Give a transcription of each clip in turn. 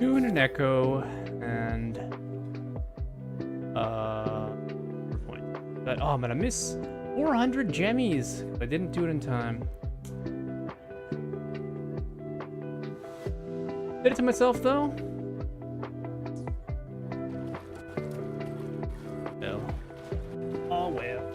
doing an echo and point. But oh, I'm gonna miss 400 gemmies. I didn't do it in time. Did it to myself though. No. Oh well.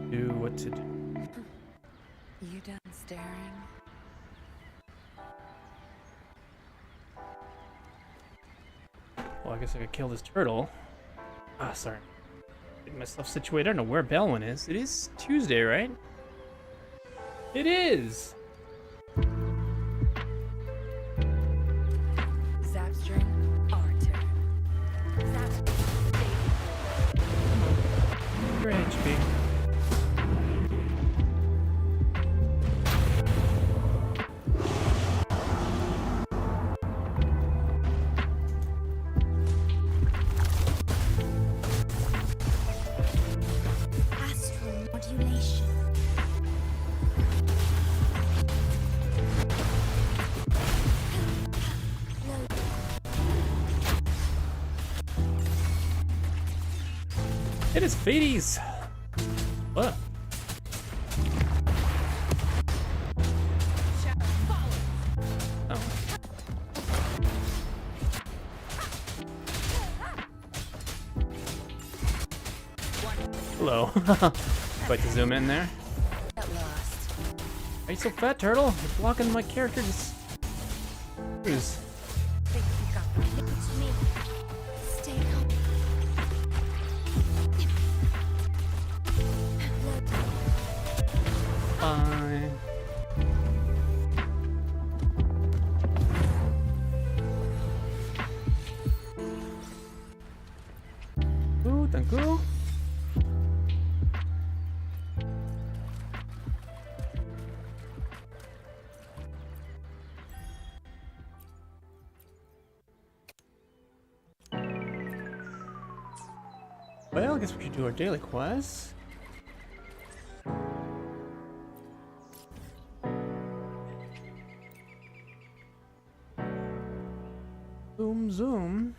Do what to do. You done staring? Well, I guess I could kill this turtle. Ah, sorry. Getting myself situated. I don't know where Baelwyn is. It is Tuesday, right? It is! Zapstring, Arter. Zapstring, Your HP. Astral modulation. It is Fades! What? Oh. Hello. Like to zoom in there. At last. Are you so fat, turtle? You're blocking my character. Just... Who's... Think you got me. Look at me. Stay calm. Fine. Ooh, thank you. Well, I guess we should do our daily quests. Zoom, zoom.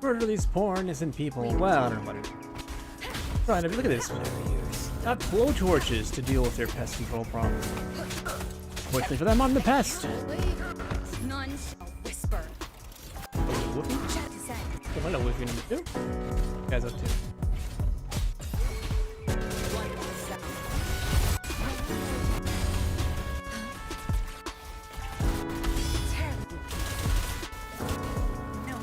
Murder these poor innocent people. Well, I don't know what it is. Right, look at this. Got blow torches to deal with their pest control problems. Fortunately for them, I'm the pest. None shall whisper. Whoopie? Chat is at. Oh, hello, Woofy number 2. You guys up to? One sound. Terrible. No.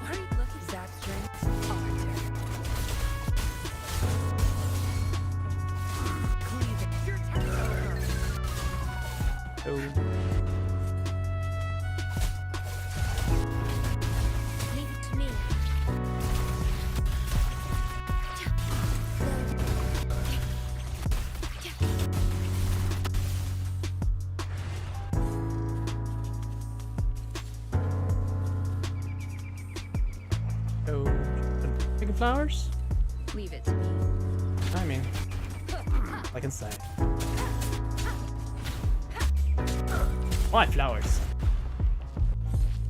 Why are you looking? Zapstring, Arter. Cleave it. Your attack over. Oh. Leave it to me. Oh. Picking flowers? Leave it to me. I mean, like inside. Why flowers?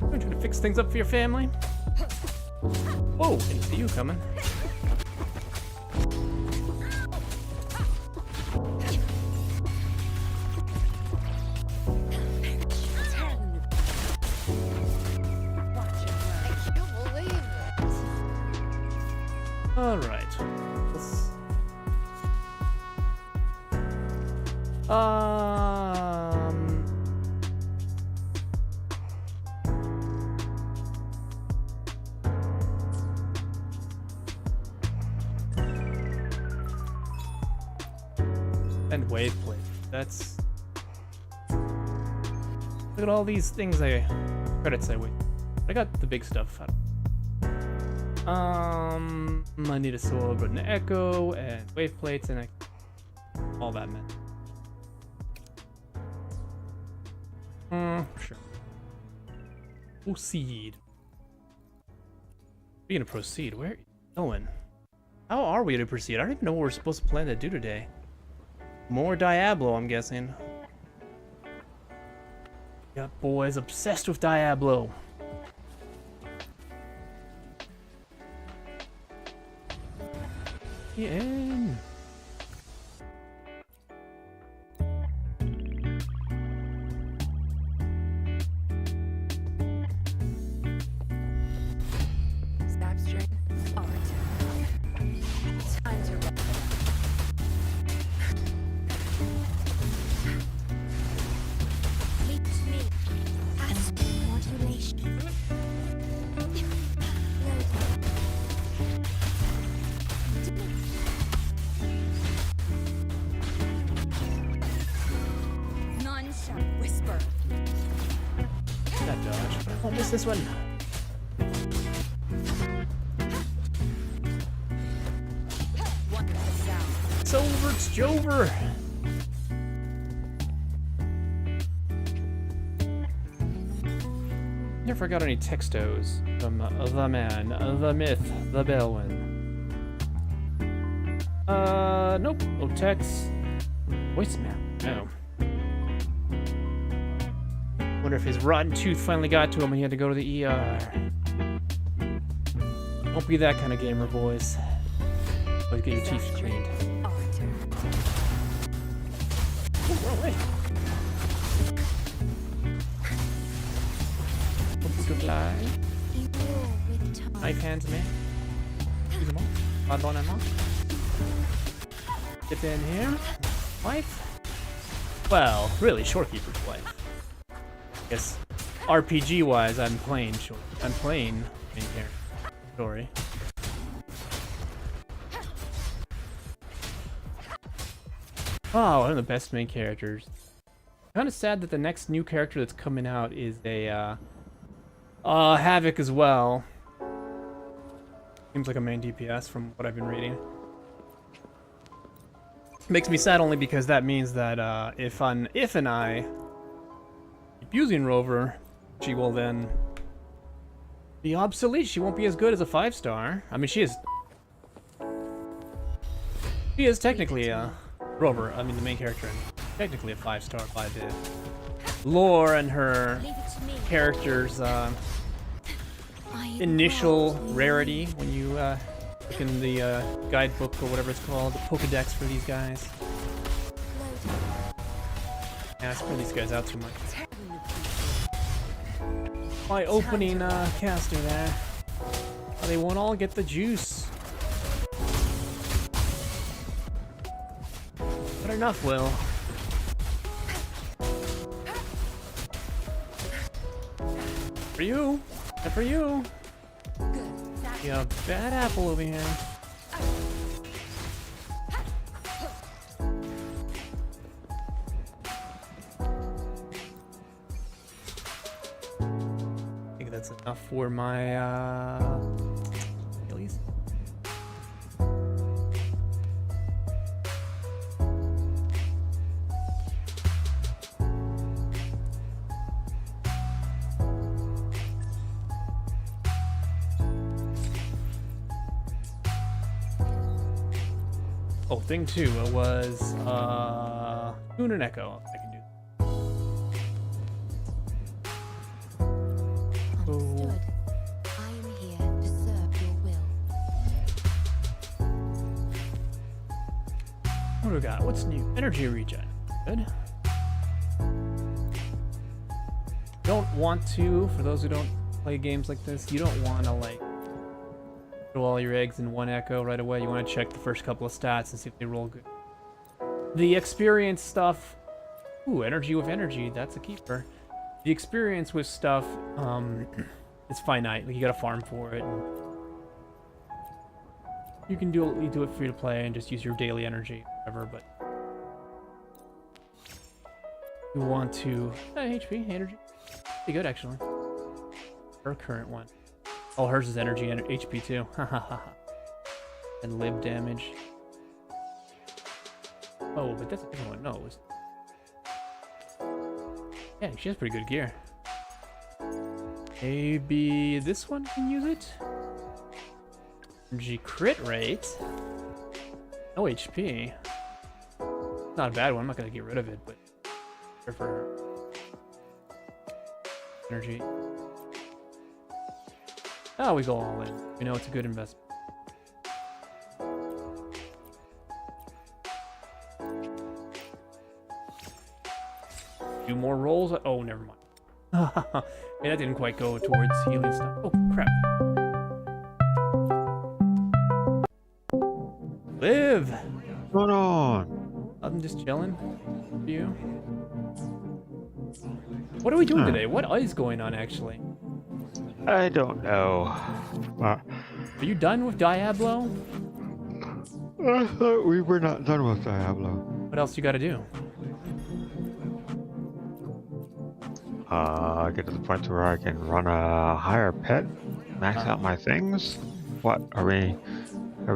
Are you trying to fix things up for your family? Whoa, didn't see you coming. Alright. Let's Um. And wave plate. That's. Look at all these things credits I wait. I got the big stuff. I need a sword, but an echo and wave plates and all that meant. Sure. Proceed. We're gonna proceed. Where are you going? How are we to proceed? I don't even know what we're supposed to plan to do today. More Diablo, I'm guessing. Got boys obsessed with Diablo. In. Stop string. Art. Time to run. Leap to me. Ask modulation. None shall whisper. That dodge. Won't miss this one. Wonderful sound. It's over. It's Jover. Never got any textos from the man, the myth, the Baelwyn. Nope. No text. Voicemail. No. Wonder if his rotten tooth finally got to him and he had to go to the ER. Don't be that kind of gamer, boys. Always get your teeth cleaned. Art. Oh, wrong way. Computer fly. Evolve with time. Knife hands, man. Use them all. Odd one and all. Dip in here. Wife. Well, really, Shorekeeper's wife. Guess RPG wise, I'm playing main character story. Oh, one of the best main characters. Kind of sad that the next new character that's coming out is a Havoc as well. Seems like a main DPS from what I've been reading. Makes me sad only because that means that if and I keep using Rover, she will then be obsolete. She won't be as good as a 5-star. I mean, she is technically a Rover. I mean, the main character, and technically a 5-star by the lore and her Leave it to me. character's initial rarity when you look in the guidebook or whatever it's called, the Pokedex for these guys. Yeah, I spread these guys out too much. My opening caster there. Oh, they won't all get the juice. But enough will. For you. And for you. You have a bad apple over here. I think that's enough for my Achilles. Oh, thing two was Tune and Echo. I can do. Understood. I am here to serve your will. What do we got? What's new? Energy regen. Good. Don't want to, for those who don't play games like this, you don't want to like throw all your eggs in one Echo right away. You want to check the first couple of stats and see if they roll good. The experience stuff Ooh, energy with energy. That's a keeper. The experience with stuff, it's finite. Like, you gotta farm for it. You can do it free to play and just use your daily energy, whatever. But you want to HP energy, pretty good actually. Her current one. Oh, hers is energy and HP too. And lib damage. Oh, but that's a different one. No, it was. Yeah, she has pretty good gear. Maybe this one can use it. Energy crit rate. No HP. Not a bad one. I'm not gonna get rid of it, but good for her. Energy. Oh, we go all in. We know it's a good investment. Do more rolls. Oh, never mind. Yeah, that didn't quite go towards healing stuff. Oh, crap. Live! What's going on? I'm just chilling. You? What are we doing today? What is going on, actually? I don't know. Are you done with Diablo? I thought we were not done with Diablo. What else you gotta do? Get to the point where I can run a higher pet, max out my things. What are we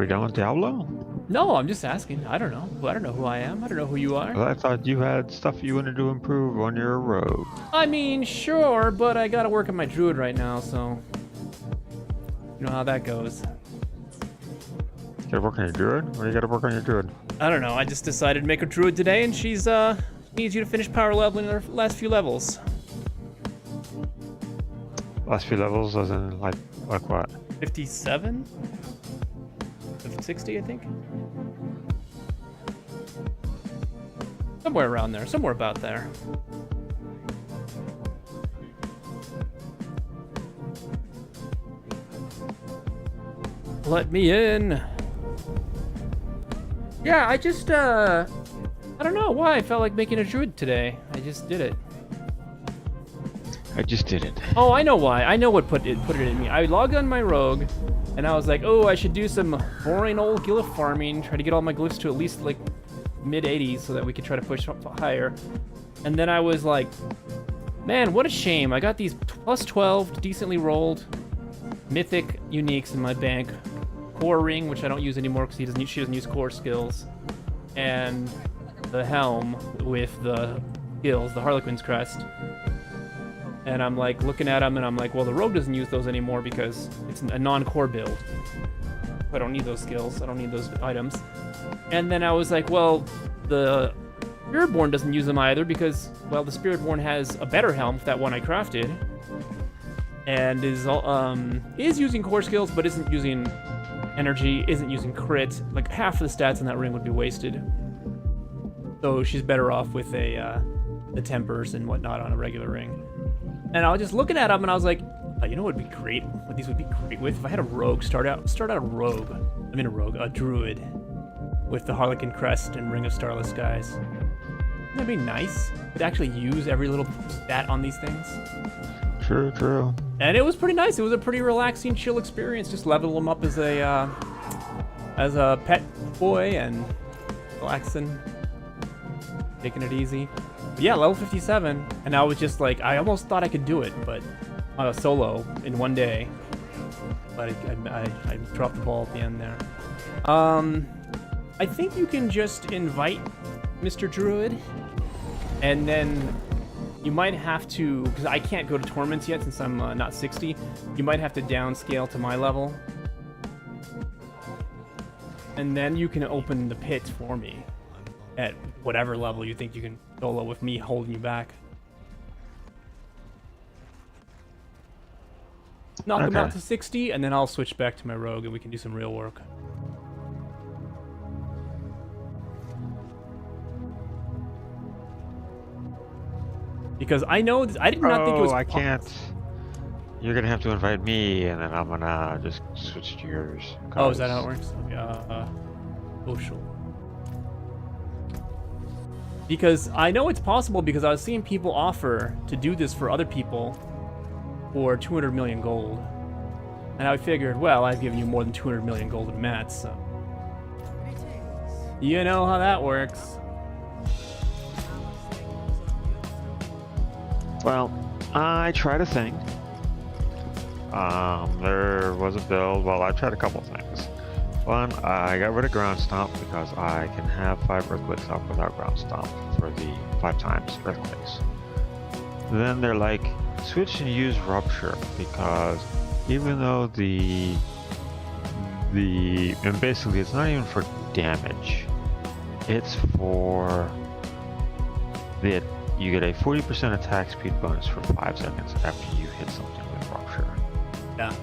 done with Diablo? No, I'm just asking. I don't know. I don't know who I am. I don't know who you are. Well, I thought you had stuff you wanted to improve on your rogue. I mean, sure, but I gotta work on my druid right now, so you know how that goes. You gotta work on your druid? Or you gotta work on your druid? I don't know. I just decided to make a druid today, and she's needs you to finish power leveling her last few levels. Last few levels, as in like what? 57? 60, I think. Somewhere around there. Somewhere about there. Let me in. Yeah, I just, I don't know why I felt like making a druid today. I just did it. I just did it. Oh, I know why. I know what put it in me. I logged on my rogue, and I was like, oh, I should do some boring old glyph farming, try to get all my glyphs to at least like mid 80s so that we could try to push up higher. And then I was like, man, what a shame. I got these plus 12 decently rolled mythic uniques in my bank. Core ring, which I don't use anymore because she doesn't use core skills, and the helm with the skills, the Harlequin's crest. And I'm like looking at them and I'm like, well, the rogue doesn't use those anymore because it's a non-core build. I don't need those skills. I don't need those items. And then I was like, well, the Spiritborn doesn't use them either because, well, the Spiritborn has a better helm, that one I crafted, and is using core skills but isn't using energy, isn't using crit. Like half of the stats in that ring would be wasted. So she's better off with the tempers and whatnot on a regular ring. And I was just looking at them, and I was like, oh, you know what would be great? What these would be great with? If I had a rogue start out a rogue. I mean a druid with the Harlequin crest and Ring of Starless Skies. Wouldn't that be nice? To actually use every little stat on these things. True, true. And it was pretty nice. It was a pretty relaxing, chill experience. Just level them up as a pet boy and relaxing, taking it easy. But yeah, level 57, and I was just like, I almost thought I could do it, but on a solo in one day. But I dropped the ball at the end there. I think you can just invite Mr. Druid, and then you might have to, because I can't go to tournaments yet since I'm not 60, you might have to downscale to my level. And then you can open the pit for me at whatever level you think you can solo with me holding you back. Knock him out to 60, and then I'll switch back to my rogue and we can do some real work. Because I know, I did not think it was... I can't. You're gonna have to invite me, and then I'm gonna just switch to yours. Oh, is that how it works? Yeah. Oh, sure. Because I know it's possible because I was seeing people offer to do this for other people for 200 million gold. And I figured, well, I've given you more than 200 million golden mats, so... You know how that works. Well, I tried a thing. There was a build. Well, I tried a couple things. One, I got rid of ground stomp because I can have 5 earthquakes up without ground stomp for the 5 times earthquakes. Then they're like, switch and use rupture because even though and basically it's not even for damage, it's for you get a 40% attack speed bonus for 5 seconds after you hit something with rupture. Yeah.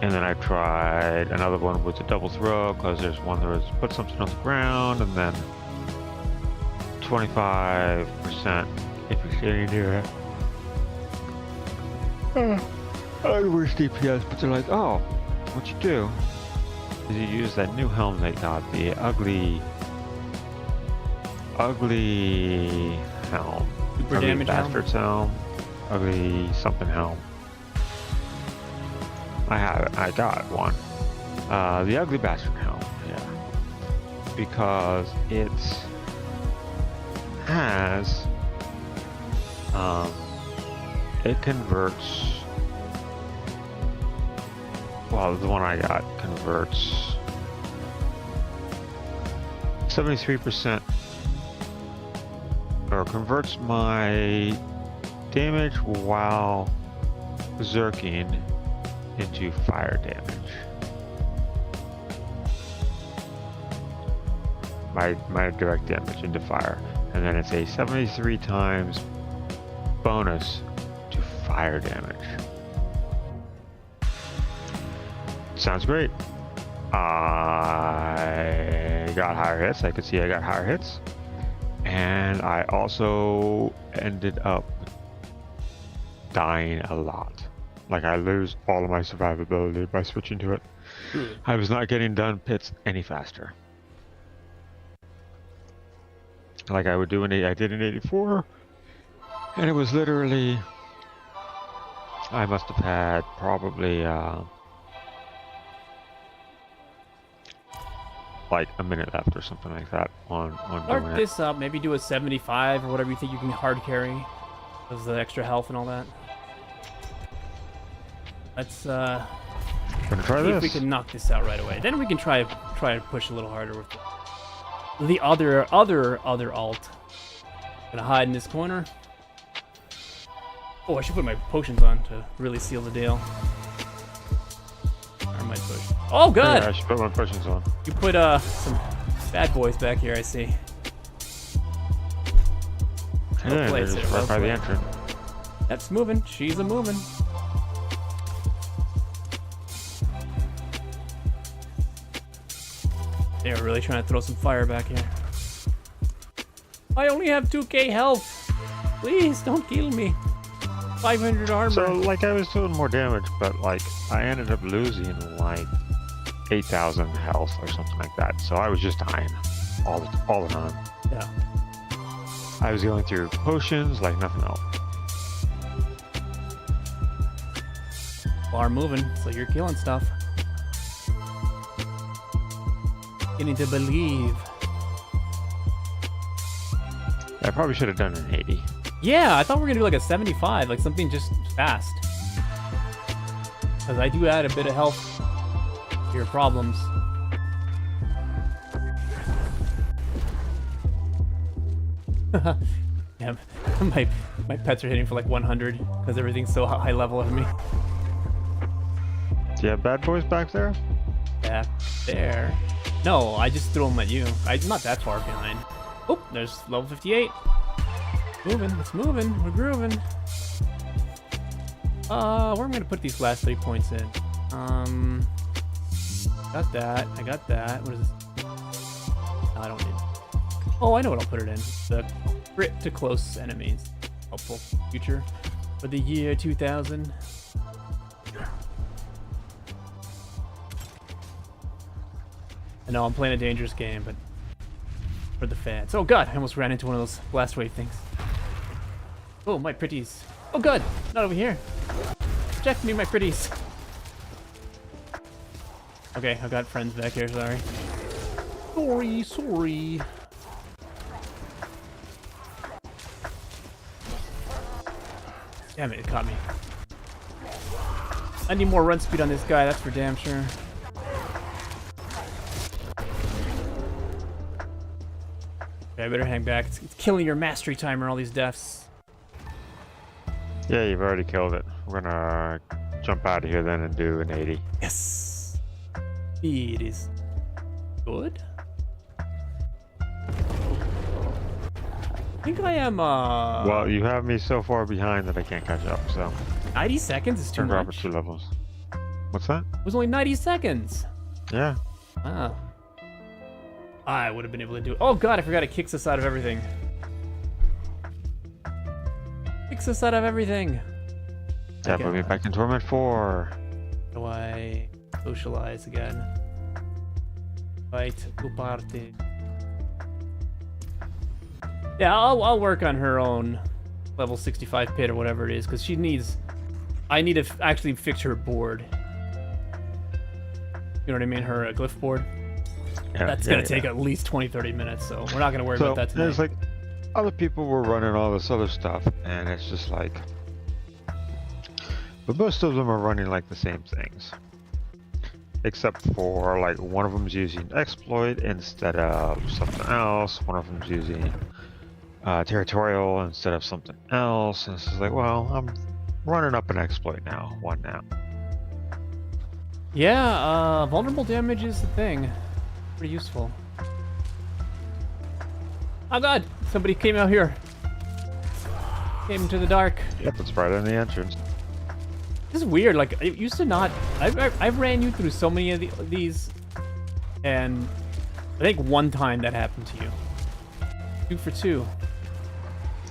And then I tried another one with a double throw because there's one that was put something on the ground and then 25% if you're standing near it. Worst DPS, but they're like, oh, what you do is you use that new helm they got, the ugly helm. Super Ugly damage Bastard's helm. Ugly something helm. I got one. The Ugly Bastard helm, yeah. Because it has, it converts, well, the one I got converts 73%, or converts my damage while berserking into fire damage. My direct damage into fire. And then it's a 73 times bonus to fire damage. Sounds great. I got higher hits. I could see I got higher hits. And I also ended up dying a lot. Like I lose all of my survivability by switching to it. I was not getting done pits any faster. Like I would do I did an 84, and it was literally, I must have had probably like a minute left or something like that on doing Start this up, maybe do a 75 or whatever you think you can hard carry. Because the extra health and all that. Let's Gonna try see if we this. can knock this out right away. Then we can try to push a little harder with the other alt. Gonna hide in this corner. Oh, I should put my potions on to really seal the deal. Or my push. Oh, good! Yeah, I should put my potions on. You put some bad boys back here, I see. Yeah, they're place just it, right well by the played. entrance. That's moving. She's a moving. They're really trying to throw some fire back here. I only have 2k health. Please don't kill me. 500 armor. So, like, I was doing more damage, but, like, I ended up losing, like, 8,000 health or something like that. So I was just dying all the time. Yeah. I was going through potions like nothing else. Bar moving, so you're killing stuff. Beginning to believe. I probably should have done an 80. Yeah, I thought we were gonna do like a 75, like something just fast. Because I do add a bit of health to your problems. Yeah, my pets are hitting for like 100 because everything's so high level of me. Do you have bad boys back there? Back there. No, I just threw them at you. I'm not that far behind. Oh, there's level 58. Moving, it's moving, we're grooving. Where am I gonna put these last 3 points in? Got that, I got that. What is this? No, I don't need. Oh, I know what I'll put it in. The crit to close enemies. Helpful future for the year 2000. And No, I'm playing a dangerous game, but for the fans. Oh god, I almost ran into one of those blast wave things. Oh, my pretties. Oh god, not over here. Protect me, my pretties. Okay, I got friends back here, sorry. Sorry. Damn it, it caught me. I need more run speed on this guy, that's for damn sure. Okay, I better hang back. It's killing your mastery timer, all these deaths. Yeah, you've already killed it. We're gonna jump out of here then and do an 80. Yes! It is good. I think I am, Well, you have me so far behind that I can't catch up, so... 90 seconds is too Turn Robert much. 2 levels. What's that? It was only 90 seconds. Yeah. Wow. I would have been able to do it. Oh god, I forgot it kicks us out of everything. Kicks us out of everything. Yeah, Okay. put me back in Torment 4. Do I socialize again? Fight to party. Yeah, I'll work on her own level 65 pit or whatever it is, because she needs... I need to actually fix her board. You know what I mean? Her glyph board. Yeah, That's going to take at least 20-30 minutes, so we're not going to worry about that tonight. There's like other people were running all this other stuff, and it's just like, but most of them are running like the same things, except for like one of them's using exploit instead of something else. One of them's using territorial instead of something else, and it's just like, well, I'm running up an exploit now, one now. Yeah, vulnerable damage is the thing. Pretty useful. Oh god! Somebody came out here. Came into the dark. Yep, it's right in the entrance. This is weird. Like, it used to not... I've ran you through so many of these, and I think one time that happened to you. 2 for 2.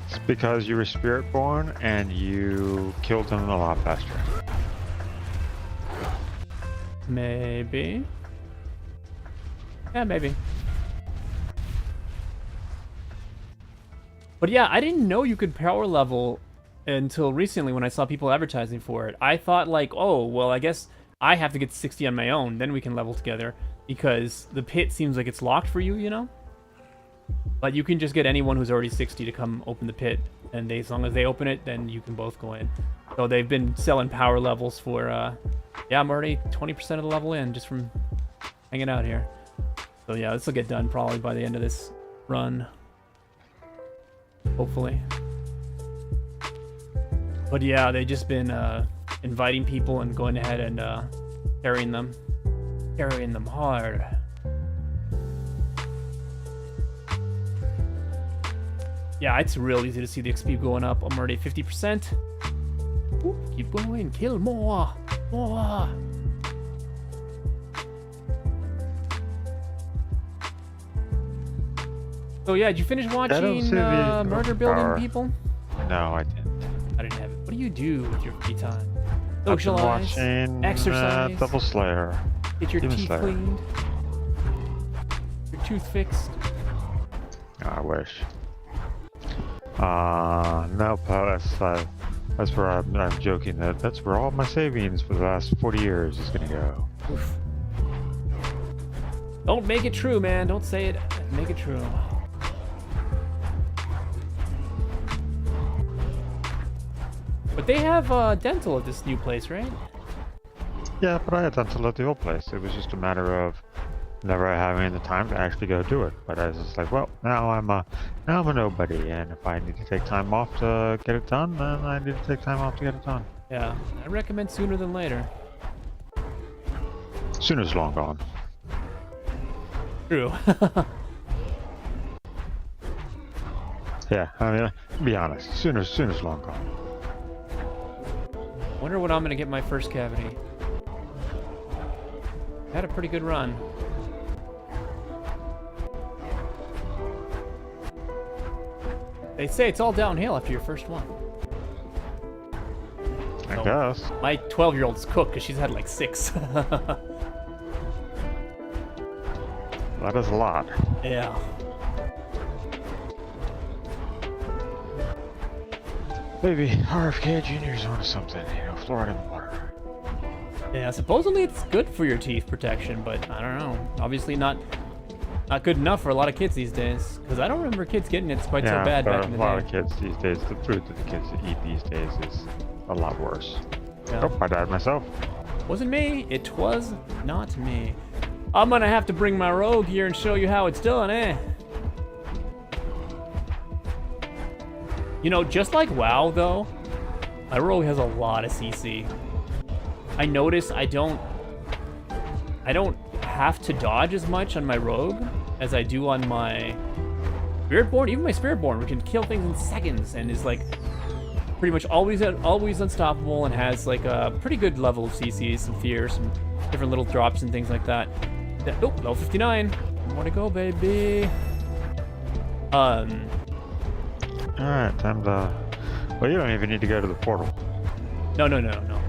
It's because you were spirit born and you killed them a lot faster. Maybe. Yeah, maybe. But yeah, I didn't know you could power level until recently when I saw people advertising for it. I thought like, oh, well, I guess I have to get 60 on my own, then we can level together, because the pit seems like it's locked for you, you know? But you can just get anyone who's already 60 to come open the pit, and as long as they open it, then you can both go in. So they've been selling power levels for, yeah, I'm already 20% of the level in just from hanging out here. So yeah, this will get done probably by the end of this run. Hopefully. But yeah, they've just been inviting people and going ahead and carrying them. Carrying them hard. Yeah, it's real easy to see the XP going up. I'm already 50%. Ooh, keep going, kill more. More. So yeah, did you finish watching Murder Building People? No, I didn't. I didn't have it. What do you do with your free time? I've been Socialize, watching exercise, Double Slayer. get your Demon teeth Slayer. cleaned, your tooth fixed. I wish. Nope. That's where I'm joking that that's where all my savings for the last 40 years is gonna go. Oof. Don't make it true, man. Don't say it. Make it true. But they have dental at this new place, right? Yeah, but I had dental at the old place. It was just a matter of never having the time to actually go do it. But I was just like, well, now I'm a nobody, and if I need to take time off to get it done, then I need to take time off to get it done. Yeah, I recommend sooner than later. Sooner's long gone. True. Yeah, I mean, be honest. Sooner's long gone. Wonder when I'm gonna get my first cavity. Had a pretty good run. They say it's all downhill after your first one. I guess. My 12-year-old's cooked because she's had like 6. That is a lot. Yeah. Maybe RFK Jr.'s onto something, you know, fluoride in the water. Yeah, supposedly it's good for your teeth protection, but I don't know. Obviously not good enough for a lot of kids these days. Because I don't remember kids getting it quite so bad back in the day. A lot of kids these days, the food that the kids eat these days is a lot worse. Yeah. Oh, I died myself. Wasn't me. It was not me. I'm gonna have to bring my rogue here and show you how it's done, eh? You know, just like WoW, though, my rogue has a lot of CC. I notice I don't have to dodge as much on my rogue as I do on my Spiritborn. Even my Spiritborn can kill things in seconds and is like pretty much always unstoppable and has like a pretty good level of CC, some fear, some different little drops and things like that. Oh, level 59. More to go, baby. Alright, time to... Well, you don't even need to go to the portal. No.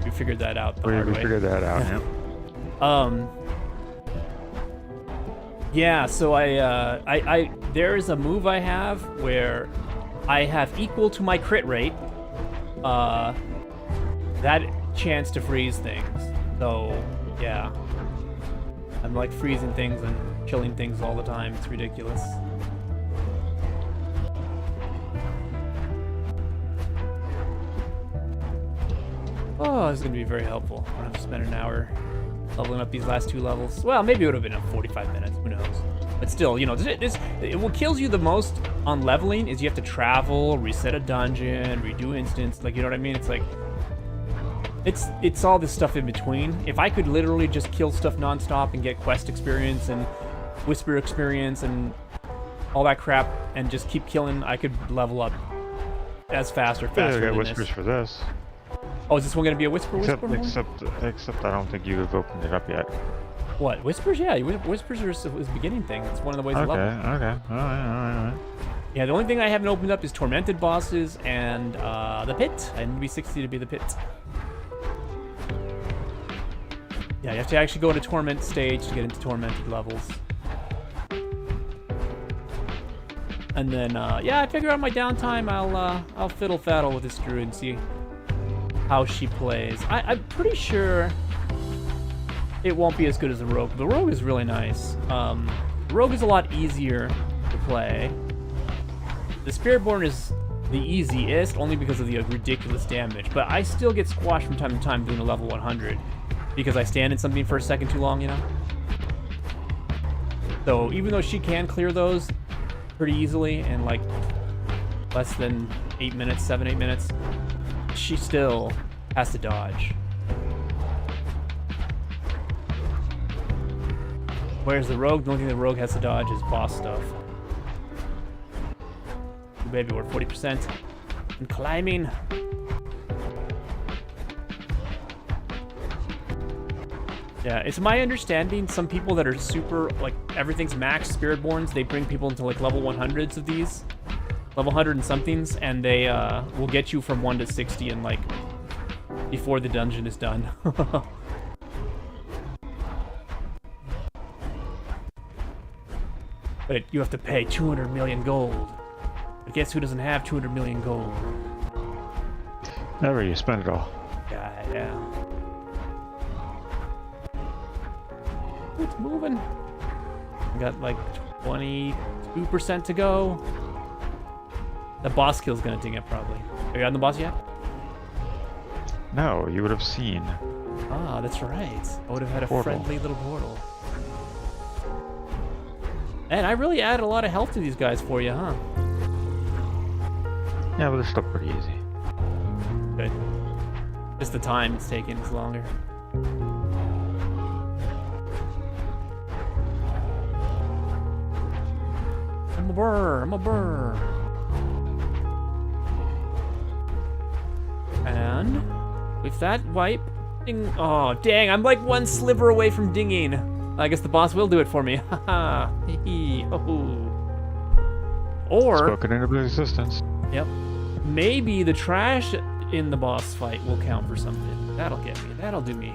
We figured that out the hard We way. figured that out, yeah. Yeah, so I there is a move I have where I have equal to my crit rate, that chance to freeze things. So, yeah. I'm like freezing things and killing things all the time. It's ridiculous. Oh, this is gonna be very helpful. I'm gonna have to spend an hour leveling up these last 2 levels. Well, maybe it would have been 45 minutes, who knows. But still, you know, what kills you the most on leveling is you have to travel, reset a dungeon, redo instance, like, you know what I mean? It's like, it's all this stuff in between. If I could literally just kill stuff nonstop and get quest experience and whisper experience and all that crap and just keep killing, I could level up as fast or faster Yeah, than whispers this. for this. Oh, is this one gonna be a whisper one? Except I don't think you have opened it up yet. What? Whispers? Yeah, whispers are a beginning thing. It's one of the ways to level. Okay. Alright. Yeah, the only thing I haven't opened up is tormented bosses and the pit. I need to be 60 to be the pit. Yeah, you have to actually go to torment stage to get into tormented levels. And then, yeah, I figure on my downtime, I'll fiddle faddle with this druid and see how she plays. I'm pretty sure it won't be as good as the rogue. The rogue is really nice. The rogue is a lot easier to play. The Spiritborn is the easiest, only because of the ridiculous damage. But I still get squashed from time to time doing a level 100 because I stand in something for a second too long, you know? So even though she can clear those pretty easily in like less than 8 minutes, 7-8 minutes, she still has to dodge. Whereas the rogue, the only thing the rogue has to dodge is boss stuff. Ooh, baby, we're 40%. And climbing. Yeah, it's my understanding some people that are super, like, everything's max Spiritborns, they bring people into like level 100s of these. Level 100 and somethings, and they will get you from 1 to 60 in like before the dungeon is done. But you have to pay 200 million gold. But guess who doesn't have 200 million gold? Never, you spend it all. Yeah. It's moving. We got like 22% to go. The boss kill's gonna ding it probably. Are you on the boss yet? No, you would have seen. Ah, that's right. I would have had a Portal. friendly little portal. And I really added a lot of health to these guys for you, huh? Yeah, but they're still pretty easy. Good. Just the time it's taking is longer. I'm a burr. And with that wipe, ding. Oh, dang, I'm like one sliver away from dinging. I guess the boss will do it for me. Haha. Or, Spoken into existence. yep, maybe the trash in the boss fight will count for something. That'll get me. That'll do me.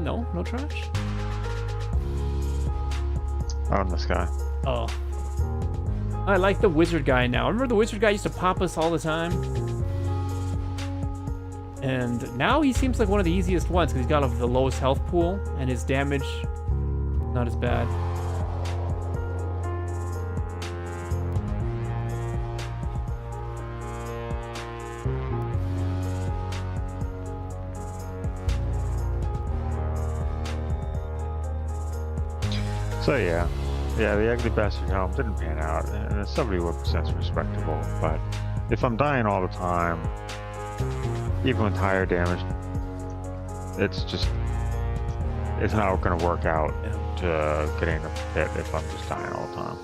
No, no trash. Out in the sky. Oh. I like the wizard guy now. Remember the wizard guy used to pop us all the time? And now he seems like one of the easiest ones because he's got the lowest health pool and his damage not as bad. So yeah, the ugly bastard helm didn't pan out, and the 71% respectable. But if I'm dying all the time, even with higher damage, it's not going to work out to getting a pit if I'm just dying all the time.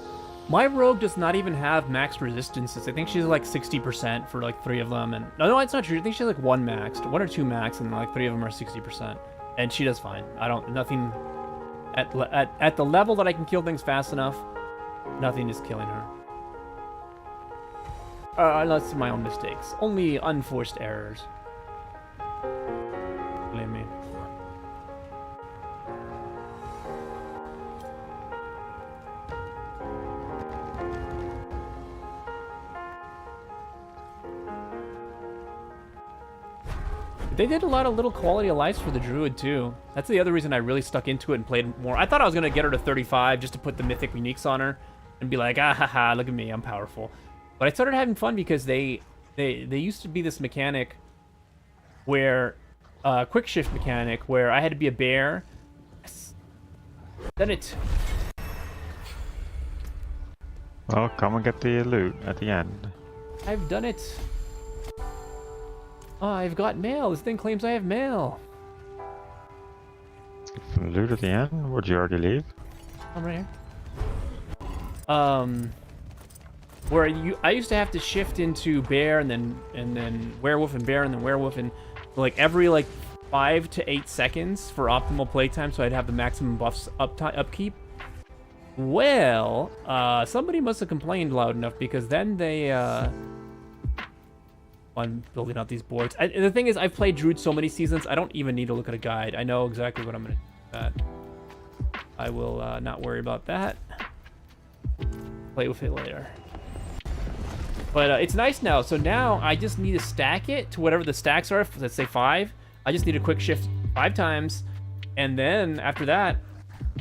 My rogue does not even have max resistances. I think she's like 60% for like 3 of them, and no, it's not true. I think she's like 1 maxed, 1 or 2 max, and like 3 of them are 60%, and she does fine. Nothing. At the level that I can kill things fast enough, nothing is killing her. Unless my own mistakes. Only unforced errors. Blame me. They did a lot of little quality of lives for the druid too. That's the other reason I really stuck into it and played more. I thought I was gonna get her to 35 just to put the mythic uniques on her and be like, ah ha ha, look at me, I'm powerful. But I started having fun because they used to be this mechanic where quick shift mechanic where I had to be a bear. Yes. Then it. Well, come and get the loot at the end. I've done it. Oh, I've got mail. This thing claims I have mail. Loot at the end? Would you already leave? I'm right here. Where I used to have to shift into bear and then werewolf and bear and then werewolf and like every like 5 to 8 seconds for optimal playtime, so I'd have the maximum buffs upkeep. Well, somebody must have complained loud enough because then they I'm building out these boards. The thing is, I've played Druid so many seasons, I don't even need to look at a guide. I know exactly what I'm going to do with that. I will not worry about that. Play with it later. But it's nice now. So now I just need to stack it to whatever the stacks are. Let's say 5. I just need a quick shift 5 times. And then after that,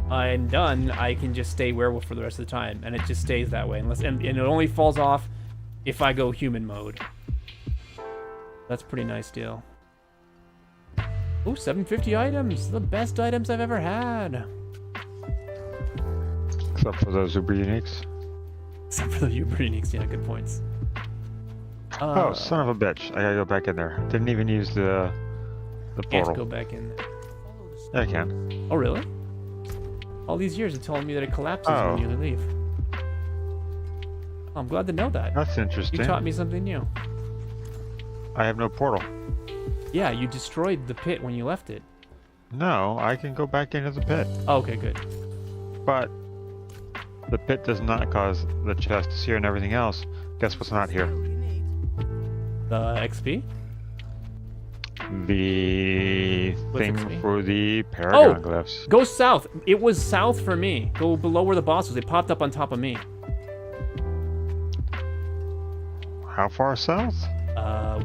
I'm done. I can just stay werewolf for the rest of the time. And it just stays that way. And it only falls off if I go human mode. That's a pretty nice deal. Oh, 750 items. The best items I've ever had. Except for those Uber Uniques. Except for the Uber Uniques. Yeah, good points. Oh, son of a bitch. I gotta go back in there. Didn't even use the portal. Can't go back in there. Yeah, I can. Oh, really? All these years, it's telling me that it collapses when you leave. Oh, I'm glad to know that. That's interesting. You taught me something new. I have no portal. Yeah, you destroyed the pit when you left it. No, I can go back into the pit. Oh, okay, good. But the pit does not cause the chest is here and everything else. Guess what's not here? The XP? The What's thing XP? for the Paragon glyphs. Go south. It was south for me. Go below where the boss was. It popped up on top of me. How far south?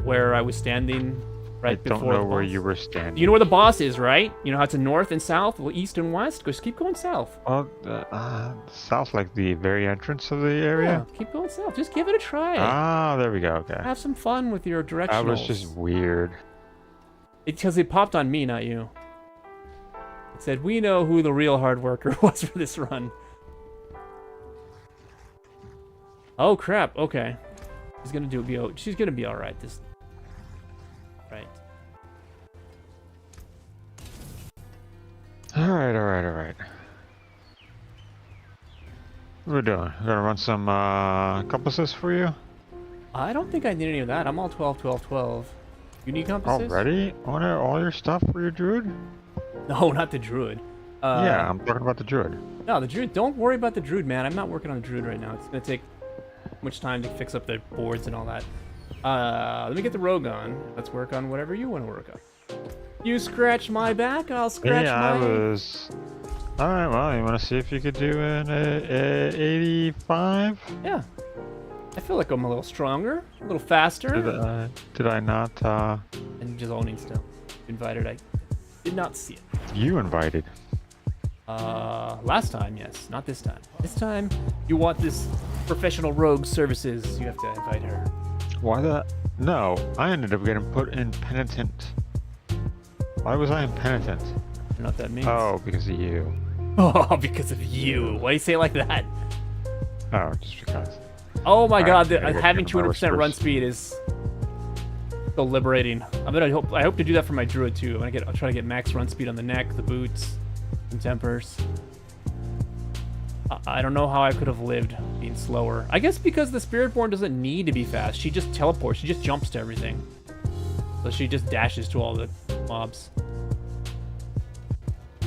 Where I was standing right before the boss. I don't know where you were standing. You know where the boss is, right? You know how it's north and south, east and west? Just keep going south. Oh, south, like the very entrance of the area? Yeah, keep going south. Just give it a try. Ah, there we go, okay. Have some fun with your directionals. That was just weird. It's because it popped on me, not you. It said, we know who the real hard worker was for this run. Oh, crap. Okay. She's gonna she's gonna be alright. Right. Alright. What are we doing? We're gonna run some compasses for you? I don't think I need any of that. I'm all 12, 12, 12. You need compasses? Already? All your stuff for your druid? No, not the druid. Yeah, I'm talking about the druid. No, the druid. Don't worry about the druid, man. I'm not working on the druid right now. It's gonna take much time to fix up the boards and all that. Let me get the rogue on. Let's work on whatever you want to work on. You scratch my back, I'll scratch Yeah, my... I was. All right. Well, you want to see if you could do an 85? Yeah. I feel like I'm a little stronger, a little faster. Did I not? And just owning still. Invited, I did not see it. You invited. Last time, yes. Not this time. This time, you want this professional rogue services. You have to invite her. Why that? No, I ended up getting put in penitent. Why was I in penitent? I don't know what that means. Oh, because of you. Oh, because of you. Why do you say it like that? Oh, just because. Oh my god, I having get my 200% run whispers. speed is so liberating. I hope to do that for my druid too. I'll try to get max run speed on the neck, the boots, and tempers. I don't know how I could have lived being slower. I guess because the Spiritborn doesn't need to be fast. She just teleports. She just jumps to everything. So she just dashes to all the mobs.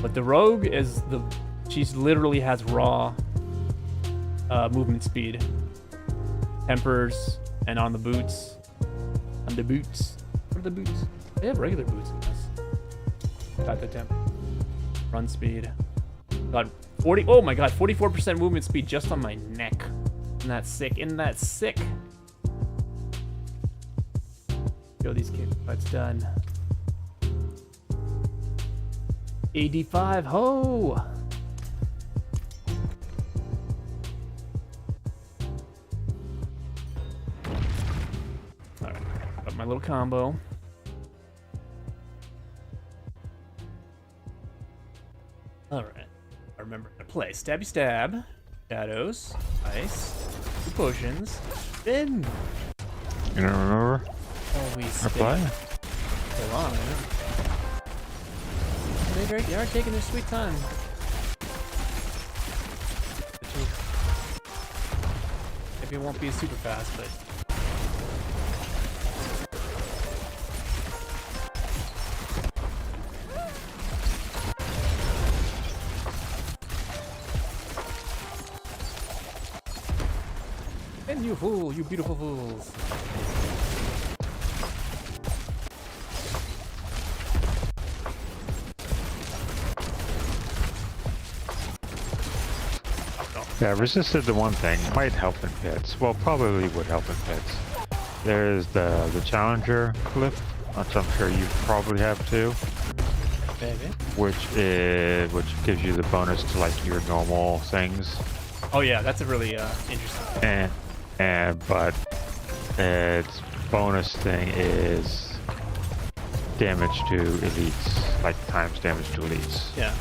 But the rogue is she literally has raw movement speed. Tempers and on the boots. On the boots. What are the boots? They have regular boots in this. Got the temp. Run speed. God, 40. Oh my god, 44% movement speed just on my neck. Isn't that sick? Isn't that sick? Show these kids what's done. 85. Ho! Alright, got my little combo. Alright. I remember how to play. Stabby stab. Shadows. Ice. 2 potions. Spin. You don't remember? Always I spin. play? So long, They are taking their sweet time. Maybe it won't be super fast, but... And you fool, you beautiful fools. Yeah, resisted the one thing. Might help in pits. Well, probably would help in pits. There's the Challenger clip, which I'm sure you probably have too. Maybe. Which gives you the bonus to like your normal things. Oh yeah, that's a really interesting. But its bonus thing is damage to elites, like times damage to elites. Yeah.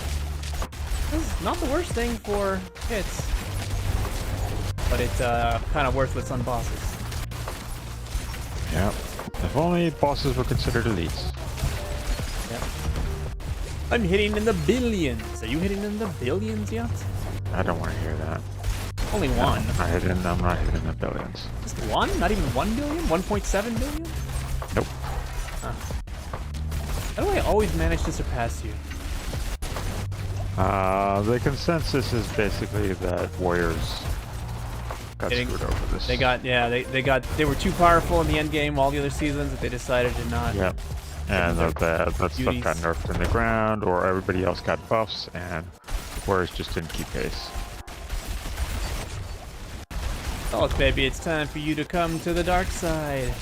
This is not the worst thing for hits, but it's kind of worthless on bosses. Yeah. If only bosses were considered elites. Yeah. I'm hitting in the billions. Are you hitting in the billions yet? I don't want to hear that. Only one. I'm not hitting the billions. Just one? Not even 1 billion? 1.7 billion? Nope. Huh. How do I always manage to surpass you? The consensus is basically that warriors got screwed over this. They were too powerful in the end game all the other seasons that they decided to not. Yep. And that stuff beauties. got nerfed in the ground, or everybody else got buffs, and warriors just didn't keep pace. Oh, baby, it's time for you to come to the dark side.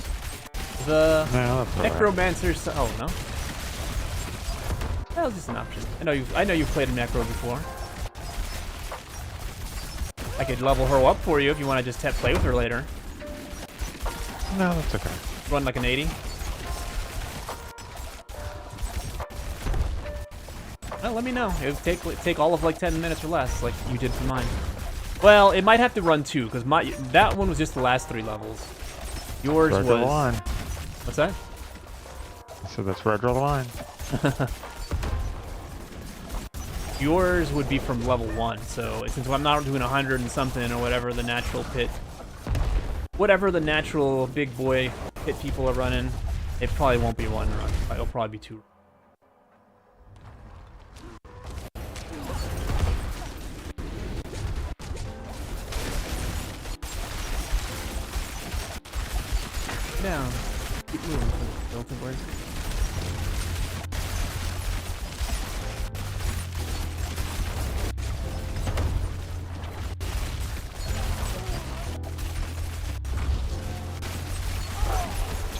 The No, that's all right. Necromancer. Oh no. That was just an option. I know you've played a Necro before. I could level her up for you if you want to just play with her later. No, that's okay. Run like an 80. Well, let me know. It would take all of like 10 minutes or less, like you did for mine. Well, it might have to run 2, because that one was just the last 3 levels. Yours Red was... draw the line. What's that? So that's where I draw the line. Yours would be from level 1, so since I'm not doing 100 and something or whatever the natural pit... Whatever the natural big boy pit people are running, it probably won't be 1 run. It'll probably be 2. Down. Keep moving. Don't think we're...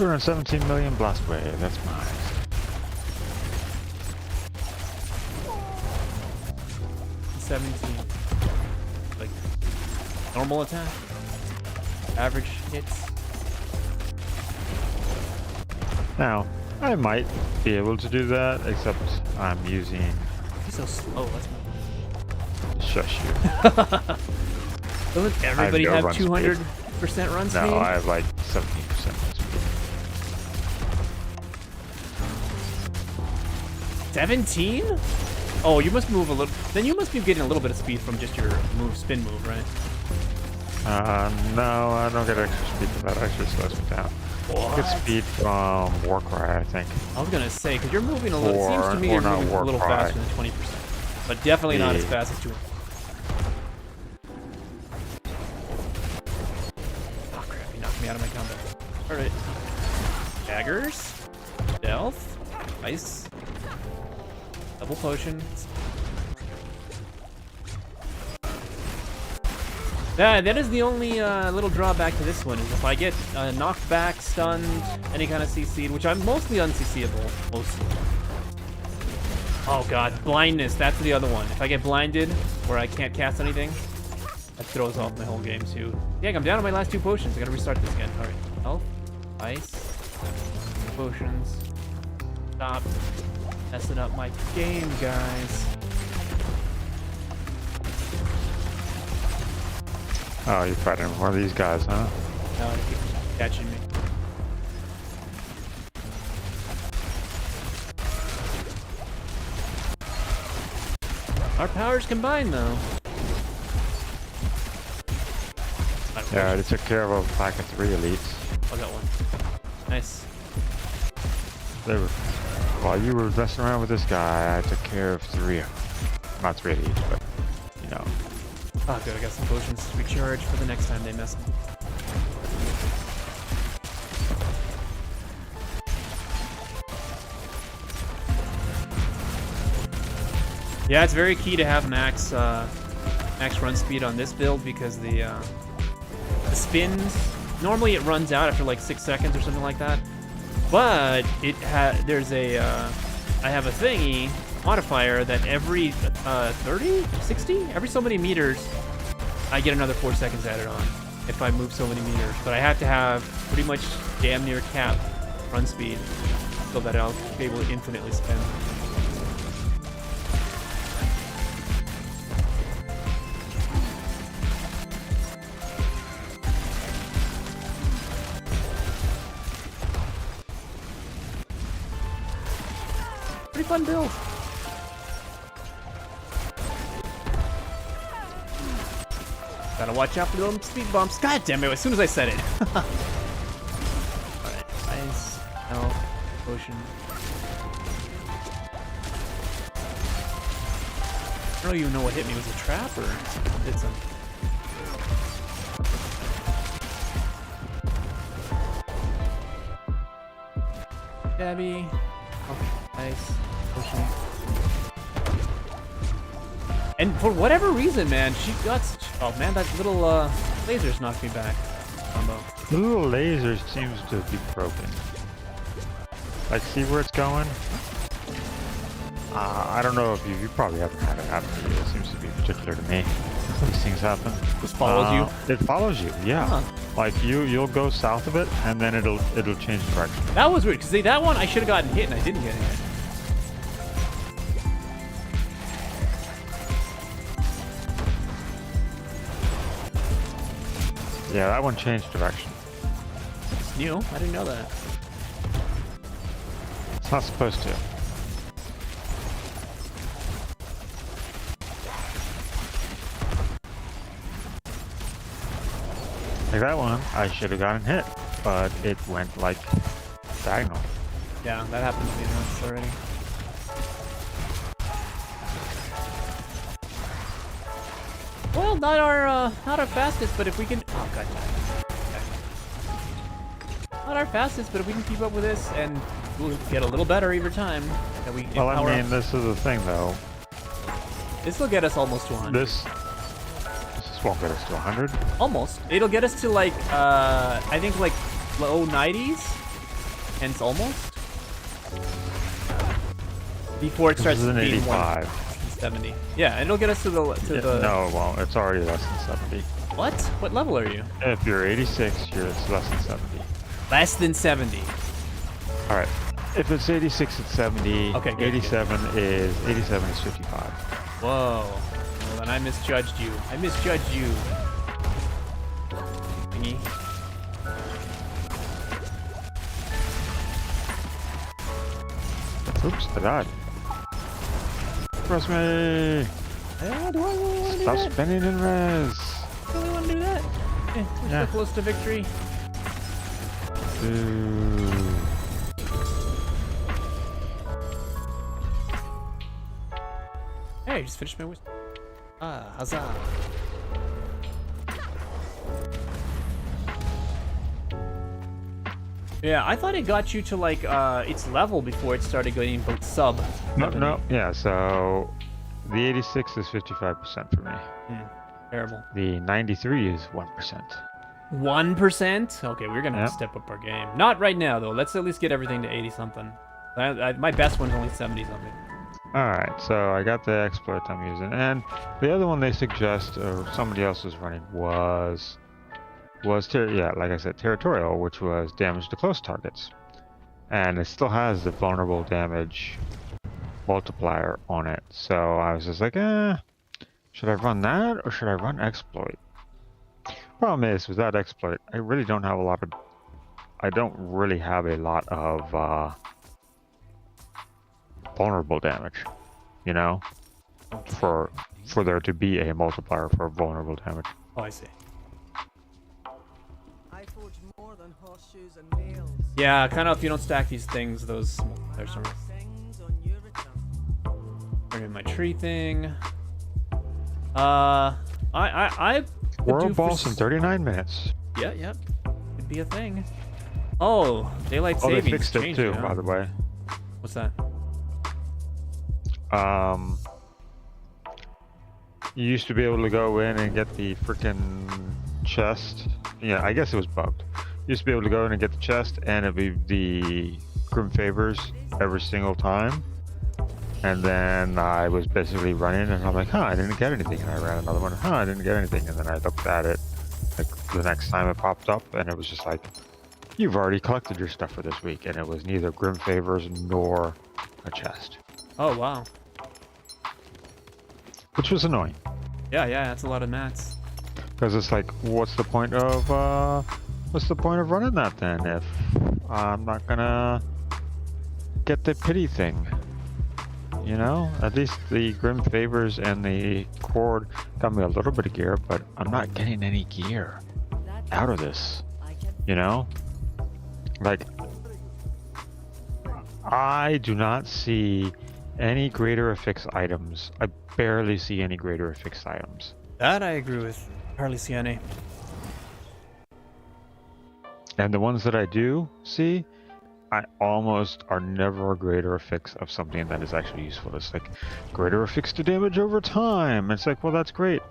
217 million blast wave. That's nice. Like normal attack, average hits. Now, I might be able to do that, except I'm using. He's so slow. That's Shush you. Doesn't everybody no have run 200% run speed? No, I have like 17% run speed. 17? Oh, you must move a little. Then you must be getting a little bit of speed from just your spin move, right? No, I don't get extra speed from that. It actually slows me down. What? I get speed from Warcry, I think. I was gonna say, because you're moving a little. It seems to me you're moving a little faster than 20%, but definitely not as fast as 200. Oh crap! You knocked me out of my combo. All right. Daggers, stealth, ice, double potion. Yeah, that is the only little drawback to this one, is if I get knocked back, stunned, any kind of CC'd, which I'm mostly unCC'able, mostly. Oh god, blindness, that's the other one. If I get blinded, where I can't cast anything, that throws off my whole game too. Dang, I'm down to my last 2 potions, I gotta restart this again. Alright, health, ice, potions. Stop messing up my game, guys. Oh, you're fighting one of these guys, huh? No, they keep catching me. Our powers combined, though. Yeah, I already took care of a pack of 3 elites. I got one. Nice. They were, while you were messing around with this guy, I took care of 3 of them. Not 3 of each, but, you know. Oh, good. I got some potions to recharge for the next time they mess me. Yeah, it's very key to have max run speed on this build, because the spins, normally it runs out after like 6 seconds or something like that. But there's a I have a thingy modifier that every 30, 60, every so many meters, I get another 4 seconds added on if I move so many meters. But I have to have pretty much damn near cap run speed so that I'll be able to infinitely spin. Pretty fun build. Gotta watch out for them speed bumps. God damn it, as soon as I said it. Alright, ice, health, potion. I don't even know what hit me. Was it a trap or did something? Gabby. Okay, ice, potion. And for whatever reason, man, she got... Oh, man, that little lasers knocked me back. Combo. The little laser seems to be broken. Like, see where it's going? I don't know if you probably haven't had it happen to you. It seems to be particular to me. These things happen. Just follows you? It follows you, yeah. Huh. Like, you'll go south of it, and then it'll change direction. That was weird, because that one I should have gotten hit, and I didn't get hit. Yeah, that one changed direction. It's new. I didn't know that. It's not supposed to. Like that one, I should have gotten hit, but it went like diagonal. Yeah, that happened to me once already. Well, not our fastest, but if we can... Oh, god damn it. Not our fastest, but if we can keep up with this, and we'll get a little better every time that we Well, I empower mean, this is the thing, though. This will get us almost to 100. This won't get us to 100. Almost. It'll get us to, like, I think, like, low 90s. hence almost. Before it This starts is an being 85. 170. Yeah, and it'll get us to the No, it won't. It's already less than 70. What? What level are you? If you're 86, it's less than 70. Less than 70. All right. If it's 86, it's 70. Okay, good, 87 is 55. Whoa. Well, then I misjudged you. I misjudged you. Thingy. Oops, I died. Press me. Do I really want to do Stop that? spinning in res. Do I really want to do that? We're Yeah. so close to victory. Ooh. Hey, I just finished my whiskey. Ah, huzzah. Yeah, I thought it got you to like its level before it started going sub. No. Yeah, so the 86 is 55% for me. Terrible. The 93 is 1%. 1%? Okay, we're gonna have to step up our game. Not right now though. Let's at least get everything to 80 something. My best one's only 70 something. Alright, so I got the exploit I'm using. And the other one they suggest, or somebody else was running, was like I said, territorial, which was damage to close targets. And it still has the vulnerable damage multiplier on it. So I was just like, should I run that or should I run exploit? Problem is, with that exploit, I don't really have a lot of vulnerable damage, you know, for there to be a multiplier for vulnerable damage. Oh, I see. I forge more than horseshoes and nails. Yeah, kind of if you don't stack these things, those there's some. Sings on your return. Bring in my tree thing. I World boss in 39 minutes. Yeah, could be a thing. Oh, daylight Oh, savings they fixed it changed too, now. by the way. What's that? You used to be able to go in and get the freaking chest. Yeah, I guess it was bugged. You used to be able to go in and get the chest, and it'd be the Grim Favors every single time. And then I was basically running, and I'm like, I didn't get anything. And I ran another one, I didn't get anything. And then I looked at it, like the next time it popped up, and it was just like, you've already collected your stuff for this week. And it was neither Grim Favors nor a chest. Oh wow. Which was annoying. Yeah, that's a lot of mats. Because it's like, what's the point of running that then if I'm not gonna get the pity thing? You know, at least the Grim Favors and the Cord got me a little bit of gear, but I'm not getting any gear out of this. You know, like I do not see any greater affix items. I barely see any greater affix items. That I agree with. Hardly see any. And the ones that I do see, I almost are never a greater affix of something that is actually useful. It's like greater affix to damage over time. It's like, well, that's great.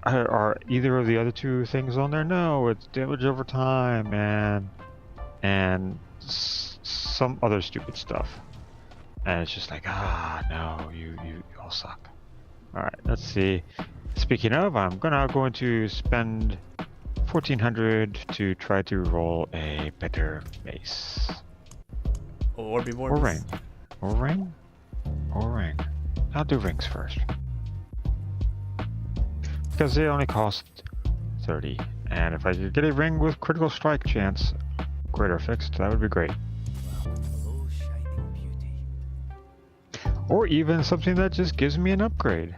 Are either of the other two things on there? No, it's damage over time and some other stupid stuff. And it's just like, no, you all suck. All right, let's see. Speaking of, I'm going to spend 1,400 to try to roll a better mace. Or be more. Or ring. Or ring. Or ring. I'll do rings first. Because they only cost 30. And if I could get a ring with critical strike chance, greater fixed, that would be great. Oh, shining beauty. Or even something that just gives me an upgrade.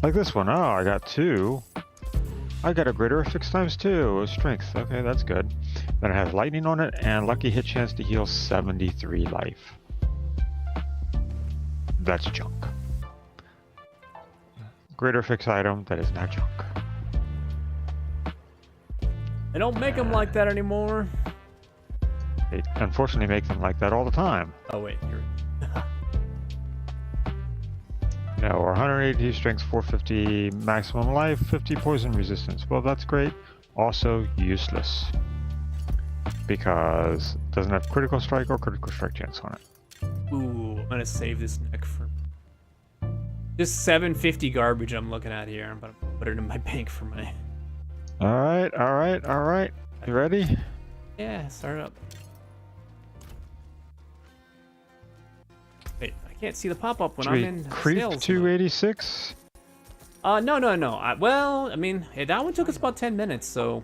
Like this one. Oh, I got 2. I got a greater affix times 2. Strength. Okay, that's good. Then it has lightning on it and lucky hit chance to heal 73 life. That's junk. Greater affix item that is not junk. They don't make them like that anymore. They unfortunately make them like that all the time. Oh wait, you're. No, or 180 strength, 450 maximum life, 50 poison resistance. Well, that's great. also useless because it doesn't have critical strike or critical strike chance on it. Ooh, I'm gonna save this neck for this 750 garbage I'm looking at here. I'm gonna put it in my bank for my. All right, all right, all right. You ready? Yeah, start up. Wait, I can't see the pop-up when Should I'm we in creep sales mode. 286? No. Well, I mean, hey, that one took us about 10 minutes, so.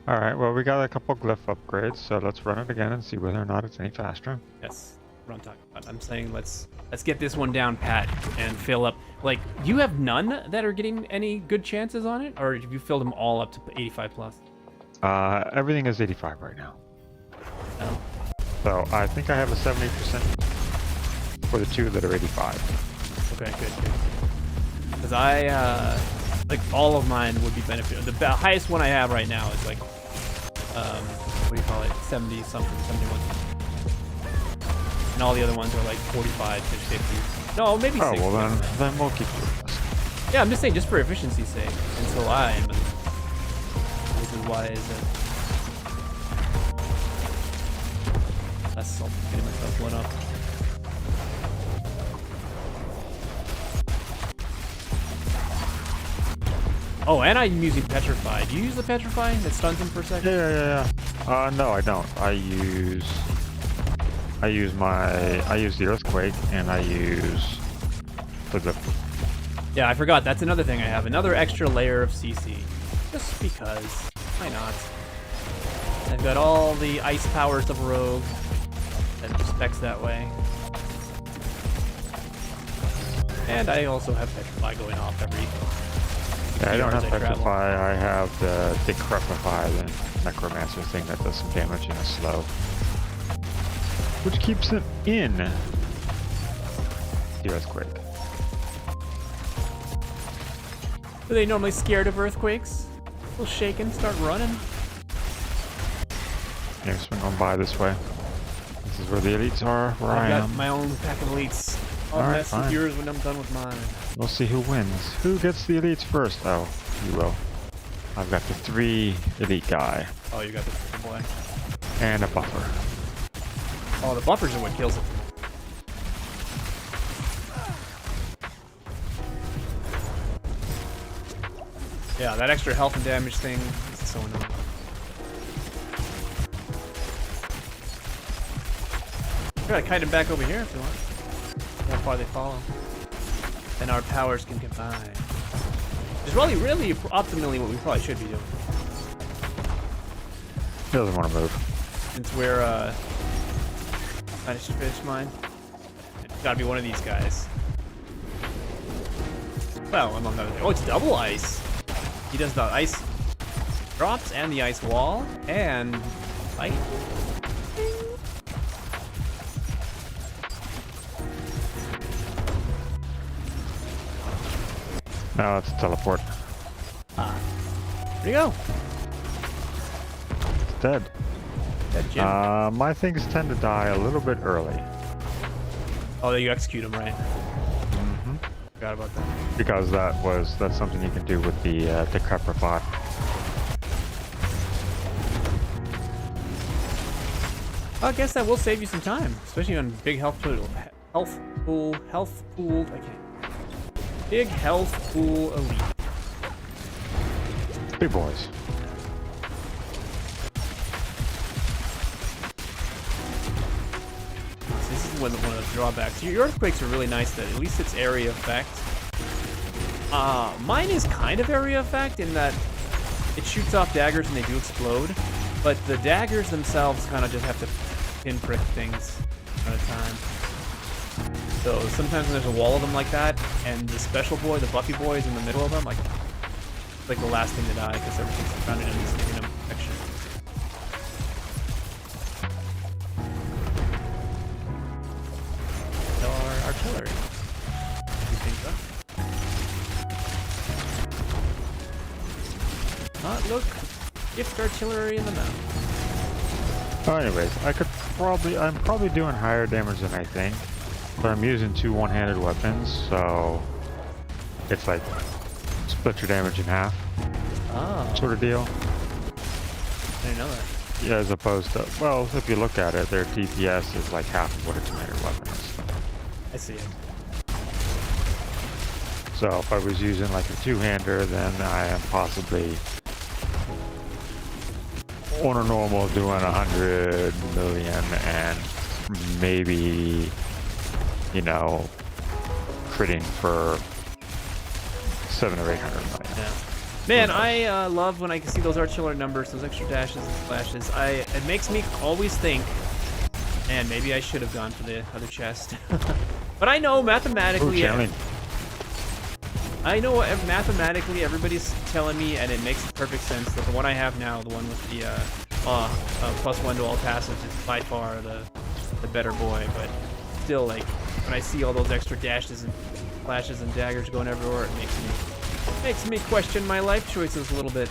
All right, well, we got a couple glyph upgrades, so let's run it again and see whether or not it's any faster. Yes, what I'm talking about. I'm saying let's get this one down pat and fill up. Like, you have none that are getting any good chances on it, or have you filled them all up to 85 plus? Everything is 85 right now. Oh. So I think I have a 70% for the two that are 85. Okay, good. Because like all of mine would be beneficial. The highest one I have right now is like, what do you call it? 70 something, 71. And all the other ones are like 45 to 50. No, maybe 60. Oh, well then we'll keep doing this. Yeah, I'm just saying, just for efficiency's sake. Until I'm. This is why is it. That's getting myself one up. Oh, and I'm using Petrify. Do you use the Petrify that stuns him for a second? Yeah. No, I don't. I use the Earthquake and I use the Yeah, I forgot. That's another thing I have. Another extra layer of CC. Just because. Why not? I've got all the ice powers of Rogue. And specs that way. And I also have Petrify going off every... Yeah, I don't have I travel. Petrify, I have the Decrepify, the Necromancer thing that does some damage in a slow. Which keeps him in the Earthquake. Are they normally scared of earthquakes? A little shaken, start running. Yeah, swing on by this way. This is where the elites are, where I I've got am. my own pack of elites. I'll Alright, mess with fine. yours when I'm done with mine. We'll see who wins. Who gets the elites first? Oh, you will. I've got the 3 elite guy. Oh, you got the freaking boy. And a buffer. Oh, the buffers are what kills it. Yeah, that extra health and damage thing is so annoying. Try to kite him back over here if you want. See how far they follow. Then our powers can combine. Which is really optimally what we probably should be doing. He doesn't want to move. Since we're, I should finish mine. It's gotta be one of these guys. Well, among other things. Oh, it's double ice. He does the ice drops and the ice wall and fight. No, it's a teleport. There you go. It's dead. That Jim. My things tend to die a little bit early. Oh, you execute him, right? Mm-hmm. Forgot about that. Because that's something you can do with the Decrepify. I guess that will save you some time, especially on big health pool. Health pool. I can't. Big health pool elite. Big boys. This is one of the drawbacks. Your earthquakes are really nice that at least it's area effect. Mine is kind of area effect in that it shoots off daggers and they do explode, but the daggers themselves kind of just have to pinprick things at a time. So sometimes when there's a wall of them like that, and the special boy, the Buffy boy, is in the middle of them, like it's like the last thing to die because everything's surrounded in this giving them protection. Our artillery. Look, gift artillery in the mouth. Oh, anyways, I'm probably doing higher damage than I think, but I'm using 2 one-handed weapons, so it's like split your damage in half, Oh. sort of deal. I didn't know that. Yeah, as opposed to, well, if you look at it, their DPS is like half of what its melee weapon is. I see it. So if I was using like a two-hander, then I am possibly on a normal doing 100 million and maybe, you know, critting for 700 or 800 million. Yeah. Man, I love when I can see those artillery numbers, those extra dashes and splashes. It makes me always think, and maybe I should have gone for the other chest. But I know mathematically, mathematically everybody's telling me, and it makes perfect sense that the one I have now, the one with the +1 to all passives, is by far the better boy. But still, like, when I see all those extra dashes and flashes and daggers going everywhere, it makes me question my life choices a little bit.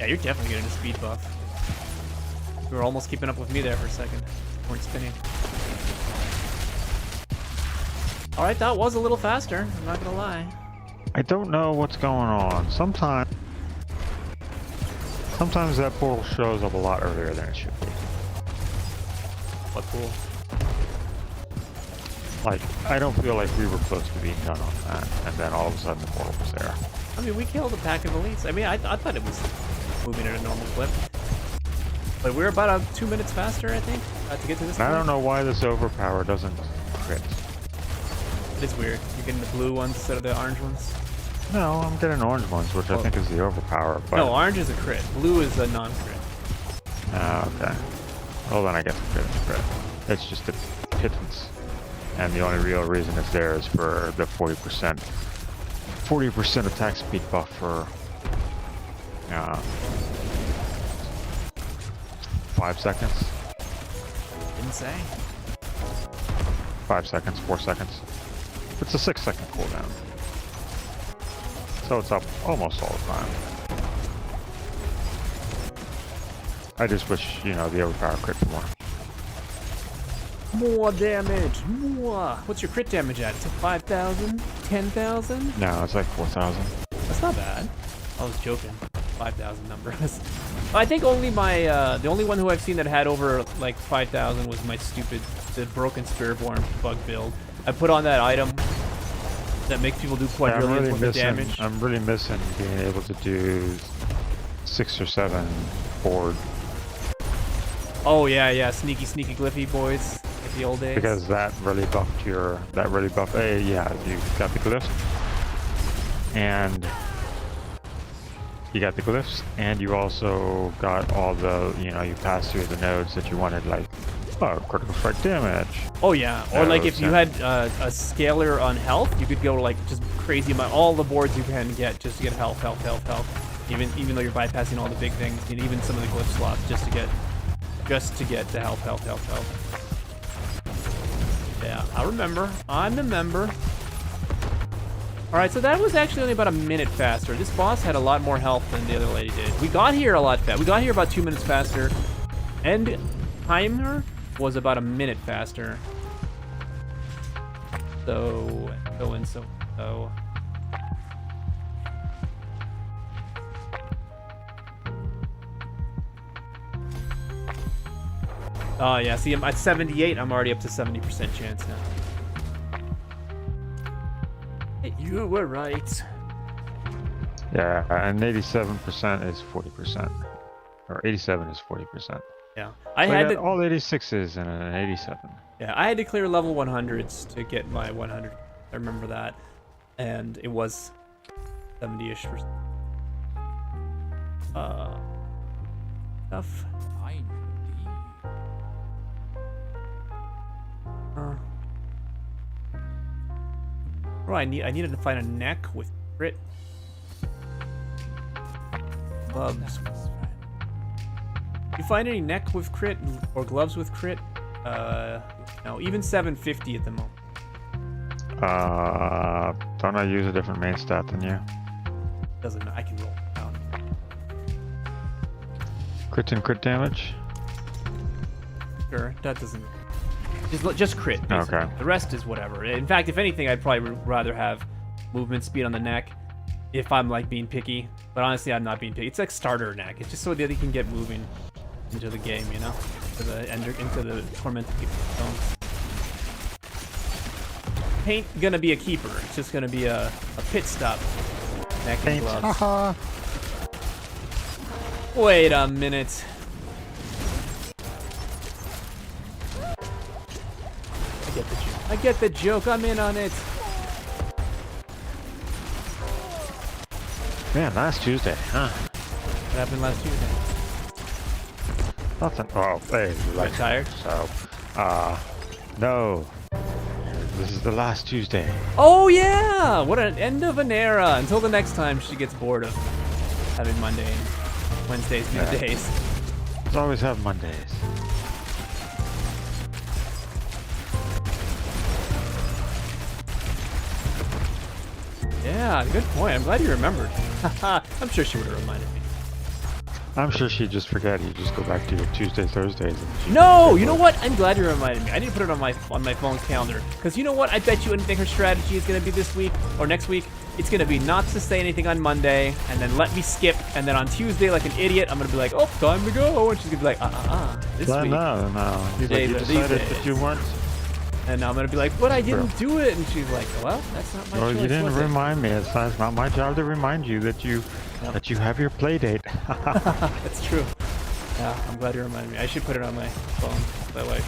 Yeah, you're definitely getting a speed buff. You were almost keeping up with me there for a second. Weren't spinning. Alright, that was a little faster, I'm not gonna lie. I don't know what's going on. Sometimes that portal shows up a lot earlier than it should be. What pool? Like, I don't feel like we were close to being done on that, and then all of a sudden the portal was there. I mean, we killed a pack of elites. I mean, I thought it was moving at a normal clip. But we're about 2 minutes faster, I think, to get to this point. I don't know why this overpower doesn't crit. It is weird. You're getting the blue ones instead of the orange ones? No, I'm getting orange ones, which I think is the overpower, but... No, orange is a crit. Blue is a non-crit. Ah, okay. Well, then I guess the crit is crit. It's just a pittance. And the only real reason it's there is for the 40% attack speed buff for 5 seconds. Didn't say. 5 seconds, 4 seconds. It's a 6-second cooldown. So it's up almost all the time. I just wish, you know, the overpower crit more. More damage! More! What's your crit damage at? It's at 5,000? 10,000? No, it's like 4,000. That's not bad. I was joking. 5,000 numbers. I think only my, the only one who I've seen that had over, like, 5,000 was my stupid, the Broken Spiritborn bug build. I put on that item that makes people do quadrillions worth of damage. I'm really missing being able to do 6 or 7 board. Oh, yeah, sneaky glyphy boys, like the old days. Because that really buffed you got the glyphs. And you got the glyphs, and you also got all the, you know, you passed through the nodes that you wanted, like, critical strike damage. Oh yeah, or like if you had a scaler on health, you could go like just crazy amount, all the boards you can get just to get health. Even though you're bypassing all the big things, and even some of the glitch slots just to get the health. Yeah, I remember. All right, so that was actually only about a minute faster. This boss had a lot more health than the other lady did. We got here a lot faster. We got here about 2 minutes faster, and timer was about a minute faster. So. Oh yeah, see, I'm at 78. I'm already up to 70% chance now. You were right. Yeah, and 87% is 40%. Or 87 is 40%. Yeah, I had all 86s and an 87. Yeah, I had to clear level 100s to get my 100. I remember that, and it was 70-ish percent. Stuff. Bro, I needed to find a neck with crit bugs. You find any neck with crit or gloves with crit? No, even 750 at the moment. Don't I use a different main stat than you? Doesn't. I can roll it down. Crit and crit damage? Sure, that doesn't. Just crit. Basically. Okay. The rest is whatever. In fact, if anything, I'd probably rather have movement speed on the neck if I'm like being picky. But honestly, I'm not being picky. It's like starter neck. It's just so that he can get moving into the game, you know, into the tormented zones. Paint gonna be a keeper. It's just gonna be a pit stop. Neck and gloves. Wait a minute. I get the joke. I'm in on it. Man, last Tuesday, huh? What happened last Tuesday? Nothing. Oh, hey, you like tired? So, no. This is the last Tuesday. Oh yeah! What an end of an era. Until the next time she gets bored of having Monday and Wednesdays new days. Let's always have Mondays. Yeah, good point. I'm glad you remembered. I'm sure she would have reminded me. I'm sure she'd just forget. You just go back to your Tuesday, Thursdays. No, you know what? I'm glad you reminded me. I need to put it on my phone's calendar. Because you know what? I bet you anything her strategy is going to be this week or next week. It's going to be not to say anything on Monday and then let me skip. And then on Tuesday, like an idiot, I'm going to be like, oh, time to go. And she's going to be like, this week. No. He's like, you decided that you weren't. And I'm going to be like, but I didn't do it. And she's like, well, that's not my choice. Well, you didn't remind me. It's not my job to remind you that you have your play date. That's true. Yeah, I'm glad you reminded me. I should put it on my phone. That way,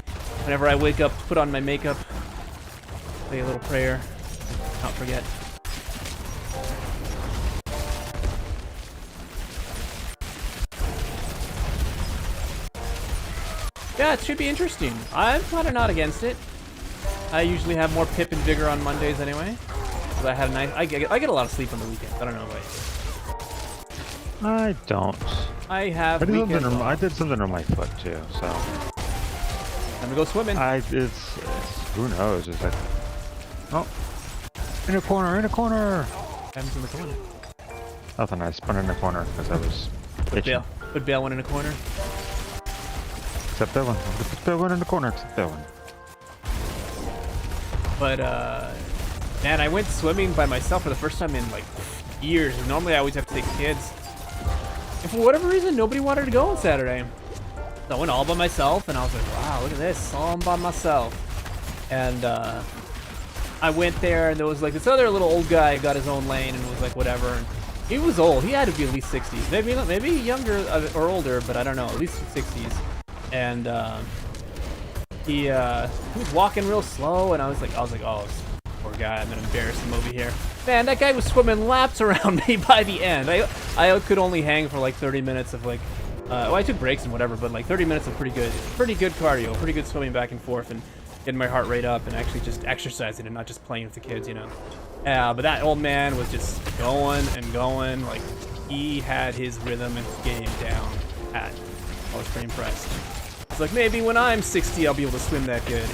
whenever I wake up, put on my makeup, say a little prayer, not forget. Yeah, it should be interesting. I'm kind of not against it. I usually have more pip and vigor on Mondays anyway. Cause I had a nice. I get a lot of sleep on the weekends. I don't know about you. I don't. I have. I did something on my foot too, so. Time to go swimming. It's who knows? It's like, oh, in a corner. Happens in the corner. Nothing. I spun in the corner because I was. Put Baelwyn in a corner. Except that one. Put Baelwyn in the corner. Except that one. But man, I went swimming by myself for the first time in like years. Normally, I always have to take the kids. And for whatever reason, nobody wanted to go on Saturday. So I went all by myself, and I was like, wow, look at this, all by myself. And I went there, and there was like this other little old guy who got his own lane and was like, whatever. And he was old. He had to be at least 60s. Maybe younger or older, but I don't know, at least 60s. And he was walking real slow, and I was like, oh, this poor guy, I'm gonna embarrass him over here. Man, that guy was swimming laps around me by the end. I could only hang for like 30 minutes of like, well, I took breaks and whatever, but like 30 minutes of pretty good cardio, pretty good swimming back and forth and getting my heart rate up and actually just exercising and not just playing with the kids, you know. But that old man was just going and going, like he had his rhythm and game down pat. I was pretty impressed. It's like, maybe when I'm 60, I'll be able to swim that good.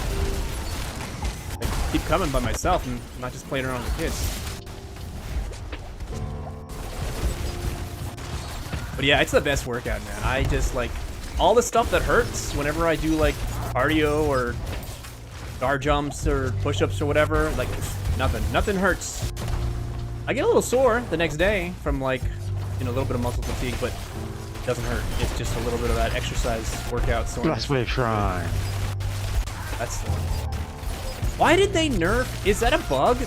I keep coming by myself and not just playing around with the kids. But yeah, it's the best workout, man. I just like all the stuff that hurts whenever I do like cardio or bar jumps or push-ups or whatever. Like nothing hurts. I get a little sore the next day from like, a little bit of muscle fatigue, but it doesn't hurt. It's just a little bit of that exercise workout soreness. Last Wave Shrine. That's the one. Why did they nerf? Is that a bug?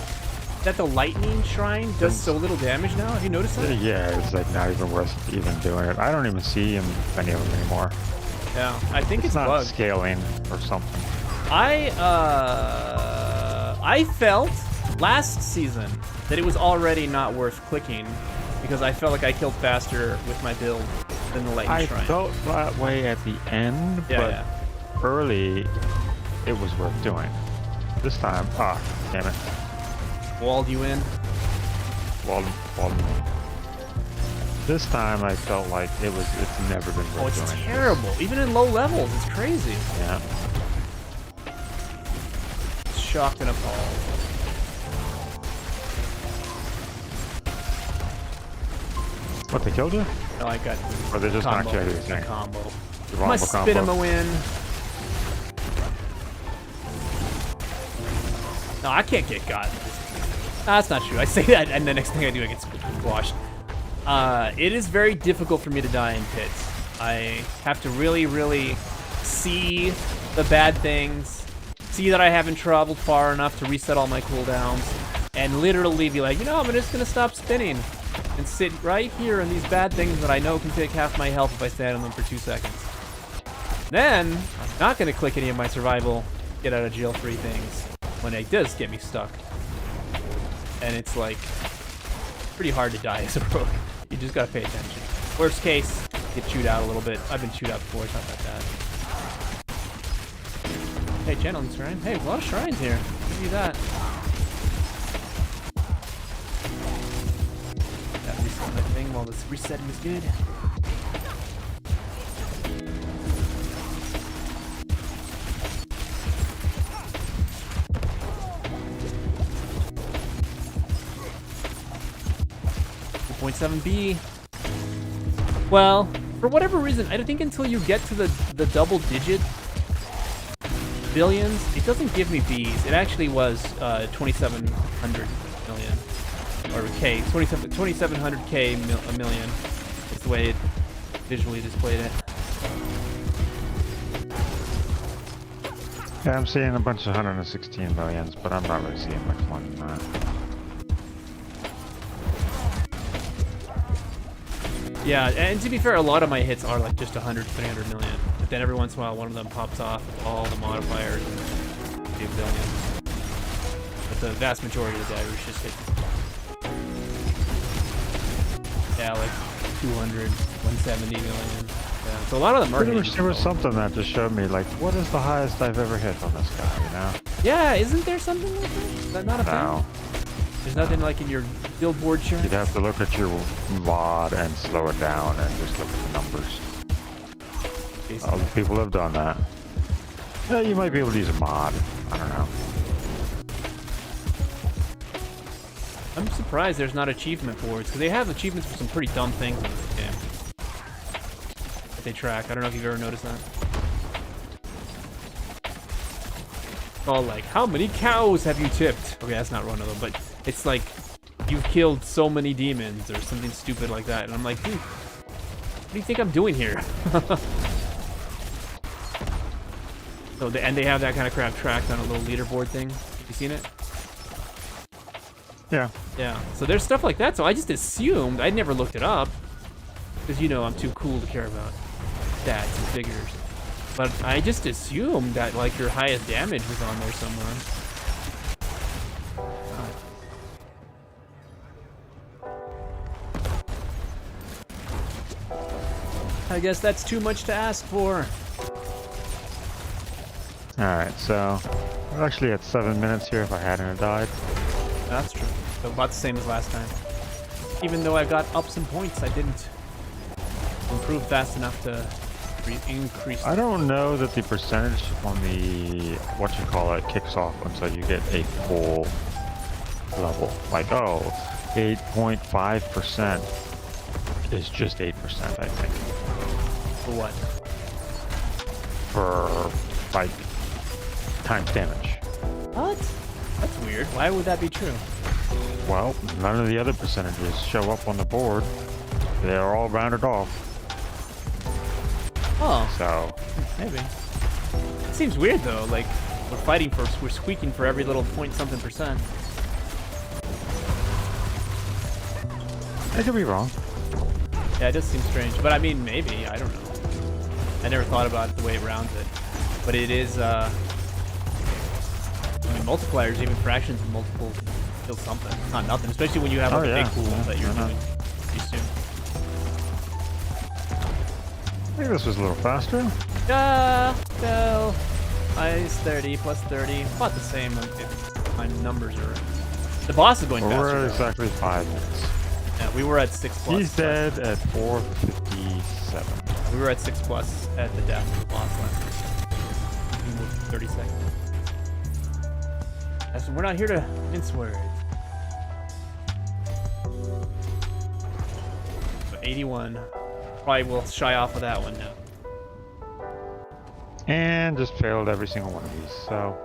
That the lightning shrine does so little damage now? Have you noticed that? Yeah, it's like not even worth even doing it. I don't even see any of them anymore. Yeah, I think it's not bugged. Scaling or something. I felt last season that it was already not worth clicking because I felt like I killed faster with my build than the lightning shrine. I felt that way at the end, but early it was worth doing. This time, damn it. Walled you in? Walled me. This time I felt like it's never been worth Oh, it's doing. terrible. Even in low levels, it's crazy. Yeah. Shocked and appalled. What, they killed you? No, I got Or they just knocked you out of your the thing? combo. The My Rumble spin him combo? a win. No, I can't get got. That's not true. I say that, and the next thing I do, I get squashed. It is very difficult for me to die in pits. I have to really, really see the bad things, see that I haven't traveled far enough to reset all my cooldowns, and literally be like, you know, I'm just gonna stop spinning and sit right here in these bad things that I know can take half my health if I stand on them for 2 seconds. Then, I'm not gonna click any of my survival, get out of jail free things when it does get me stuck. And it's like, pretty hard to die as a rogue. You just gotta pay attention. Worst case, get chewed out a little bit. I've been chewed out before, it's not that bad. Hey, Gentleman Shrine. Hey, a lot of shrines here. Give you that. Gotta reset my thing while this resetting is good. .7B. Well, for whatever reason, I think until you get to the double digit billions, it doesn't give me Bs. It actually was 2,700 million. Or K, 2,700K a million. That's the way it visually displayed it. Yeah, I'm seeing a bunch of 116 millions, but I'm not really seeing much more than that. Yeah, and to be fair, a lot of my hits are like just 100, 300 million. But then every once in a while, one of them pops off with all the modifiers and a billion. But the vast majority of the divers just hit, yeah, like 200, 170 million. Yeah, so a lot of them are hitting. There was something that just showed me, like, what is the highest I've ever hit on this guy, you know? Yeah, isn't there something like that? Is that not a No. thing? There's nothing like in your billboard chart? You'd have to look at your mod and slow it down and just look at the numbers. Other people have done that. Yeah, you might be able to use a mod. I don't know. I'm surprised there's not achievement boards, because they have achievements for some pretty dumb things in this game that they track. I don't know if you've ever noticed that. It's all like, how many cows have you tipped? Okay, that's not one of them, but it's like, you've killed so many demons or something stupid like that. And I'm like, dude, what do you think I'm doing here? So and they have that kind of crap tracked on a little leaderboard thing. You seen it? Yeah. Yeah. So there's stuff like that. So I just assumed, I'd never looked it up, because you know I'm too cool to care about stats and figures. But I just assumed that like your highest damage was on there somewhere. I guess that's too much to ask for. Alright, so we're actually at 7 minutes here if I hadn't died. That's true. So about the same as last time. Even though I got up some points, I didn't improve fast enough to increase. I don't know that the percentage on the, whatchamacallit, kicks off until you get a full level. Like, oh, 8.5% is just 8%, I think. For what? For, like, times damage. What? That's weird. Why would that be true? Well, none of the other percentages show up on the board. They're all rounded off. Oh, So, maybe. It seems weird though. Like we're squeaking for every little point something percent. I could be wrong. Yeah, it does seem strange. But I mean, maybe. I don't know. I never thought about it the way it rounds it. But it is, I mean, multipliers, even fractions of multiples, still something. It's not nothing, especially when you have like, a big pool that you're doing pretty soon. I think this was a little faster. Well, minus 30, plus 30, about the same if my numbers are... The boss is going faster. We're though. exactly 5 minutes. Yeah, we were at 6 plus. He's dead at 4:57. We were at 6 plus at the death boss last week. We moved 30 seconds. So we're not here to mince words. So 81. Probably will shy off of that one now. And just failed every single one of these. So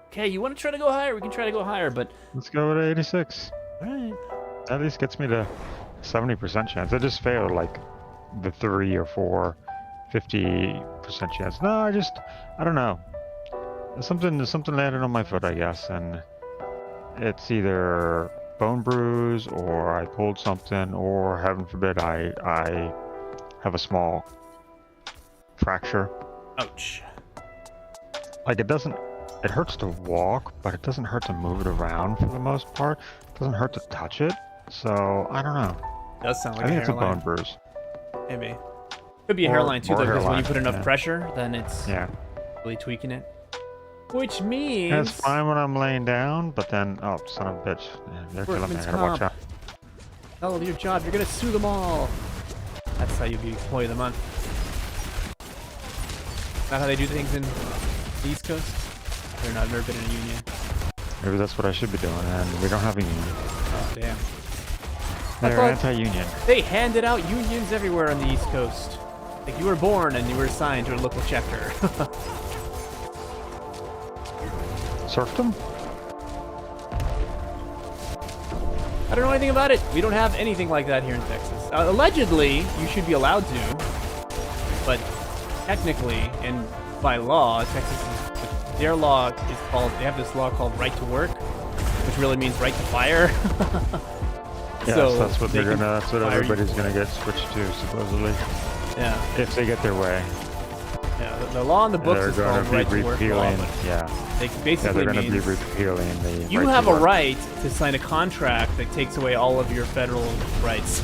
Okay, you want to try to go higher? We can try to go higher, but let's go with 86. all right. At least gets me to 70% chance. I just failed like the 3 or 4, 50% chance. No, I don't know. Something landed on my foot, I guess, and it's either bone bruise or I pulled something, or heaven forbid I have a small fracture. Ouch. Like it hurts to walk, but it doesn't hurt to move it around for the most part. It doesn't hurt to touch it. So I don't know. Does sound like I think a it's a hairline. bone bruise. Maybe. Could be a Or- hairline too, or though, because when you hairline, put enough yeah. pressure, then it's Yeah. really tweaking it. Which means And it's fine when I'm laying down, but then, oh, son of a bitch. Yeah, they're killing me. I Workman's gotta watch comp. out. Oh, your job. You're gonna sue them all. That's how you be employee of the month. Not how they do things in the East Coast. They're not never been in a union. Maybe that's what I should be doing, and we don't have a union. Oh damn. They're thought- anti-union. They handed out unions everywhere on the East Coast. Like you were born and you were assigned to a local chapter. Serfdom? I don't know anything about it. We don't have anything like that here in Texas. Allegedly, you should be allowed to, but technically and by law, Texas is their law is called. They have this law called right to work, which really means right to fire. Yes, So that's what they they're can gonna. That's what fire you. everybody's gonna get switched to, supposedly, Yeah, if they get their way. yeah. The law in the books They're is gonna called be right to work law, repealing. but Yeah, they yeah, basically they're gonna be means repealing the. you right to have a work. right to sign a contract that takes away all of your federal rights.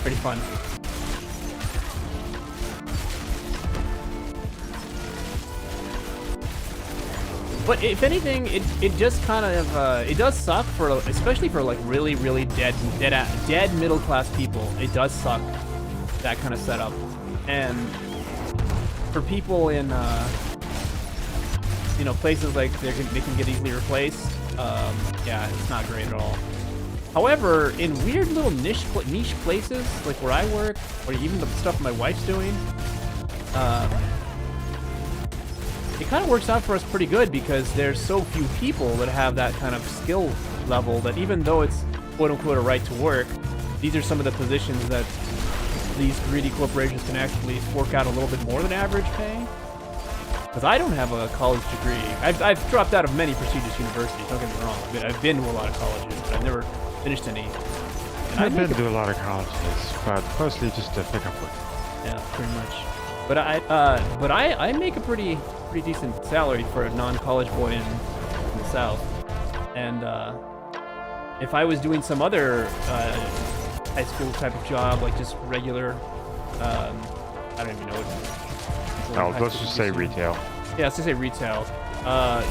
Pretty fun. But if anything, it just kind of it does suck for, especially for like really dead middle class people. It does suck, that kind of setup, and for people in places like they can get easily replaced. Yeah, it's not great at all. However, in weird little niche places like where I work, or even the stuff my wife's doing, it kind of works out for us pretty good because there's so few people that have that kind of skill level that even though it's quote-unquote a right to work, these are some of the positions that these greedy corporations can actually fork out a little bit more than average pay. Because I don't have a college degree. I've dropped out of many prestigious universities, don't get me wrong. I've been to a lot of colleges, but I've never finished any. And I've been to a lot of colleges, but mostly just to pick up with. Yeah, pretty much. But I make a pretty decent salary for a non-college boy in the South. And if I was doing some other high school type of job, like just regular, I don't even know what. Oh, let's just say retail. Yeah, let's just say retail.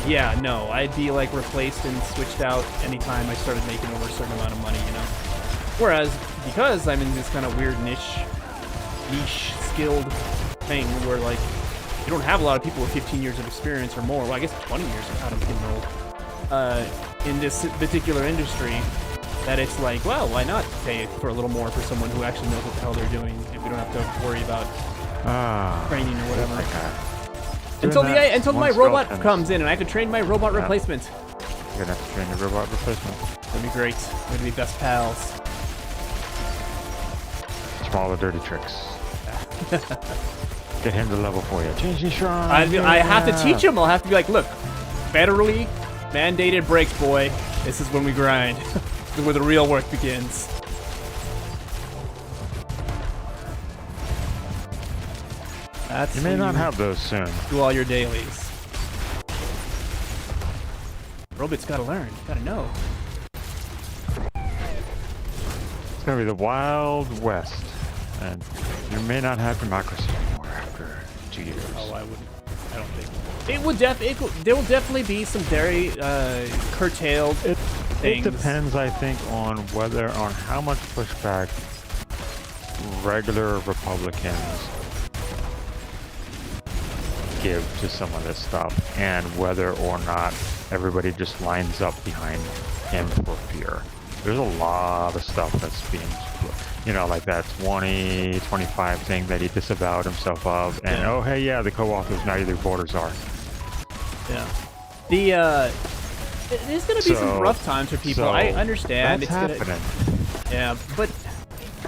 Yeah, no, I'd be like replaced and switched out anytime I started making over a certain amount of money, you know. Whereas because I'm in this kind of weird niche skilled thing where like you don't have a lot of people with 15 years of experience or more. Well, I guess 20 years of how to getting old. In this particular industry, that it's like, well, why not pay for a little more for someone who actually knows what the hell they're doing if we don't have to worry about training or whatever. Until my robot comes in and I have to train my robot replacement. You're gonna have to train your robot replacement. That'd be great. We're gonna be best pals. From all the dirty tricks. Get him to level for you. Change your shrine. I have to teach him. I'll have to be like, look, federally mandated breaks, boy. This is when we grind. This is where the real work begins. That's You may when not have those soon. do all your dailies. Robot's gotta learn. Gotta know. It's gonna be the Wild West, and you may not have democracy anymore after 2 years. Oh, I wouldn't. I don't think. There will definitely be some very curtailed things. It depends, I think, on how much pushback regular Republicans give to some of this stuff, and whether or not everybody just lines up behind him for fear. There's a lot of stuff that's being, like that 2025 thing that he disavowed himself of, and Yeah. oh hey, yeah, the co-authors now your voters are. Yeah. There's gonna be some rough times for people. I understand. That's happening. Yeah, but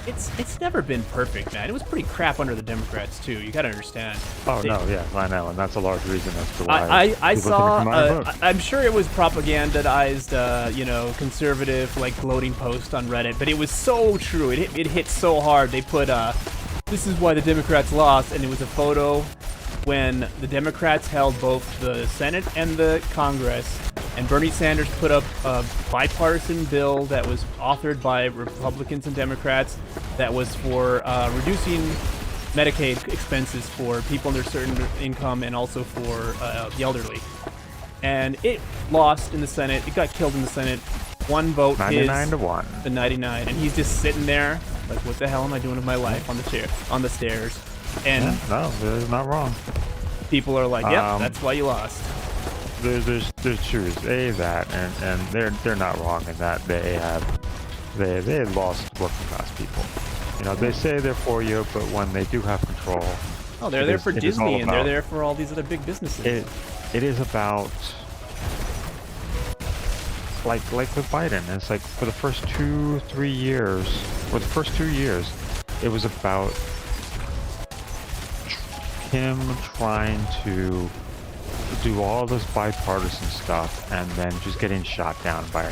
it's never been perfect, man. It was pretty crap under the Democrats too. You gotta understand. Oh no, yeah, I know, and that's a large reason as to why I people saw. didn't come out and vote. I'm sure it was propagandized, conservative like gloating post on Reddit, but it was so true. It hit so hard. They put this is why the Democrats lost, and it was a photo when the Democrats held both the Senate and the Congress, and Bernie Sanders put up a bipartisan bill that was authored by Republicans and Democrats that was for reducing Medicaid expenses for people under a certain income and also for the elderly. And it lost in the Senate. It got killed in the Senate. One vote 99 to 1. The 99. And he's just sitting there like, what the hell am I doing with my life on the stairs? And no, they're not wrong. people are like, yep, that's why you lost. There's truths. That and they're not wrong in that they lost working class people. They say they're for you, but when they do have control, Oh, they're there for Disney, and they're there for all these other big businesses. It is about like with Biden. It's like for the first 2-3 years, for the first 2 years, it was about him trying to do all this bipartisan stuff and then just getting shot down by.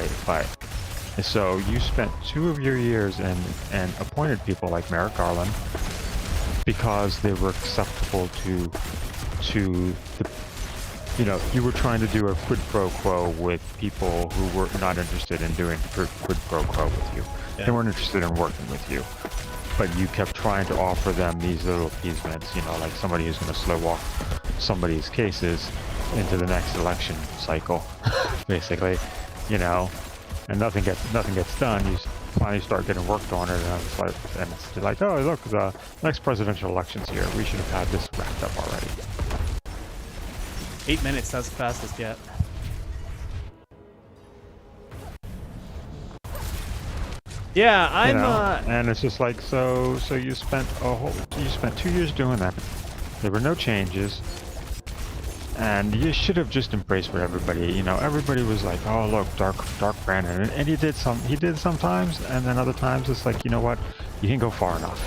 And so you spent 2 of your years and appointed people like Merrick Garland because they were acceptable to the, you were trying to do a quid pro quo with people who were not interested in doing quid pro quo with you. Yeah. They weren't interested in working with you. But you kept trying to offer them these little appeasements, like somebody who's going to slow walk somebody's cases into the next election cycle, basically, and nothing gets done. You finally start getting worked on it, and it's like, oh look, the next presidential election's here. We should have had this wrapped up already. 8 minutes, that's the fastest yet. Yeah, and it's just like so you spent 2 years doing that. There were no changes, and you should have just embraced what everybody, everybody was like, oh look, dark Brandon, and he did sometimes, and then other times it's like, you know what, you can go far enough.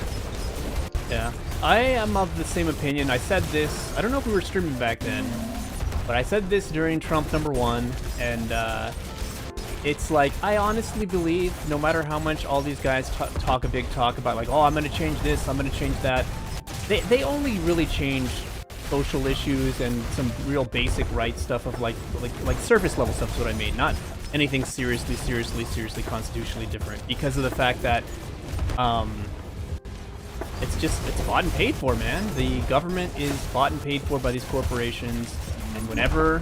Yeah, I am of the same opinion. I said this, I don't know if we were streaming back then, but I said this during Trump #1, and it's like, I honestly believe no matter how much all these guys talk a big talk about like, oh, I'm going to change this, I'm going to change that, they only really change social issues and some real basic right stuff of like surface level stuff is what I mean, not anything seriously constitutionally different, because of the fact that it's bought and paid for, man. The government is bought and paid for by these corporations, and whenever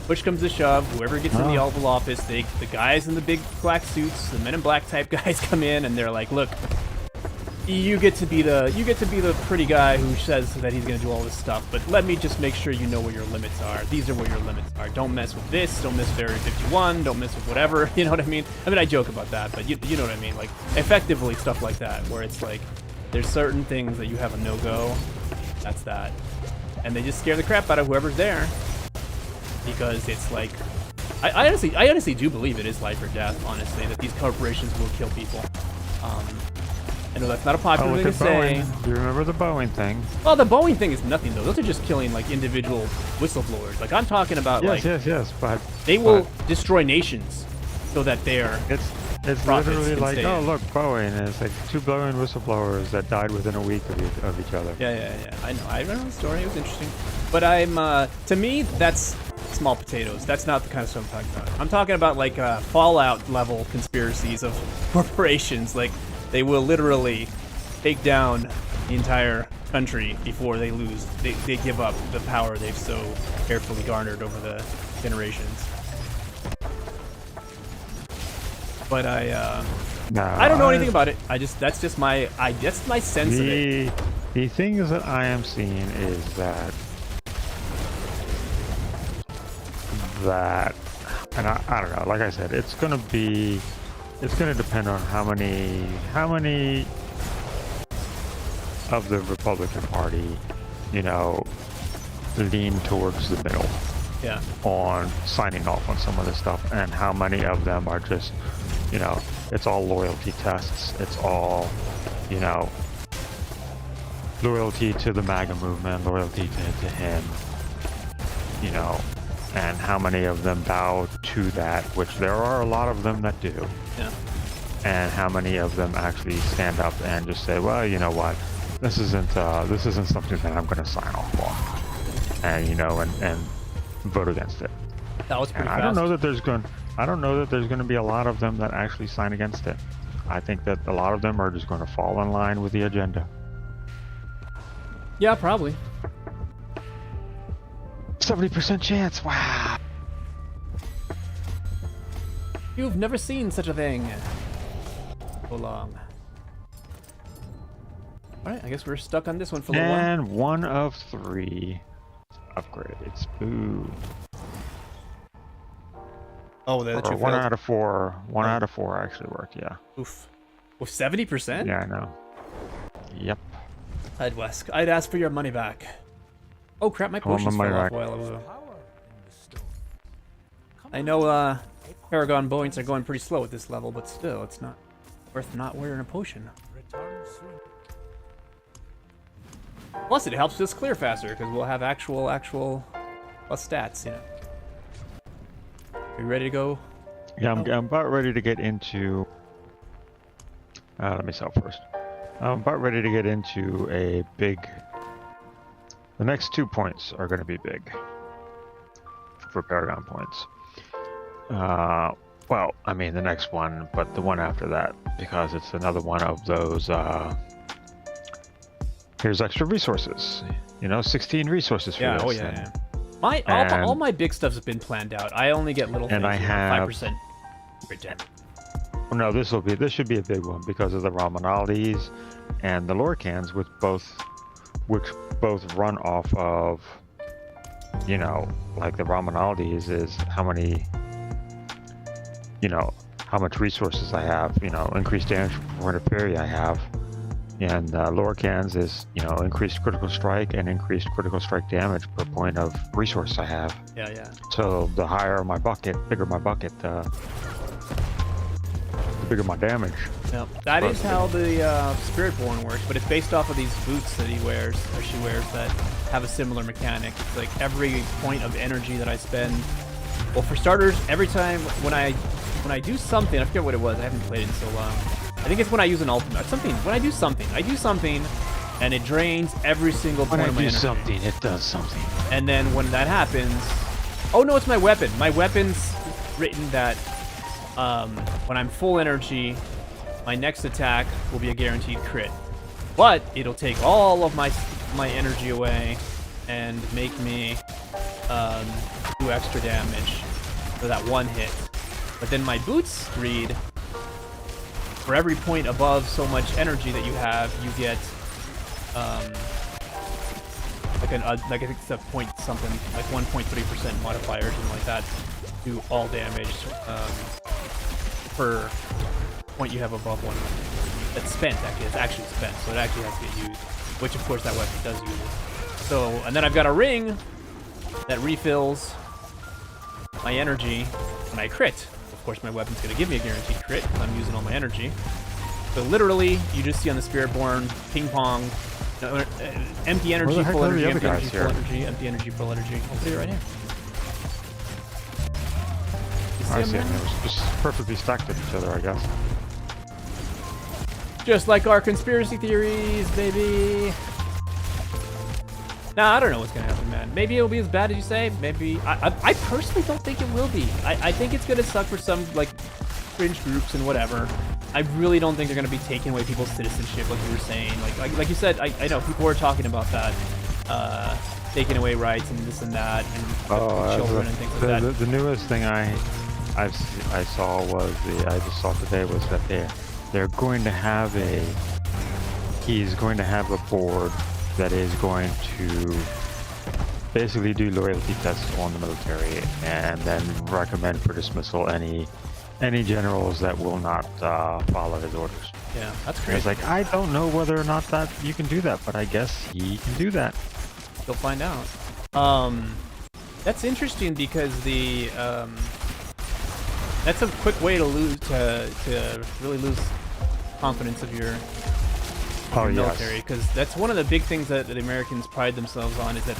push comes to shove, whoever gets in the Oval Office, the guys in the big black suits, the Men in Black type guys come in and they're like, look, you get to be the pretty guy who says that he's going to do all this stuff, but let me just make sure you know where your limits are. These are where your limits are. Don't mess with this. Don't mess with Area 51. Don't mess with whatever. You know what I mean? I mean, I joke about that, but you know what I mean? Like, effectively stuff like that, where it's like, there's certain things that you have a no-go. That's that. And they just scare the crap out of whoever's there. Because it's like, I honestly do believe it is life or death, honestly, that these corporations will kill people. I know that's not a popular thing to say. Do you remember the Boeing thing? Well, the Boeing thing is nothing, though. Those are just killing, like, individual whistleblowers. Like, I'm talking about, Yes, but they will destroy nations so that they're It's literally like, oh, look, Boeing. And it's like 2 Boeing whistleblowers that died within a week of each other. Yeah. I know. I remember the story. It was interesting. But to me, that's small potatoes. That's not the kind of stuff I'm talking about. I'm talking about, like, Fallout level conspiracies of corporations. Like, they will literally take down the entire country before they lose. They give up the power they've so carefully garnered over the generations. but No, I don't know anything about it. That's just my sense of it. The things that I am seeing is that and I don't know, like I said, it's gonna depend on how many of the Republican Party, you know, lean towards the middle. Yeah. On signing off on some of this stuff, and how many of them are just, you know, it's all loyalty tests. It's all, you know, loyalty to the MAGA movement, loyalty to him, you know, and how many of them bow to that, which there are a lot of them that do. Yeah. And how many of them actually stand up and just say, well, you know what, this isn't something that I'm going to sign off on, and you know, and vote against it. That was pretty and fast. I don't know that there's going to be a lot of them that actually sign against it. I think that a lot of them are just going to fall in line with the agenda. Yeah, probably. 70% chance. Wow. You've never seen such a thing. So long. Alright, I guess we're stuck on this one for a little while. And 1 of 3 upgrades. Ooh. Oh, that's Or your 1 out of 4. 1 out of 4 actually worked, yeah. Oof. With 70%? Yeah, I know. Yep. I'd ask for your money back. Oh crap, my want my potions money fell off back. while I was... Power in the stone. I know, Paragon points are going pretty slow at this level, but still, it's not worth not wearing a potion. Return soon. Plus, it helps us clear faster, because we'll have actual plus stats, you know. Are you ready to go? Yeah, I'm about ready to get into... let me sell first. I'm about ready to get into a big... The next 2 points are going to be big for Paragon points. Well, I mean the next one, but the one after that, because it's another one of those, here's extra resources. You know, 16 resources for this. Oh yeah, yeah. All my big stuff's been planned out. I only get little And things. I have 5% crit damage. No, this should be a big one because of the Ramonaldes and the Lorcans, which both run off of, you know, like the Ramonaldes is how many, you know, how much resources I have, you know, increased damage per point of parry I have, and Lorcans is, you know, increased critical strike and increased critical strike damage per point of resource I have. Yeah, yeah. So the higher my bucket, bigger my bucket, the bigger my damage. Yep. That is how the Spiritborn works, but it's based off of these boots that he wears, or she wears, that have a similar mechanic. It's like every point of energy that I spend. Well, for starters, every time when I do something, I forget what it was. I haven't played it in so long. I think it's when I use an ultimate. When I do something, and it drains every single point of my energy. When I do something, it does something. And then when that happens, oh no, it's my weapon. My weapon's written that when I'm full energy, my next attack will be a guaranteed crit. But it'll take all of my energy away and make me do extra damage for that one hit. But then my boots read, for every point above so much energy that you have, you get like I think it's a point something, like 1.3% modifier or something like that, to all damage per point you have above 100. That's spent, actually. It's actually spent, so it actually has to get used, which of course that weapon does use it. So, and then I've got a ring that refills my energy when I crit. Of course, my weapon's going to give me a guaranteed crit because I'm using all my energy. So literally, you just see on the Spiritborn, ping pong, empty energy, full energy, empty energy, full energy, empty energy, full energy. I'll put it right here. I see them. It was just perfectly stacked with each other, I guess. Just like our conspiracy theories, baby. Nah, I don't know what's gonna happen, man. Maybe it'll be as bad as you say. Maybe I personally don't think it will be. I think it's gonna suck for some like fringe groups and whatever. I really don't think they're gonna be taking away people's citizenship, like you were saying. Like you said, I know people were talking about that, taking away rights and this and that, and children and things like that. The newest thing I I saw was I just saw today was that they're going to have he's going to have a board that is going to basically do loyalty tests on the military and then recommend for dismissal any generals that will not follow his orders. Yeah, that's I great. was like, I don't know whether or not that you can do that, but I guess he can do that. You'll find out. That's interesting because that's a quick way to really lose confidence of your military, because that's one of the big things that the Americans pride themselves on, is that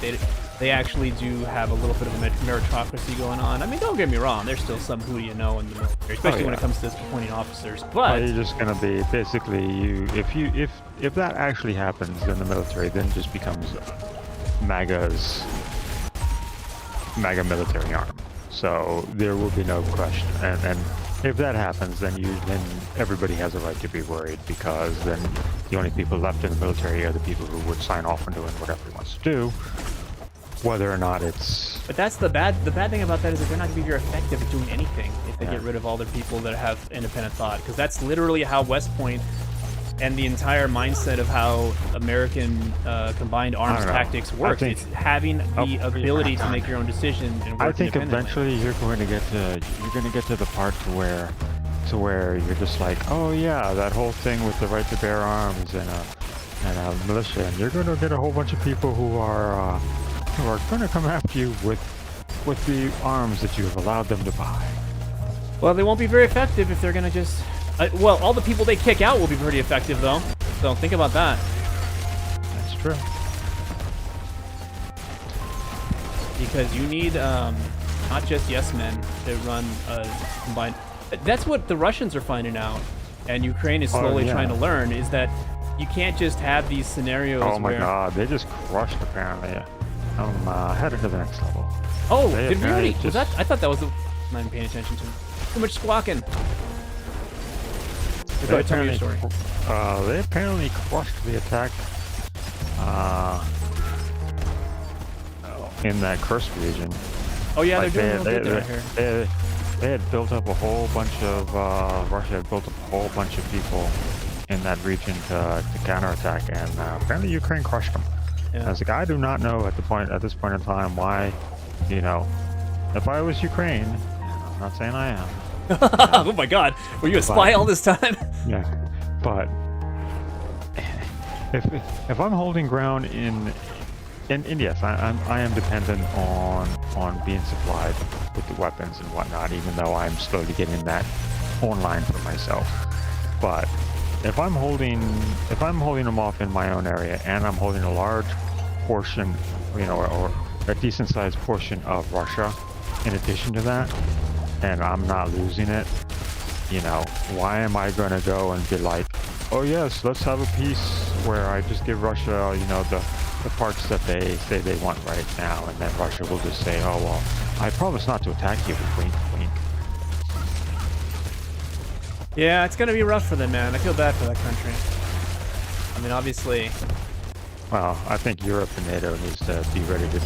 they actually do have a little bit of a meritocracy going on. I mean, don't get me wrong, there's still some who you know in the military, especially when it comes to appointing officers. But you're just gonna be basically if that actually happens, then the military then just becomes MAGA military arm. So there will be no question, and if that happens, then everybody has a right to be worried, because then the only people left in the military are the people who would sign off on doing whatever he wants to do, whether or not it's. But that's the bad thing about that, is that they're not going to be very effective at doing anything if they get rid of all their people that have independent thought, because that's literally how West Point and the entire mindset of how American combined arms tactics works. It's having the ability to make your own decision and work I think independently. eventually you're going to get to the part to where you're just like, oh yeah, that whole thing with the right to bear arms and a militia, and you're going to get a whole bunch of people who are going to come after you with the arms that you have allowed them to buy. Well, they won't be very effective if they're going to just. Well, all the people they kick out will be pretty effective, though. So think about that. That's true. Because you need not just yes men to run a combined. That's what the Russians are finding out, and Ukraine is slowly trying to learn, is that you can't just have these scenarios. Oh my where... God, they just crushed apparently. I'm headed to the next level. Oh, They did we already? apparently Was that? I thought that was. I'm not even paying attention to. Too much squawking. Go ahead, tell me your story. They apparently crushed the attack in that Kursk region. Oh yeah, Like, they're doing real good there. Here. they had built up a whole bunch of Russia had built up a whole bunch of people in that region to counterattack, and apparently Ukraine crushed them. Yeah. I was like, I do not know at this point in time why, if I was Ukraine, I'm not saying I am. Oh my God, were you a spy all this time? Yeah, but if I'm holding ground in yes, I am dependent on being supplied with the weapons and whatnot, even though I'm slowly getting that online for myself. But if I'm holding them off in my own area, and I'm holding a large portion, or a decent sized portion of Russia, in addition to that, and I'm not losing it, why am I going to go and be like, oh yes, let's have a peace where I just give Russia, the parts that they say they want right now, and then Russia will just say, oh well, I promise not to attack you, wink, wink. Yeah, it's gonna be rough for them, man. I feel bad for that country. I mean, obviously. Well, I think Europe and NATO needs to be ready to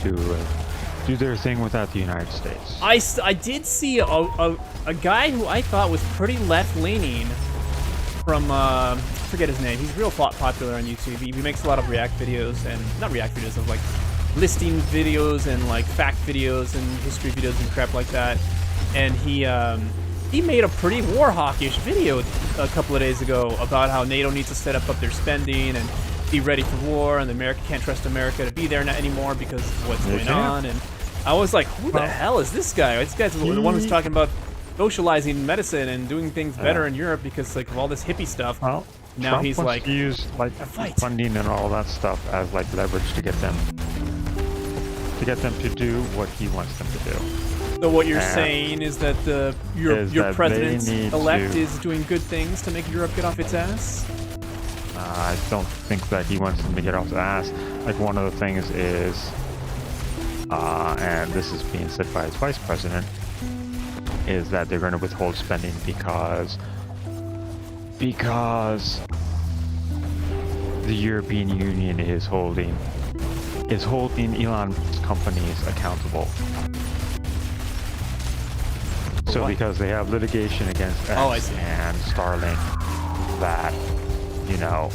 do their thing without the United States. I did see a guy who I thought was pretty left-leaning from, forget his name. He's real popular on YouTube. He makes a lot of react videos, and not react videos, of like listing videos and like fact videos and history videos and crap like that. And he made a pretty war hawkish video a couple of days ago about how NATO needs to set up their spending and be ready for war, and America can't trust America to be there anymore because of what's going on. And I was like, who the hell is this guy? This guy's the one who's talking about socializing medicine and doing things better in Europe because like of all this hippie stuff. Well, now Trump he's wants like, to use like funding and all that stuff as like leverage to get them to do what he wants them to do. so what you're saying is that your president-elect to- is doing good things to make Europe get off its ass? I don't think that he wants them to get off the ass. Like, one of the things is, and this is being said by his vice president, is that they're going to withhold spending because the European Union is holding Elon Musk's companies accountable. So What? because they have litigation against Oh, I X see. and Starlink, that, you know,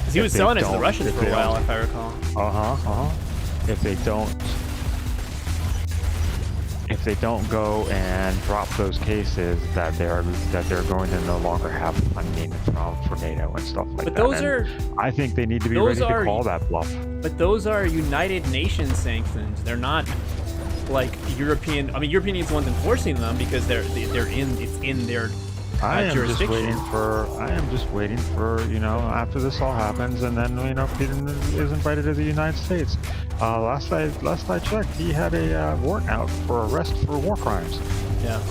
'Cause he if was they selling it to the don't- Russians if for a they while, don't- if I recall. If they don't go and drop those cases, that they're going to no longer have funding for NATO and stuff like But that. those And are I think they need to be those ready are- to call that bluff. but those are United Nations sanctions. They're not like European. I mean, European Union's the ones enforcing them because it's in their I am just jurisdiction. waiting for, you know, after this all happens, and then, you know, Putin is invited to the United States. Last I checked, he had a warrant out for arrest for war crimes, Yeah.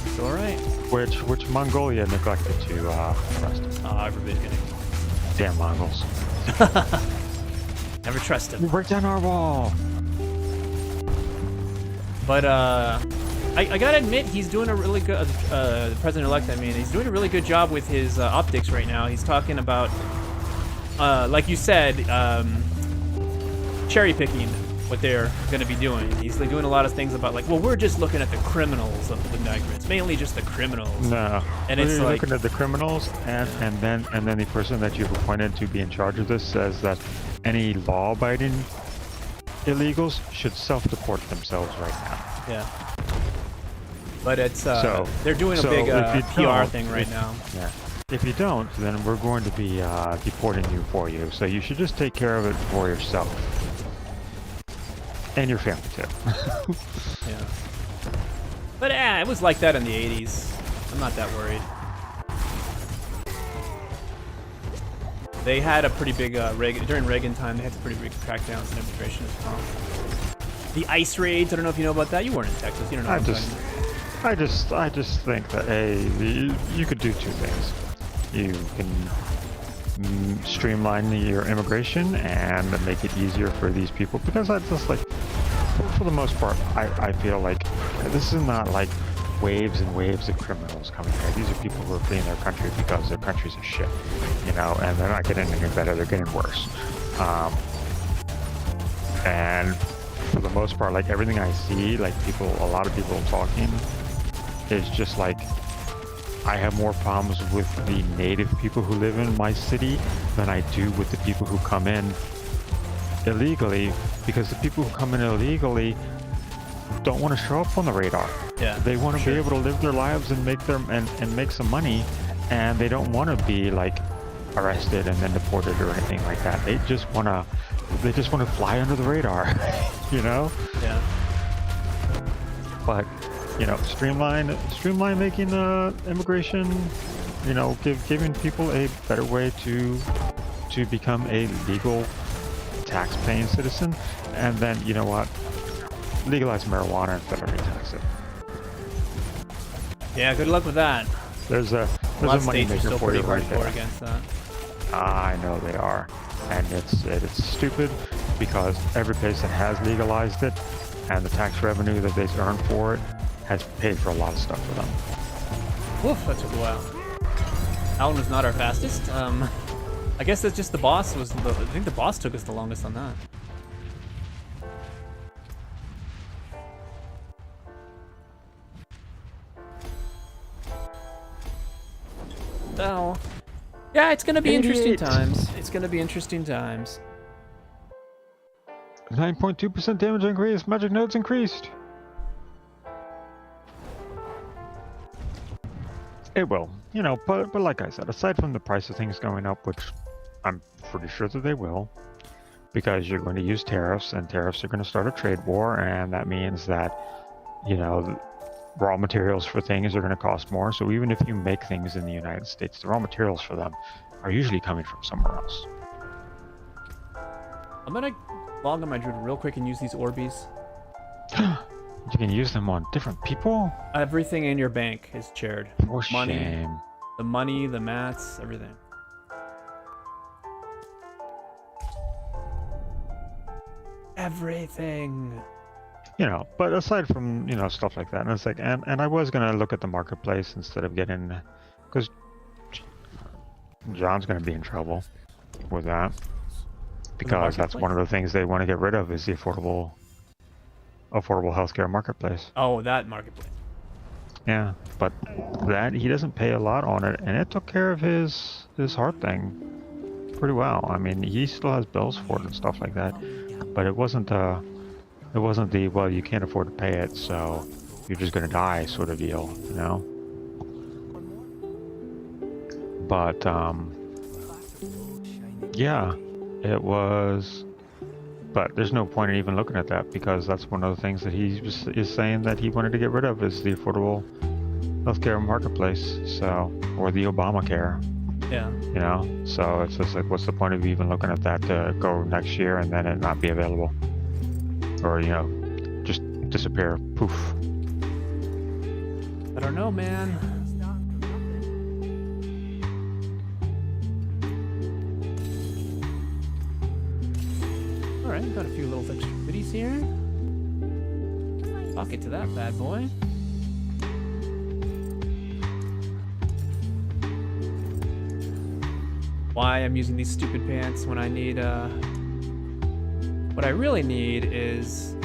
It's all right. which Mongolia neglected to arrest. Everybody's getting. Damn Mongols! Never trust him. Break down our wall. But I gotta admit, he's doing a really good. The president-elect, I mean, he's doing a really good job with his optics right now. He's talking about, like you said, cherry picking what they're gonna be doing. He's like doing a lot of things about like, well, we're just looking at the criminals of the migrants, mainly just the criminals. No, And it's you're like- looking at the criminals, and then the person that you've appointed to be in charge of this says that any law-abiding illegals should self-deport themselves right now. Yeah. But it's So- they're doing a so big if you PR don't- thing right now. Yeah. If you don't, then we're going to be deporting you for you. So you should just take care of it for yourself. And your family too. Yeah. But it was like that in the 80s. I'm not that worried. They had a pretty big during Reagan time. They had some pretty big crackdowns on immigration as well. The ICE raids. I don't know if you know about that. You weren't in Texas. You don't know. I what I'm just, talking about. I just think that you could do two things. You can streamline your immigration and make it easier for these people, because I just like, for the most part, I feel like this is not like waves and waves of criminals coming here. These are people who are fleeing their country because their countries are shit, you know, and they're not getting any better, they're getting worse. And for the most part, like everything I see, like a lot of people talking, is just like, I have more problems with the native people who live in my city than I do with the people who come in illegally, because the people who come in illegally don't want to show up on the radar. Yeah. They want to sure. be able to live their lives and make some money, and they don't want to be like arrested and then deported or anything like that. They just want to fly under the radar, you know? Yeah. But, you know, streamline making immigration, you know, giving people a better way to become a legal tax-paying citizen, and then, you know what, legalize marijuana and federally tax it. Yeah. Good luck with that. There's a A lot of money states are maker still for pretty you right hardcore there. against that. I know they are, and it's stupid, because every place that has legalized it and the tax revenue that they earn for it has paid for a lot of stuff for them. Woof, that took a while. Alan was not our fastest. I guess that's just the boss was. I think the boss took us the longest on that. So, yeah, it's gonna be interesting 88. times. It's gonna be interesting times. 9.2% damage increase. Magic nodes increased. It will, you know, but like I said, aside from the price of things going up, which I'm pretty sure that they will, because you're going to use tariffs, and tariffs are going to start a trade war, and that means that, you know, the raw materials for things are going to cost more. So even if you make things in the United States, the raw materials for them are usually coming from somewhere else. I'm gonna log on my druid real quick and use these Orbeez. You can use them on different people? Everything in your bank is chaired. For Money. shame. The money, the mats, everything. Everything. You know, but aside from, you know, stuff like that, and it's like, and I was gonna look at the marketplace instead of getting, because John's gonna be in trouble with that, because that's one of the things they want to get rid of, is the affordable healthcare marketplace. Oh, that marketplace. Yeah, but that he doesn't pay a lot on it, and it took care of his heart thing pretty well. I mean, he still has bills for it and stuff like that, but it wasn't the well, you can't afford to pay it, so you're just gonna die sort of deal, you know. But yeah, it was. But there's no point in even looking at that, because that's one of the things that he is saying that he wanted to get rid of, is the affordable healthcare marketplace. So, or the Obamacare. Yeah. You know, so it's just like, what's the point of even looking at that to go next year and then it not be available, or you know, just disappear, poof. I don't know, man. All right, got a few little extra goodies here. Pocket to that bad boy. Why I'm using these stupid pants when I need, what I really need is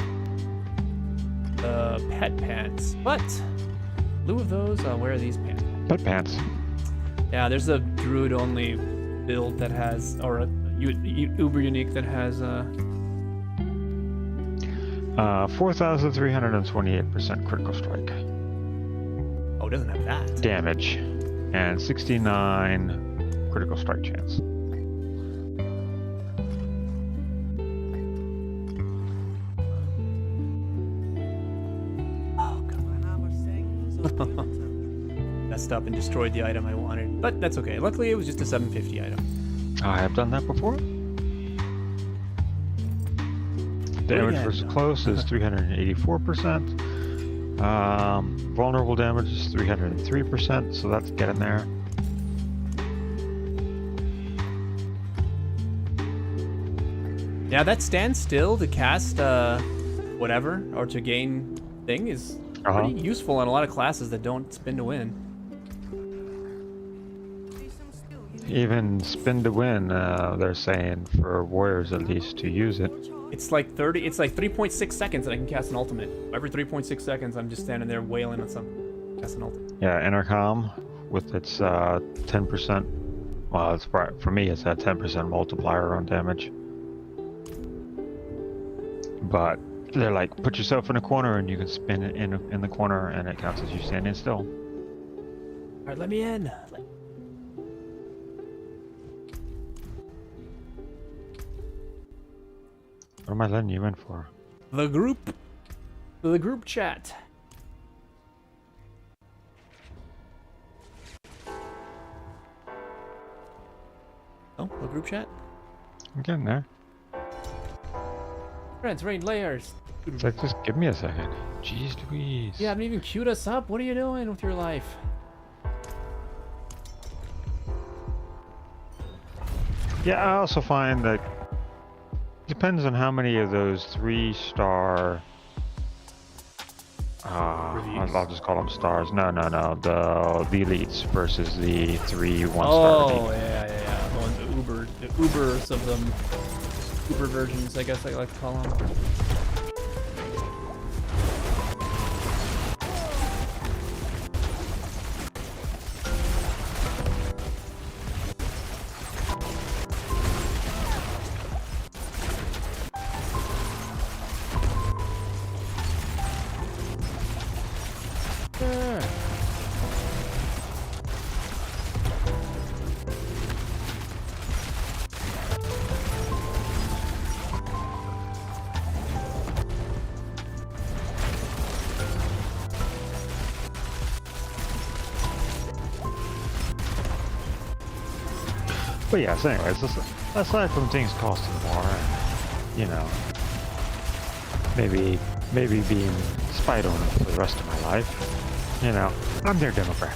pet pants. But in lieu of those, I'll wear these pants. Pet pants. Yeah, there's a druid only build that has, or a uber unique that has 4,328% critical strike oh, it doesn't have that. damage, and 69 critical strike chance. Oh, come on. Messed up and destroyed the item I wanted, but that's okay. Luckily, it was just a 750 item. I have done that before. Damage versus close is 384%. Vulnerable damage is 303%, so that's getting there. Yeah, that standstill to cast whatever, or to gain thing is pretty useful on a lot of classes that don't spin to win. Even spin to win, they're saying, for warriors at least, to use it. It's like 3.6 seconds that I can cast an ultimate. Every 3.6 seconds, I'm just standing there wailing on something. Cast an ultimate. Yeah, intercom with its 10%. Well, it's for me, it's that 10% multiplier on damage. But they're like, put yourself in a corner and you can spin it in the corner, and it counts as you standing still. All right, let me in. What am I letting you in for? The group chat. Oh, the group chat. I'm getting there. Friends, raid layers. It's like, just give me a second. Jeez Louise. You haven't even queued us up. What are you doing with your life? Yeah, I also find that depends on how many of those 3-star. I'll just call them stars. No. The elites versus the 3 1-star. Oh, yeah. Oh, the Ubers of them. Uber virgins, I guess I like to call them. But yeah, so anyways, aside from things costing more, and, you know, maybe being spite owner for the rest of my life, you know, I'm their demographic.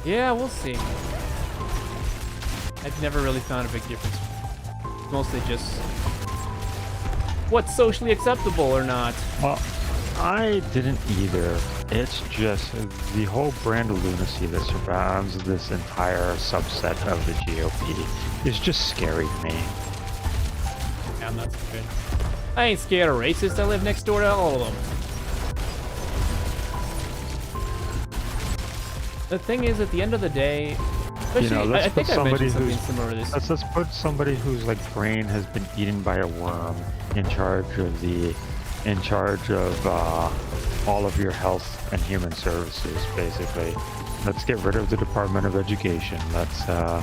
Yeah, we'll see. I've never really found a big difference. It's mostly just what's socially acceptable or not. Well, I didn't either it's just the whole brand of lunacy that surrounds this entire subset of the GOP is just scary to me. Yeah, I'm not so good. I ain't scared of racists. I live next door to all of them. The thing is, at the end of the day, especially, I think I mentioned something similar to this. Let's put somebody whose like brain has been eaten by a worm in charge of all of your health and human services, basically. Let's get rid of the Department of Education. Let's I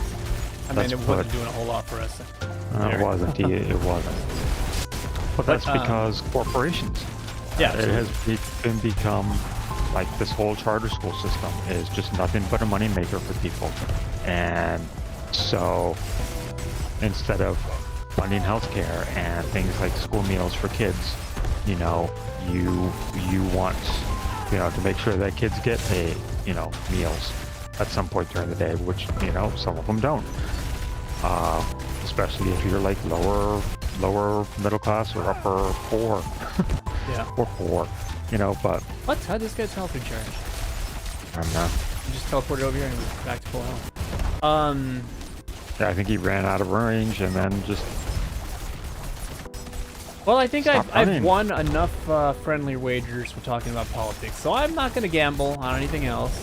mean, it wasn't doing a whole lot for us. it wasn't. It wasn't. But that's because corporations. Yeah, it has become like this whole charter school system is just nothing but a money maker for people, and so instead of funding healthcare and things like school meals for kids, you know, you want, you know, to make sure that kids get meals at some point during the day, which, you know, some of them don't. Especially if you're like lower middle class or upper poor. Yeah. Or poor, you know, but what? How'd this get health recharge? I don't know. You just teleported over here and we're back to full health. Yeah, I think he ran out of range and then just. Well, I think I've won enough friendly wagers for talking about politics, so I'm not going to gamble on anything else.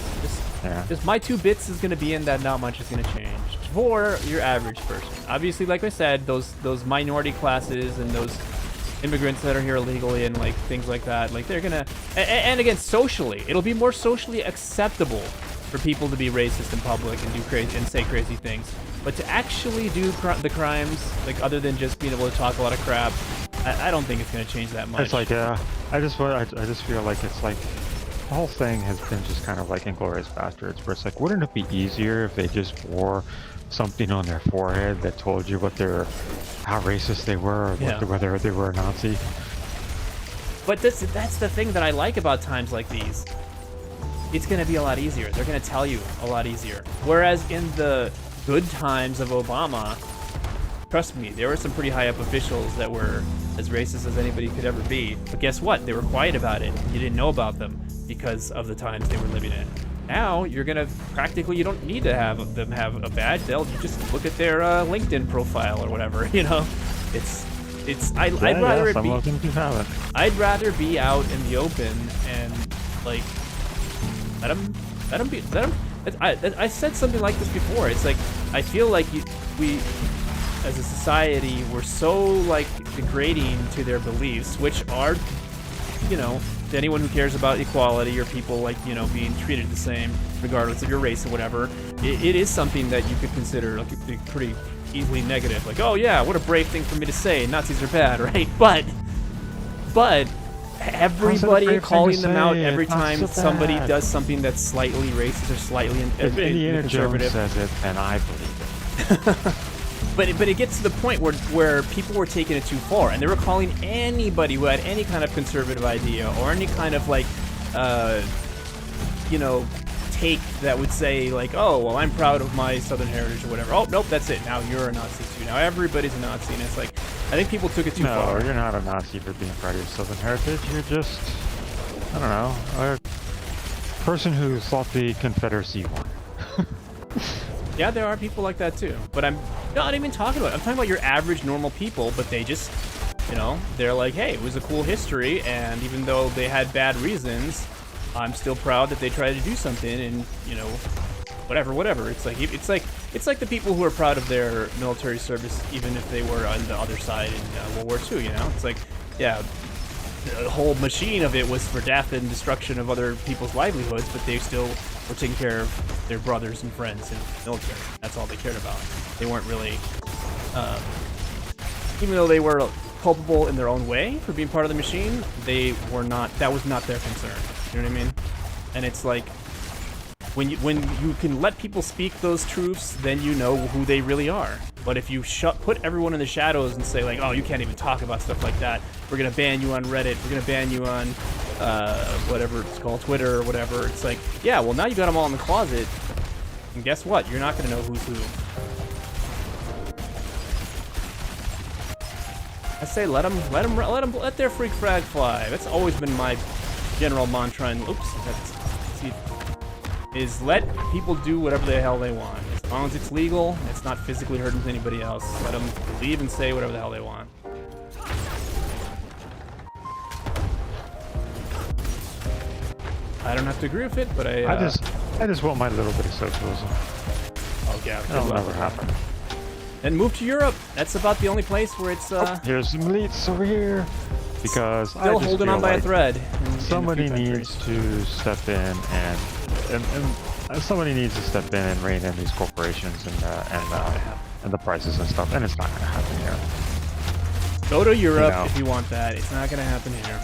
Just my 2 bits is going to be in that not much is going to change for your average person. Obviously, like I said, those minority classes and those immigrants that are here illegally and like things like that, like they're gonna, and again, socially, it'll be more socially acceptable for people to be racist in public and do crazy and say crazy things. But to actually do the crimes, like other than just being able to talk a lot of crap, I don't think it's gonna change that much. It's like, I just feel like it's like the whole thing has been just kind of like Inglourious Bastards, where it's like, wouldn't it be easier if they just wore something on their forehead that told you how racist they were, or whether they were a Nazi? But that's the thing that I like about times like these. It's gonna be a lot easier. They're gonna tell you a lot easier. Whereas in the good times of Obama, trust me, there were some pretty high up officials that were as racist as anybody could ever be. But guess what? They were quiet about it. You didn't know about them because of the times they were living in. Now you're gonna practically, you don't need to have them have a badge. They'll just look at their LinkedIn profile or whatever. You know, I'd rather be out in the open and like let them be. I said something like this before. It's like I feel like we as a society we're so like degrading to their beliefs, which are, you know, to anyone who cares about equality or people like, you know, being treated the same regardless of your race or whatever, it is something that you could consider like pretty easily negative. Like, oh yeah, what a brave thing for me to say, Nazis are bad, right? But everybody calling them out every time somebody does something that's slightly racist or slightly conservative says it, and I believe it. But it gets to the point where people were taking it too far, and they were calling anybody who had any kind of conservative idea or any kind of like, you know, take that would say like, oh, well, I'm proud of my Southern heritage or whatever. Oh, nope, that's it. Now you're a Nazi too. Now everybody's a Nazi, and it's like, I think people took it too far. No, you're not a Nazi for being proud of your Southern heritage. You're just, I don't know, a person who thought the Confederacy won. Yeah, there are people like that too, but I'm not even talking about it. I'm talking about your average normal people, but they just, you know, they're like, hey, it was a cool history, and even though they had bad reasons, I'm still proud that they tried to do something, and, you know, whatever. It's like the people who are proud of their military service, even if they were on the other side in World War II, you know? It's like, yeah, the whole machine of it was for death and destruction of other people's livelihoods, but they still were taking care of their brothers and friends in the military. That's all they cared about. They weren't really, even though they were culpable in their own way for being part of the machine, they were not, that was not their concern. You know what I mean? And it's like, when you can let people speak those truths, then you know who they really are. But if you put everyone in the shadows and say like, oh, you can't even talk about stuff like that, we're gonna ban you on Reddit, we're gonna ban you on whatever it's called, Twitter or whatever. It's like, yeah, well, now you got them all in the closet, and guess what? You're not gonna know who's who. I say let their freak flag fly. That's always been my general mantra, and is let people do whatever the hell they want. As long as it's legal, it's not physically hurting anybody else. Let them believe and say whatever the hell they want. I don't have to agree with it, but I just want my little bit of socialism. Oh yeah, That'll never happen. Then move to Europe. That's about the only place where it's Here's some elites over here. Because still holding on by a thread. Somebody needs to step in and somebody needs to step in and rein in these corporations and the prices and stuff. And it's not gonna happen here. Go to Europe if you want that. It's not gonna happen here.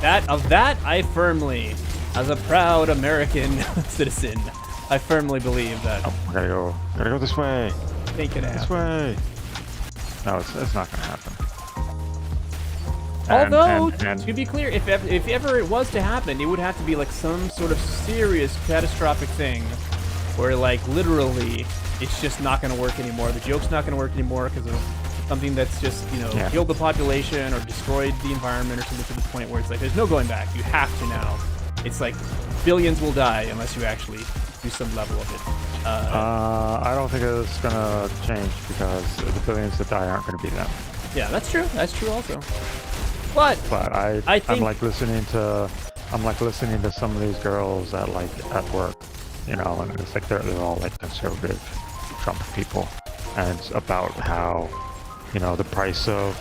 That I firmly, as a proud American citizen, I firmly believe that. Oh, I gotta go this way. Think it happen. This way. No, it's not gonna happen. Although, to be clear, if ever it was to happen, it would have to be like some sort of serious catastrophic thing where like literally it's just not going to work anymore. The joke's not going to work anymore because of something that's just, killed the population or destroyed the environment or something to the point where it's like there's no going back. You have to now. It's like billions will die unless you actually do some level of it. I don't think it's going to change because the billions that die aren't going to be them. Yeah, that's true. That's true also. But I think, I'm like listening to some of these girls at work, and it's like they're all like conservative Trump people, and it's about how the price of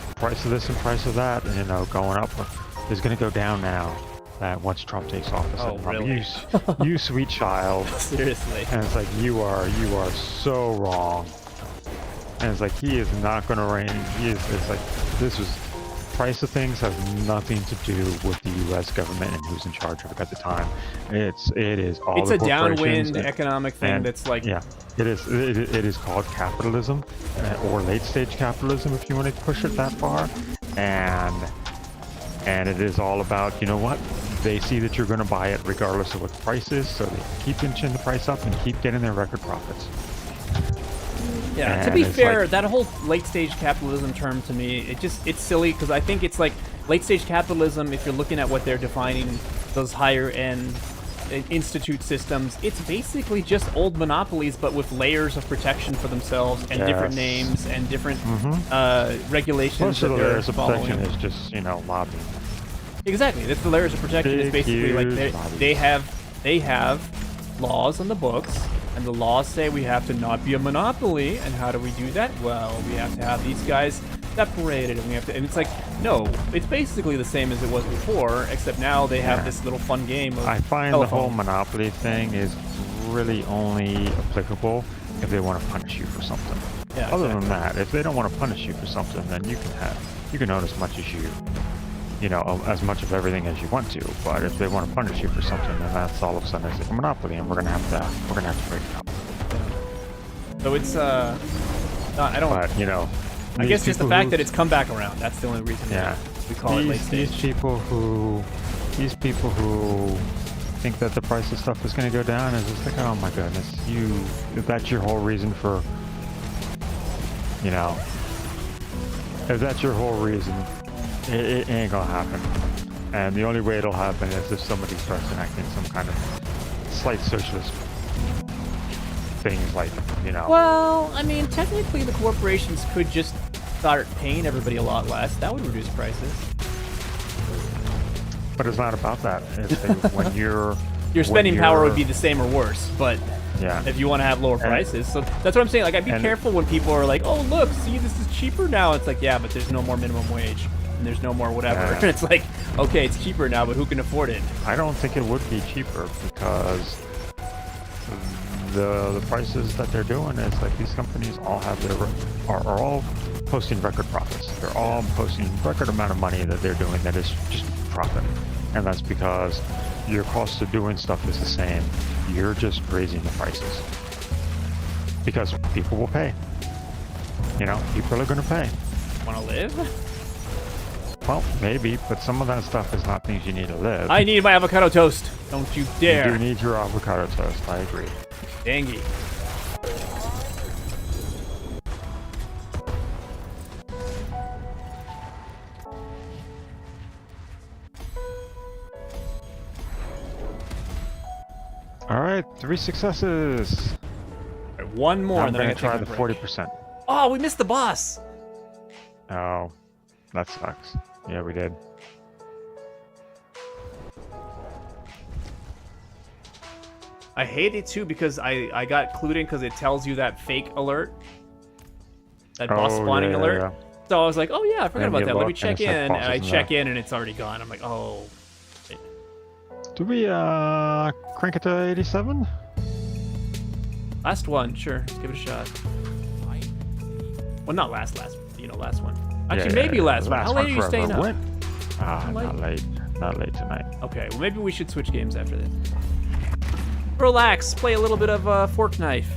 this and price of that, going up is going to go down now that once Trump takes office. Oh, really? You sweet child. Seriously. And it's like you are so wrong. And it's like he is not going to reign. It's like this was. Price of things has nothing to do with the U.S. government and who's in charge of it at the time. It is all. It's the a downwind corporations economic thing that's like. Yeah, it is. It is called capitalism, or late stage capitalism, if you want to push it that far. And it is all about, what? They see that you're going to buy it regardless of what the price is, so they keep inching the price up and keep getting their record profits. Yeah, and to be fair, that whole late-stage capitalism term to me, it's silly because I think it's like late-stage capitalism, if you're looking at what they're defining, those higher-end institute systems, it's basically just old monopolies but with layers of protection for themselves and different names and different regulations. Most of the layers of following. protection is just, lobbying. Exactly, that's the layers of protection. Is basically like they have laws on the books. And the laws say we have to not be a monopoly. And how do we do that? Well, we have to have these guys separated, and we have to. And it's like, no, it's basically the same as it was before, except now they have this little fun game of I find telephone. the whole monopoly thing is really only applicable if they want to punish you for something. Yeah, Other than that, if they don't want to punish you for something, then you can own as much as as much of everything as you want to. But if they want to punish you for something, then that's all of a sudden it's like a monopoly, and we're gonna have to break it up. So it's I don't. But I guess just the fact that it's come back around. That's the only reason. We call it late stage. These people who think that the price of stuff is going to go down is just like, oh my goodness, if that's your whole reason for, if that's your whole reason, it ain't gonna happen. And the only way it'll happen is if somebody starts enacting some kind of slight socialist things like, Well, I mean, technically the corporations could just start paying everybody a lot less. That would reduce prices. But it's not about that. It's when your spending power would be the same or worse, but if you want to have lower prices. So that's what I'm saying. Like, I'd be careful when people are like, oh, look, see, this is cheaper now. It's like, yeah, but there's no more minimum wage. And there's no more whatever. It's like, okay, it's cheaper now, but who can afford it? I don't think it would be cheaper because the prices that they're doing is like these companies all have are all posting record profits. They're all posting record amount of money that they're doing that is just profit. And that's because your cost of doing stuff is the same. You're just raising the prices. Because people will pay. People are going to pay. Want to live? Well, maybe, but some of that stuff is not things you need to live. I need my avocado toast. Don't you dare. You do need your avocado toast. I agree. Dangy. 3 successes. All right, one more, I'm and then gonna I try gotta the take my break. 40%. Oh, we missed the boss. Oh, that sucks. Yeah, we did. I hate it too because I got clued in because it tells you that fake alert, that boss spawning alert. Yeah. So I was like, oh yeah, I forgot Then about you that. Let me look, and check it's like in, and boss I isn't check there. in, and it's already gone. I'm like, oh. Do we crank it to 87? Last one, sure. Let's give it a shot. Well, not last, you know, last one. Actually, maybe last one. How late are you staying up? Ah, late? not late. Not late tonight. Okay, well maybe we should switch games after this. Relax, play a little bit of Fork Knife.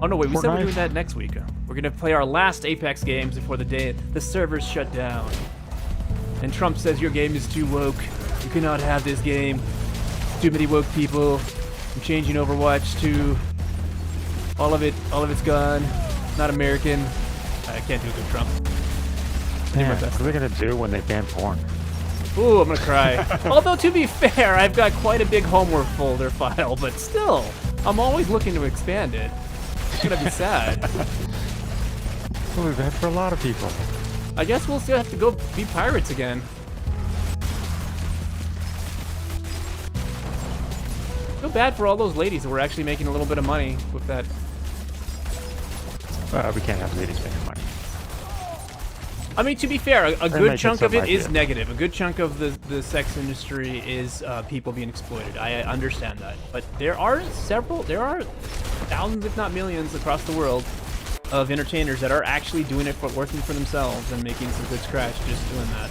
Oh no, wait, we Fork said we're Knife? doing that next week. We're gonna play our last Apex games before the day the servers shut down. And Trump says your game is too woke. You cannot have this game. Too many woke people. I'm changing Overwatch to all of it's gone. Not American. I can't do it with Trump. Yeah, my what best. are they gonna do when they ban porn? Ooh, I'm gonna cry. Although to be fair, I've got quite a big homework folder file, but still, I'm always looking to expand it. It's gonna be sad. Well, we've had for a lot of people. I guess we'll still have to go be pirates again. Feel bad for all those ladies that were actually making a little bit of money with that. We can't have ladies making money. I mean, to be fair, a good make chunk it of it some is idea. negative. A good chunk of the sex industry is people being exploited. I understand that. But there are thousands, if not millions, across the world of entertainers that are actually doing it for working for themselves and making some good scratch just doing that.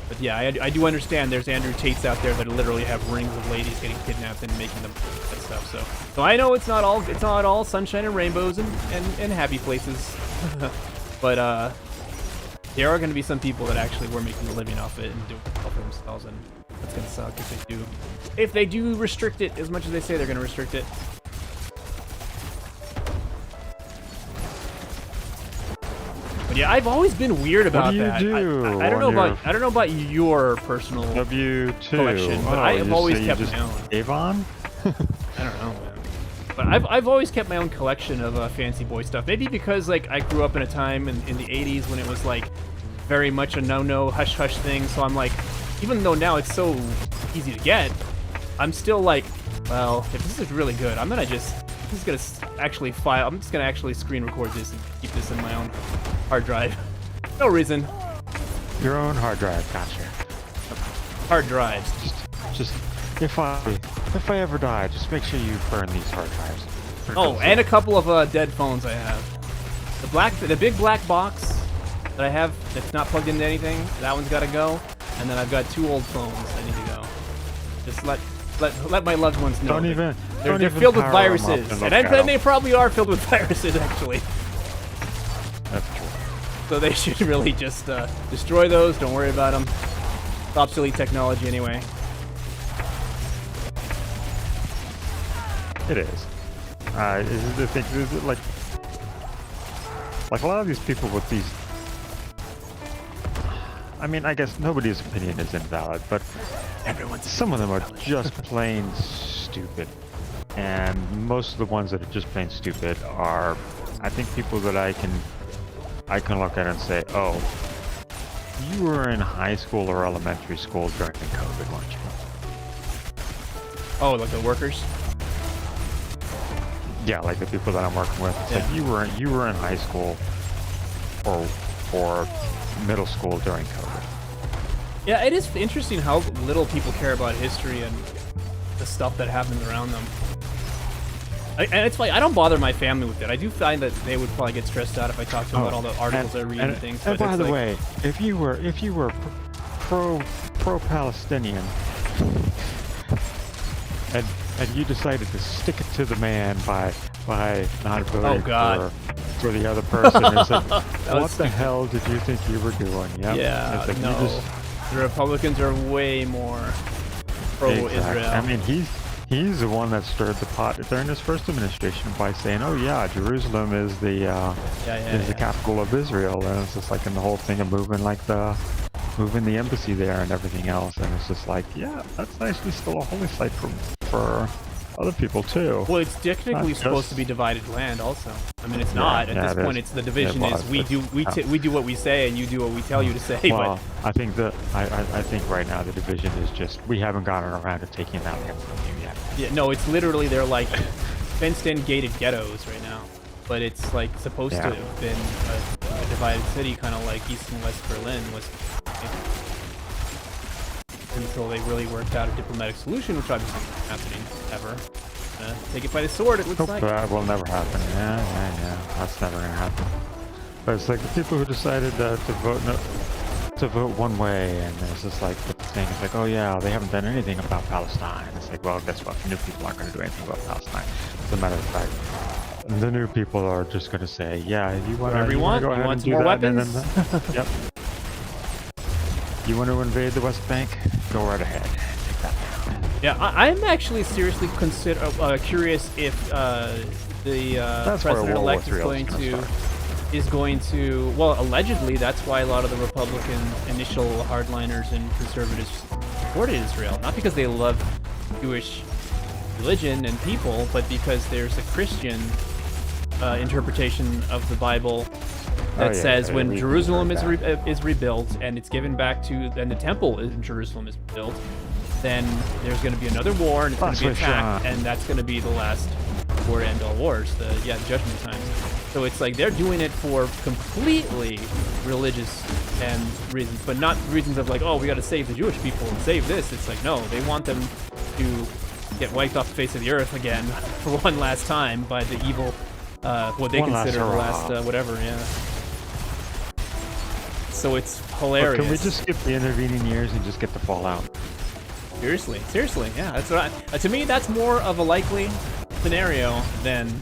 But yeah, I do understand there's Andrew Tates out there that literally have rings of ladies getting kidnapped and making them that stuff. So I know it's not all sunshine and rainbows and happy places. But there are going to be some people that actually were making a living off it and doing it all for themselves, and that's going to suck if they do restrict it as much as they say they're going to restrict it. But yeah, I've always been weird about do you that. do I don't know on about I don't know about your personal W2. collection, but I have always kept my own. Avon? I don't know, man. But I've always kept my own collection of fancy boy stuff. Maybe because like I grew up in a time in the 80s when it was like very much a no hush hush thing. So I'm like, even though now it's so easy to get, I'm still like, well, if this is really good, I'm just gonna actually file. I'm just gonna actually screen record this and keep this in my own hard drive. No reason. Your own hard drive, gotcha. Hard drives. Just if I ever die, just make sure you burn these hard drives. Oh, and a couple of dead phones I have. The big black box that I have that's not plugged into anything, that one's got to go. And then I've got 2 old phones that need to go. Just let my loved ones know. They're filled with viruses, and they probably are filled with viruses actually. That's true. So they should really just destroy those. Don't worry about them. It's obsolete technology anyway. It is. Is it the thing? Is it like a lot of these people with these? I mean, I guess nobody's opinion is invalid, but some of them are just plain stupid, and most of the ones that are just plain stupid are, I think, people that I can look at and say, oh, you were in high school or elementary school during COVID, weren't you? Oh, like the workers? Yeah, like the people that I'm working with. It's like you were in high school or middle school during COVID. Yeah, it is interesting how little people care about history and the stuff that happens around them. And it's like, I don't bother my family with it. I do find that they would probably get stressed out if I talk to them about all the articles I read and things. And but by it's the like, way, if you were pro-Palestinian and you decided to stick it to the man by not voting for the other person, it's like, what the hell did you think you were doing? Yep. Yeah, It's like no. The Republicans are way more pro-Israel. Exactly. I mean, he's the one that stirred the pot during his first administration by saying, "Oh yeah, Jerusalem is the capital of Israel," and it's just like in the whole thing of moving the embassy there and everything else, and it's just like, yeah, that's actually still a holy site for for other people too. Well, it's technically Not supposed just- to be divided land, also. I mean, it's Yeah, not. At yeah, this it point, is. it's the division It is was, we do what we say and you do what we tell you to say. Well, I think that I think right now the division is just we haven't gotten around to taking that land from you yet. But yeah, no, it's literally they're like fenced-in gated ghettos right now. But it's like supposed to Yeah. have been a divided city, kind of like East and West Berlin was. Until they really worked out a diplomatic solution, which obviously isn't happening ever. Take it by the sword, it looks Hope like. that will never happen. Yeah. That's never gonna happen. But it's like the people who decided to vote one way, and there's just like the thing is like, oh yeah, they haven't done anything about Palestine. It's like, well, guess what? New people aren't gonna do anything about Palestine. As a matter of fact, the new people are just gonna say, yeah, you want Whatever you to want. go You ahead want and some do more that, and weapons? then, yep. You want to invade the West Bank? Go right ahead. Take that down. Yeah, I'm actually seriously curious if the That's where World War president-elect III is going to. Well, allegedly, that's why a lot of the Republican initial hardliners and conservatives supported Israel, not because they love Jewish religion and people, but because there's a Christian interpretation of the Bible that says when Jerusalem is rebuilt and it's given back to, and the temple in Jerusalem is rebuilt, then there's going to be another war and it's going to be attacked, and that's going to be the last war to end all wars, the judgment times. So it's like they're doing it for completely religious and reasons, but not reasons of like, oh, we got to save the Jewish people and save this. It's like, no, they want them to get wiped off the face of the earth again for one last time by the evil, what they One last consider the last hurrah. whatever, yeah. So it's hilarious. But can we just skip the intervening years and just get the fallout? Seriously, yeah. That's what to me, that's more of a likely scenario than,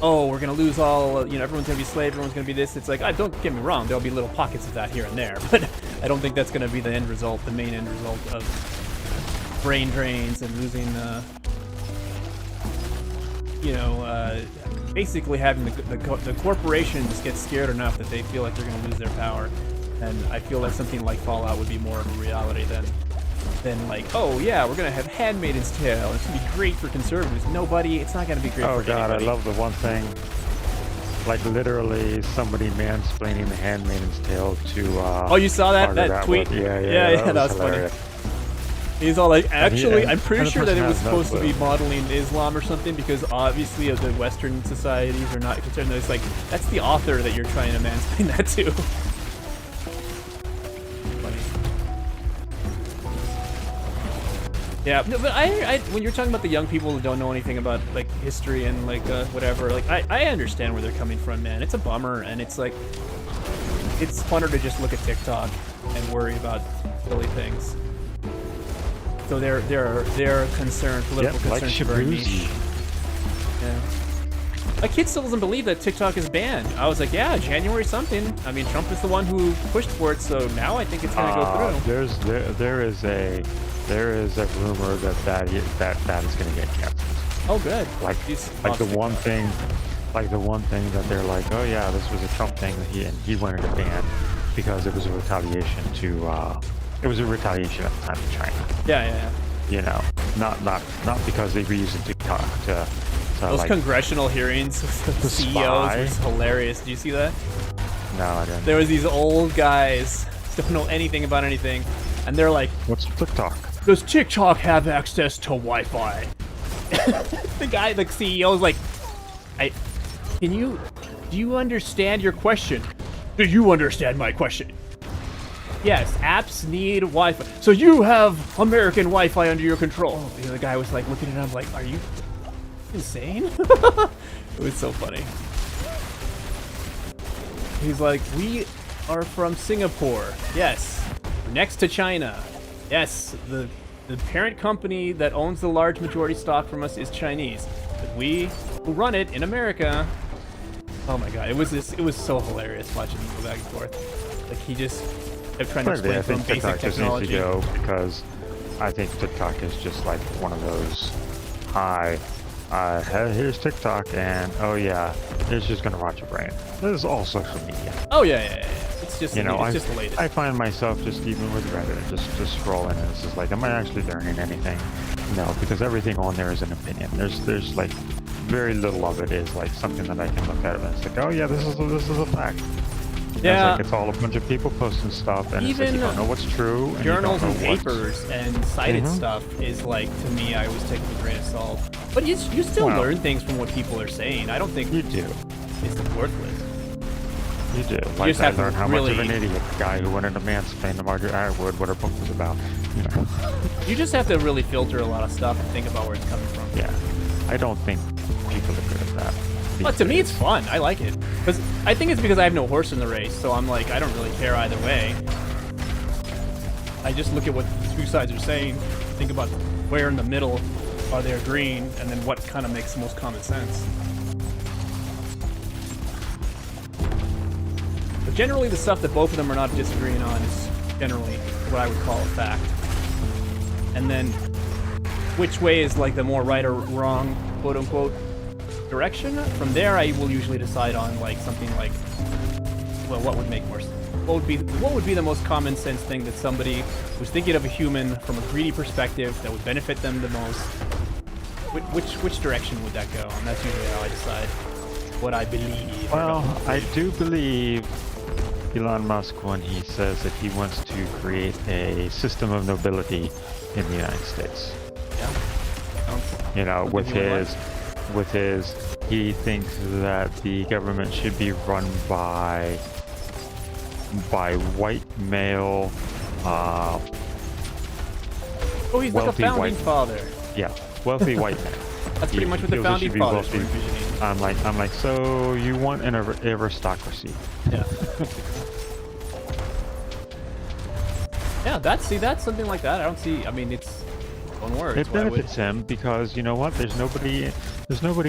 oh, we're gonna lose all. Everyone's gonna be slave. Everyone's gonna be this. It's like, don't get me wrong. There'll be little pockets of that here and there, but I don't think that's gonna be the end result, the main end result of brain drains and losing. Basically having the corporations get scared enough that they feel like they're going to lose their power, and I feel like something like Fallout would be more of a reality than like, oh yeah, we're going to have Handmaid's Tale. It's going to be great for conservatives. Nobody, it's not going to be great Oh for god, anybody. I love the one thing, like literally somebody mansplaining the Handmaid's Tale to. Oh, you saw that Margaret tweet? Atwood. Yeah, that was hilarious. funny. He's all like, actually, I'm pretty and the sure that it person was has no supposed to be clue. modeling Islam or something, because obviously the Western societies are not concerned. It's like, that's the author that you're trying to mansplain that to. Funny. Yeah, no, but I when you're talking about the young people who don't know anything about like history and like whatever, like I understand where they're coming from, man. It's a bummer, and it's like, it's funner to just look at TikTok and worry about silly things. So they're concerned, political Yep, like concerns are very niche. Shabuzi. Yeah. My kid still doesn't believe that TikTok is banned. I was like, yeah, January something. I mean, Trump is the one who pushed for it, so now I think it's gonna go through. There is a rumor that is going to get canceled. Oh, good. Like off the TikTok. one thing that they're like, oh yeah, this was a Trump thing that he wanted to ban because it was a retaliation to. It was a retaliation at the time in China. Yeah. Not because they were using TikTok to Those like, congressional hearings with the CEOs spy. was hilarious. Did you see that? no, I didn't. There was these old guys, don't know anything about anything, and they're like, What's TikTok? does TikTok have access to Wi-Fi? The CEO is like, do you understand your question? Do you understand my question? Yes, apps need Wi-Fi. So you have American Wi-Fi under your control. And the guy was like looking at him like, are you insane? It was so funny. He's like, we are from Singapore. Yes. Next to China. Yes, the parent company that owns the large majority stock from us is Chinese. But we who run it in America. Oh my god, it was so hilarious watching him go back and forth. Like he just kept trying to Frankly, explain I from think basic TikTok just needs to technology. go because I think TikTok is just like one of those, here's TikTok, and oh yeah, it's just gonna rot your brain. This is all social media. Oh yeah. It's just it's just the latest. I find myself just even with Reddit, just scrolling, and it's just like, am I actually learning anything? No, because everything on there is an opinion. There's like very little of it is like something that I can look at and it's like, oh yeah, this is a fact. And Yeah. it's like it's all a bunch of people posting stuff, and it's like you Even don't know what's true. And Journals you and don't know what's- papers and cited Mhm. stuff is like, to me, I always take it with a grain of salt. But you still Well- learn things from what people are saying. I don't think You do. it's worthless. You do. Like just I have to learned how really- much of an idiot the guy who wanted to mansplain to Margaret Atwood what her book was about. You know. You just have to really filter a lot of stuff and think about where it's coming from. Yeah. I don't think people are good at that. But to me, it's fun. I like it. Because I think it's because I have no horse in the race, so I'm like, I don't really care either way. I just look at what the two sides are saying, think about where in the middle are they agreeing, and then what kind of makes the most common sense. But generally, the stuff that both of them are not disagreeing on is generally what I would call a fact. And then, which way is like the more right or wrong, quote unquote, direction? From there, I will usually decide on like something like, well, what would make more sense? What would be the most common sense thing that somebody who's thinking of a human from a greedy perspective that would benefit them the most? Which direction would that go? And that's usually how I decide what I believe. Well, I do believe Elon Musk when he says that he wants to create a system of nobility in the United States. Yeah. You know, I'll with give you a his, he thinks that the government should be run by white male, Oh, he's like a wealthy founding white- father. yeah, wealthy white men. That's pretty much what the feels it founding should be fathers were wealthy. envisioning. I'm like, so you want an aristocracy? Yeah. Yeah, that's something like that. I don't see. I mean, it's one word. It benefits him because you know what? There's nobody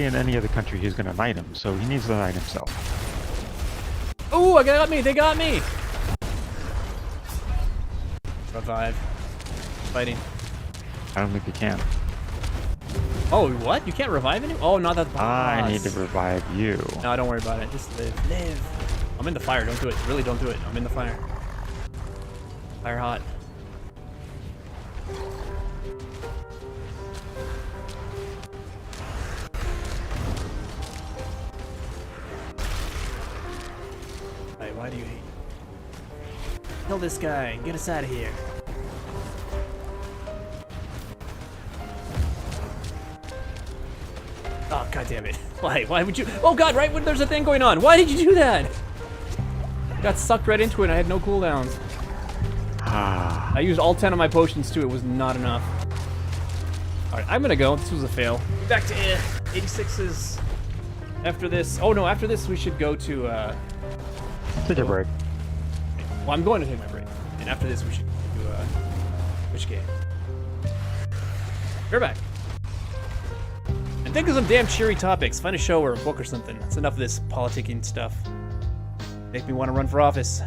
in any other country who's gonna knight him, so he needs to knight himself. Oh, I got me! They got me! Revive. Fighting. I don't think he can. Oh, what? You can't revive anyone? Oh, not that boss. I need to revive you. No, don't worry about it. Just live. Live. I'm in the fire. Don't do it. Really, don't do it. I'm in the fire. Fire hot. Hey, why do you hate? Kill this guy. Get us out of here. Oh, god damn it. Why would you? Oh god, right when there's a thing going on. Why did you do that? I got sucked right into it and I had no cooldowns. Ah, I used all 10 of my potions too. It was not enough. Alright, I'm gonna go. This was a fail. Back to 86s. After this. Oh no, after this we should go to, take a break. well, I'm going to take my break. And after this we should do, which game? We're back. And think of some damn cheery topics. Find a show or a book or something. That's enough of this politicking stuff. Make me want to run for office.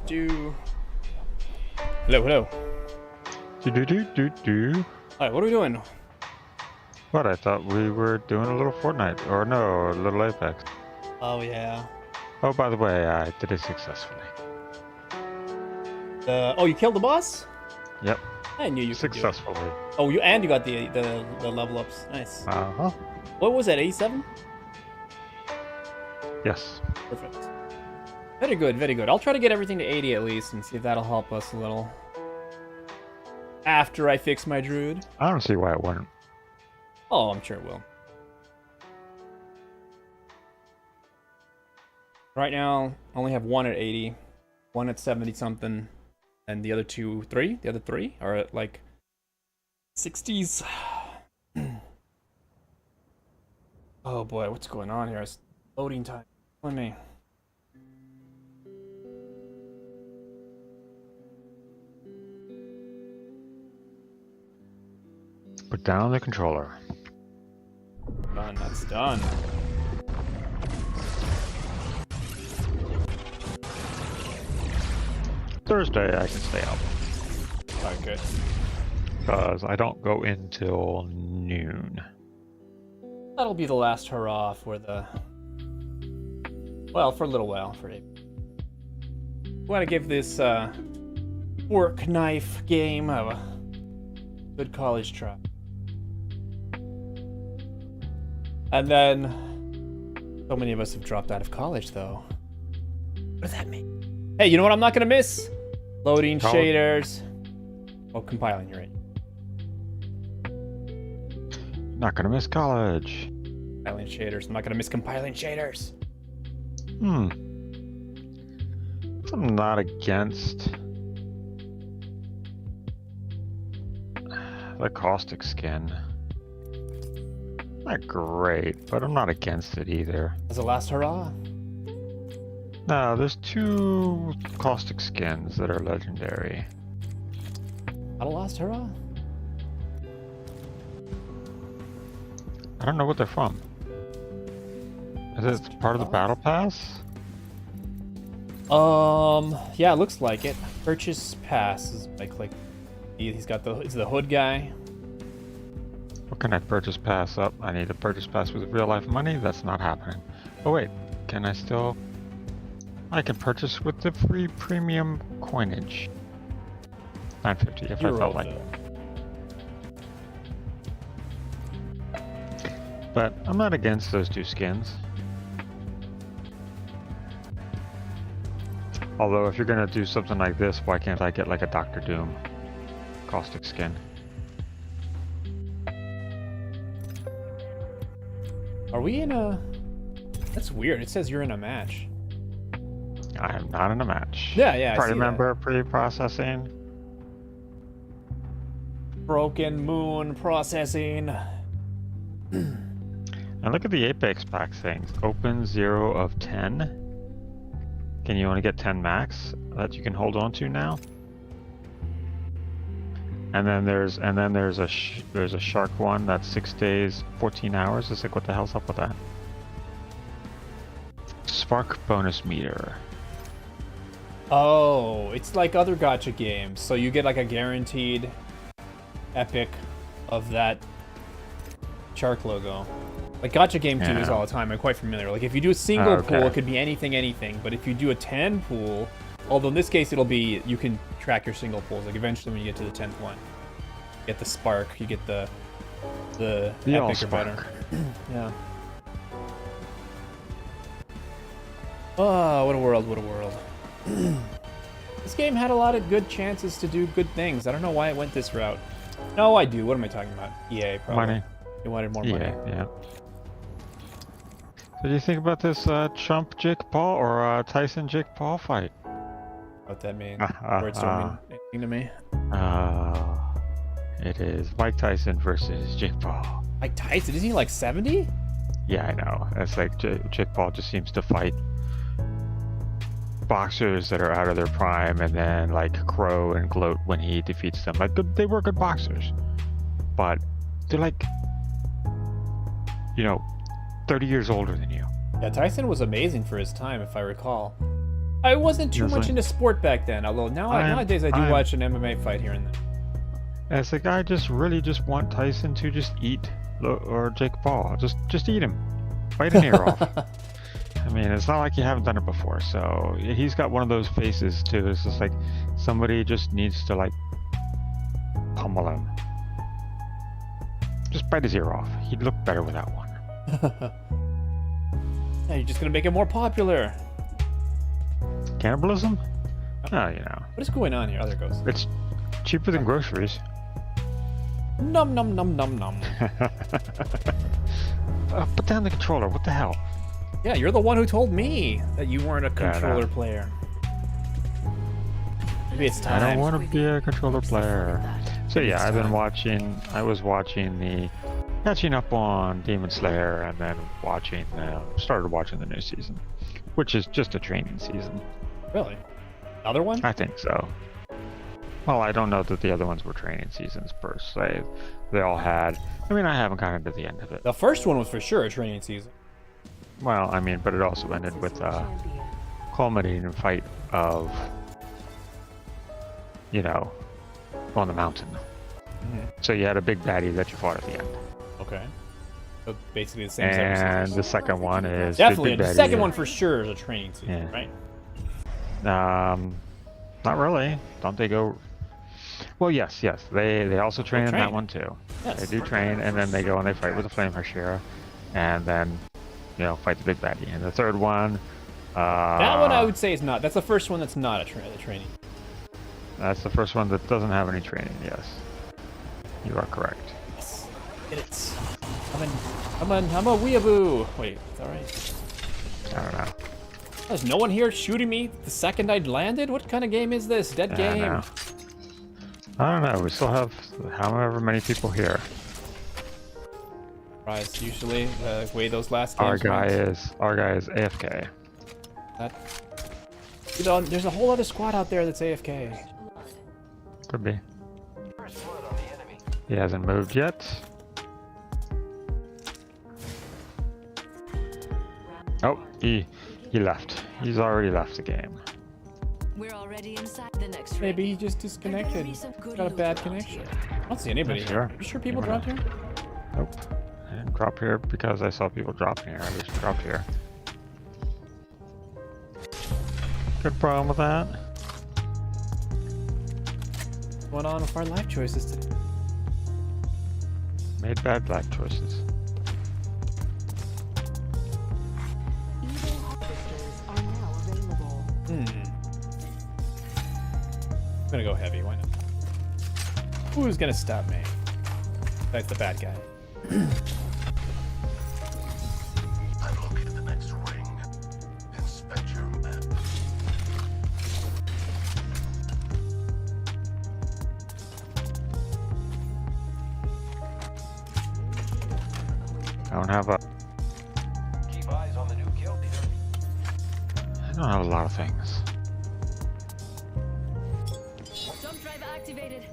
do. Hello, hello. Do. Alright, what are we doing? What? I thought we were doing a little Fortnite, or no, a little Apex. Oh, yeah. Oh, by the way, I did it successfully. Oh, you killed the boss? Yep, I knew you could do it. successfully. Oh, you got the level ups. Nice. Uh-huh. What was that, 87? Yes. Perfect. Very good, very good. I'll try to get everything to 80 at least and see if that'll help us a little. After I fix my druid. I don't see why it wouldn't. Oh, I'm sure it will. Right now, I only have one at 80, one at 70 something, and the other three are at like 60s. Oh boy, what's going on here? It's loading time. Let me. Put down the controller. Done, that's done. Thursday I can stay up. Alright, good. Because I don't go in till noon. That'll be the last hurrah for the... Well, for a little while, for April. Want to give this fork knife game a good college try. And then, so many of us have dropped out of college, though. What does that mean? Hey, you know what I'm not gonna miss? Loading College. shaders. Oh, compiling, you're right. Not gonna miss college. Compiling shaders. I'm not gonna miss compiling shaders. I'm not against the caustic skin. Not great, but I'm not against it either. As a last hurrah. No, there's 2 caustic skins that are legendary. Not a last hurrah? I don't know what they're from. Is it part of the battle pass? Yeah, it looks like it. Purchase pass is I click. He's got he's the hood guy. What can I purchase pass up? I need a purchase pass with real life money? That's not happening. Oh wait, can I still... I can purchase with the free premium coinage. $9.50 if I felt like it. But I'm not against those 2 skins. Although if you're gonna do something like this, why can't I get like a Dr. Doom caustic skin? Are we in a... That's weird. It says you're in a match. I am not in a match. Yeah, yeah, I Party see that. member pre-processing. Broken moon processing. And look at the Apex pack things. Open 0 of 10. Can you only get 10 max that you can hold on to now? And then there's a shark one that's 6 days, 14 hours. It's like, what the hell's up with that? Spark bonus meter. Oh, it's like other gacha games. So you get like a guaranteed epic of that shark logo. Like gacha game 2 is all the time. I'm quite familiar. Like if you do a single pool, it could be anything. But if you do a 10 pool, although in this case it'll be, you can track your single pools. Like eventually when you get to the 10th one, you get the spark, you get the epic or better. Yeah. Oh, what a world, what a world. This game had a lot of good chances to do good things. I don't know why it went this route. No, I do. What am I talking about? EA, probably. Money. They wanted more money. Yeah. So do you think about this Trump Jake Paul or Tyson Jake Paul fight? What that means? Words don't mean anything to me. It is Mike Tyson versus Jake Paul. Mike Tyson? Isn't he like 70? Yeah, I know. It's like Jake Paul just seems to fight boxers that are out of their prime and then like crow and gloat when he defeats them. Like they were good boxers, but they're like, 30 years older than you. Yeah, Tyson was amazing for his time, if I recall. I wasn't too It's much like- into sport back then, although nowadays I do watch an MMA fight here and there. It's like I just really just want Tyson to just eat or Jake Paul. Just eat him. Bite an ear off. I mean, it's not like you haven't done it before. So he's got one of those faces too. It's just like somebody just needs to like pummel him. Just bite his ear off. He'd look better without one. Yeah, you're just gonna make it more popular. Cannibalism? Oh, you know. What is going on here? Oh, there it goes. It's cheaper than groceries. Num num num num num. Put down the controller. What the hell? Yeah, you're the one who told me that you weren't a Yeah, I know. controller player. Maybe it's I time. don't want to be a controller player. So yeah, I was watching catching up on Demon Slayer, and then started watching the new season, which is just a training season. Really? Another one? I think so. Well, I don't know that the other ones were training seasons per se. They all had. I mean, I haven't gotten to the end of it. The first one was for sure a training season. Well, I mean, but it also ended with culminating fight of, on the mountain. So you had a big baddie that you fought at the end. Okay. So basically the same as every And season. the second one is Definitely. big The baddie, second one for sure is a training season, Yeah. right? Not really. Don't they go? Well, yes. They also train in train. that one too. Yes. They do train, and then they go and they fight with the Flame Hashira, and then, fight the big baddie. And the third one. That one I would say is not. That's the first one that's not a training. That's the first one that doesn't have any training. Yes, you are correct. Yes. Get it. I'm a weeaboo. Wait, is that right? I don't know. There's no one here shooting me the second I landed? What kind of game is this? Dead I game. know. I don't know. We still have however many people here. Surprise, usually the way those last Our games guy went. is AFK. There's a whole other squad out there that's AFK. Could be. He hasn't moved yet. Oh, he left. He's already left the game. We're already inside the next ring. Maybe he just disconnected. Got a bad connection. I don't see anybody Not here. sure. Are you sure people You dropped wanna- here? Nope. I didn't drop here because I saw people dropping here. I just dropped here. Good problem with that. What's going on with our life choices today? Made bad black choices. Evil harvesters are now available. I'm gonna go heavy, why not? Who's gonna stop me? That's the bad guy. I'm looking at the next ring. Inspect your map. I don't have a. Keep eyes on the new kill leader. I don't have a lot of things. Jump drive activated.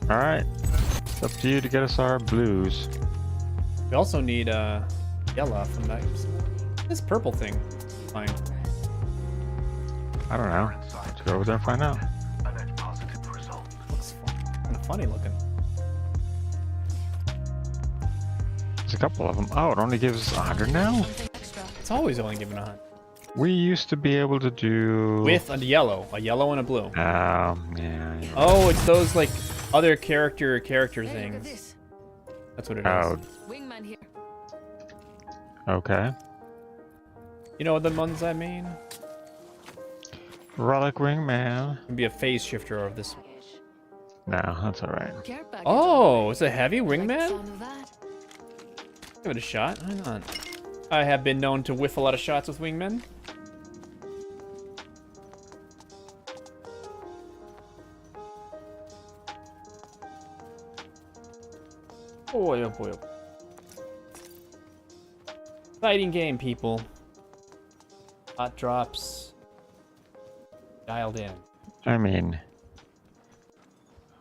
All right. It's up to you to get us our blues. We also need yellow from that. This purple thing. Fine. I don't know. Let's go over there and find out. A net positive result. Looks kind of funny looking. There's a couple of them. Oh, it only gives us 100 now? Something extra. It's always only given a hunt. We used to be able to do. With a yellow and a blue. Yeah. Oh, it's those like other character Hey, look at things. this. That's what it Oh, is. Wingman here. okay. You know the ones I mean? Relic Wingman. Can be a phase shifter of this. No, that's alright. Care package Oh, on it's a heavy the way. wingman? Sound of that? Give it a shot. Why not? I have been known to whiff a lot of shots with wingmen. Boy, oh boy, oh boy. Exciting game, people. Hot drops. Dialed in. I mean,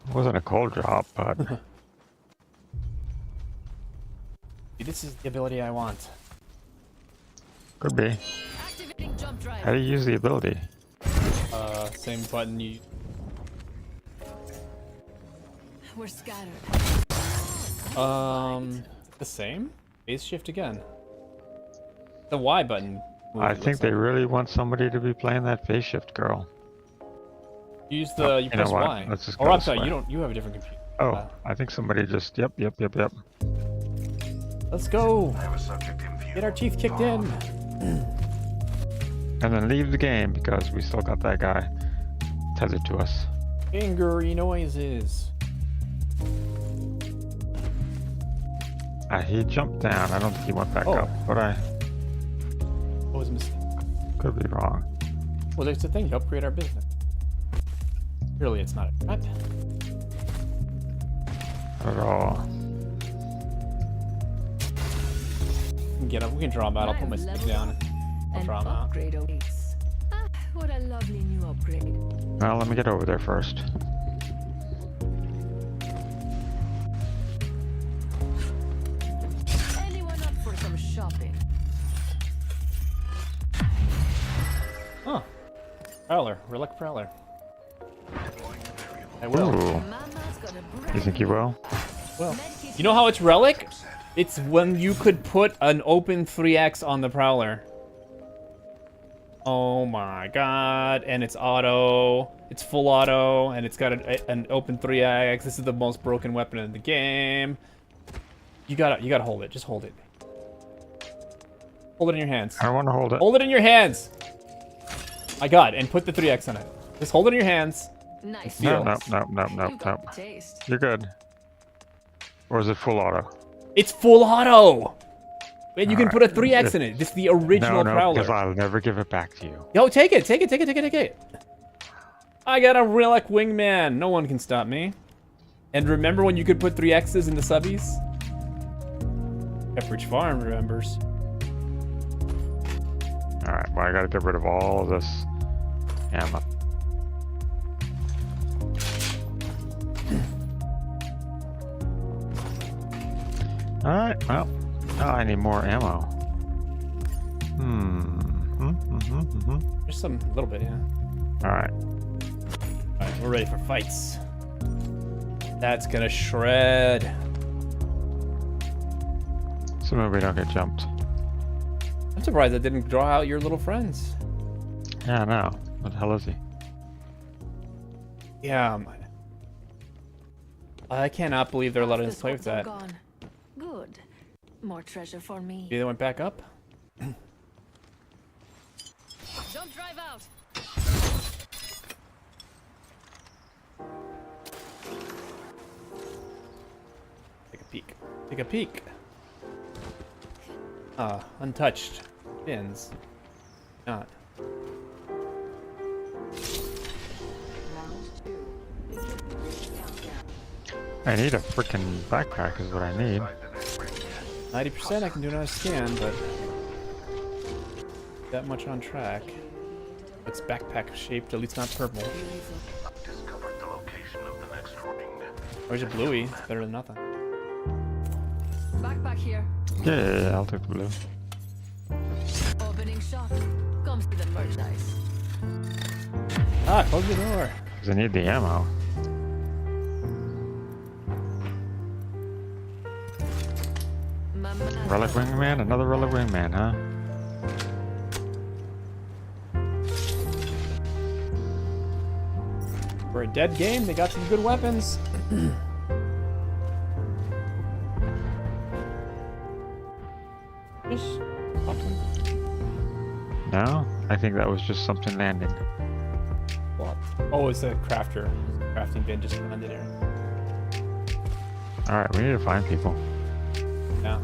it wasn't a cold drop, but See, this is the ability I want. could be. Activating jump How do you use the ability? Same button you. We're scattered. The same? Phase shift again. The Y button. I think they really want somebody to be playing that phase shift, girl. Use the you you know press what? Y. Let's just Oh, go I'm this sorry. way. You have a different computer. Oh, I think somebody just. Yep. Let's go. I have a subject in view. Get our teeth kicked in. And then leave the game because we still got that guy tethered to us. Angry noises. He jumped down. I don't think he went back Oh. up, but I What was a mistake? could be wrong. Well, there's the thing. You upgrade our business. Surely it's not a trap. Not at all. We can get up. We can draw them out. I'll put my stick down. I'll An draw them out. upgrade awaits. Ah, what a lovely new upgrade. Well, let me get over there first. Anyone up for some shopping? Oh. Prowler. Relic Prowler. I will. Ooh. Mama's gonna break You think you will? Well, you know how it's Relic? It's when you could put an open 3x on the Prowler. Oh my god. And it's auto. It's full auto. And it's got an open 3x. This is the most broken weapon in the game. You gotta hold it. Just hold it. Hold it in your hands. I don't want to hold it. Hold it in your hands. My god. And put the 3x on it. Just hold it in your hands. Nice. Feel. No. You got taste. You're good. Or is it full auto? It's full auto. And you can Alright. put a 3x in it. This is the original No, Prowler. because I'll never give it back to you. Yo, take it. I got a Relic Wingman. No one can stop me. And remember when you could put 3x's in the subbies? Pepperidge Farm remembers. Alright, well, I gotta get rid of all of this ammo. Alright, well, now I need more ammo. There's some, a little bit, yeah. Alright, Alright, we're ready for fights. That's gonna shred. so maybe we don't get jumped. I'm surprised I didn't draw out your little friends. Yeah, I know. What the hell is he? Yeah, I cannot believe they're letting The us play with swords are that. gone. Good. More treasure for me. Maybe they went back up? Don't drive out. Take a peek. Take a peek. Untouched. Pins. Not. I need a freaking backpack is what I need. 90% I can do another scan, but that much on track. It's backpack shaped, at least not purple. Discovered the location of the next ring. Or is it bluey? It's better than nothing. Backpack here. Yeah, I'll take the blue. Opening shop. Come see the merchandise. Ah, close the door. Because I need the ammo. Mama's Relic Wingman? Another Relic Wingman, huh? For a dead game, they got some good weapons. Just something. No? I think that was just something landing. What? Oh, it's a crafter. Crafting bin just landed there. Alright, we need to find people. Yeah.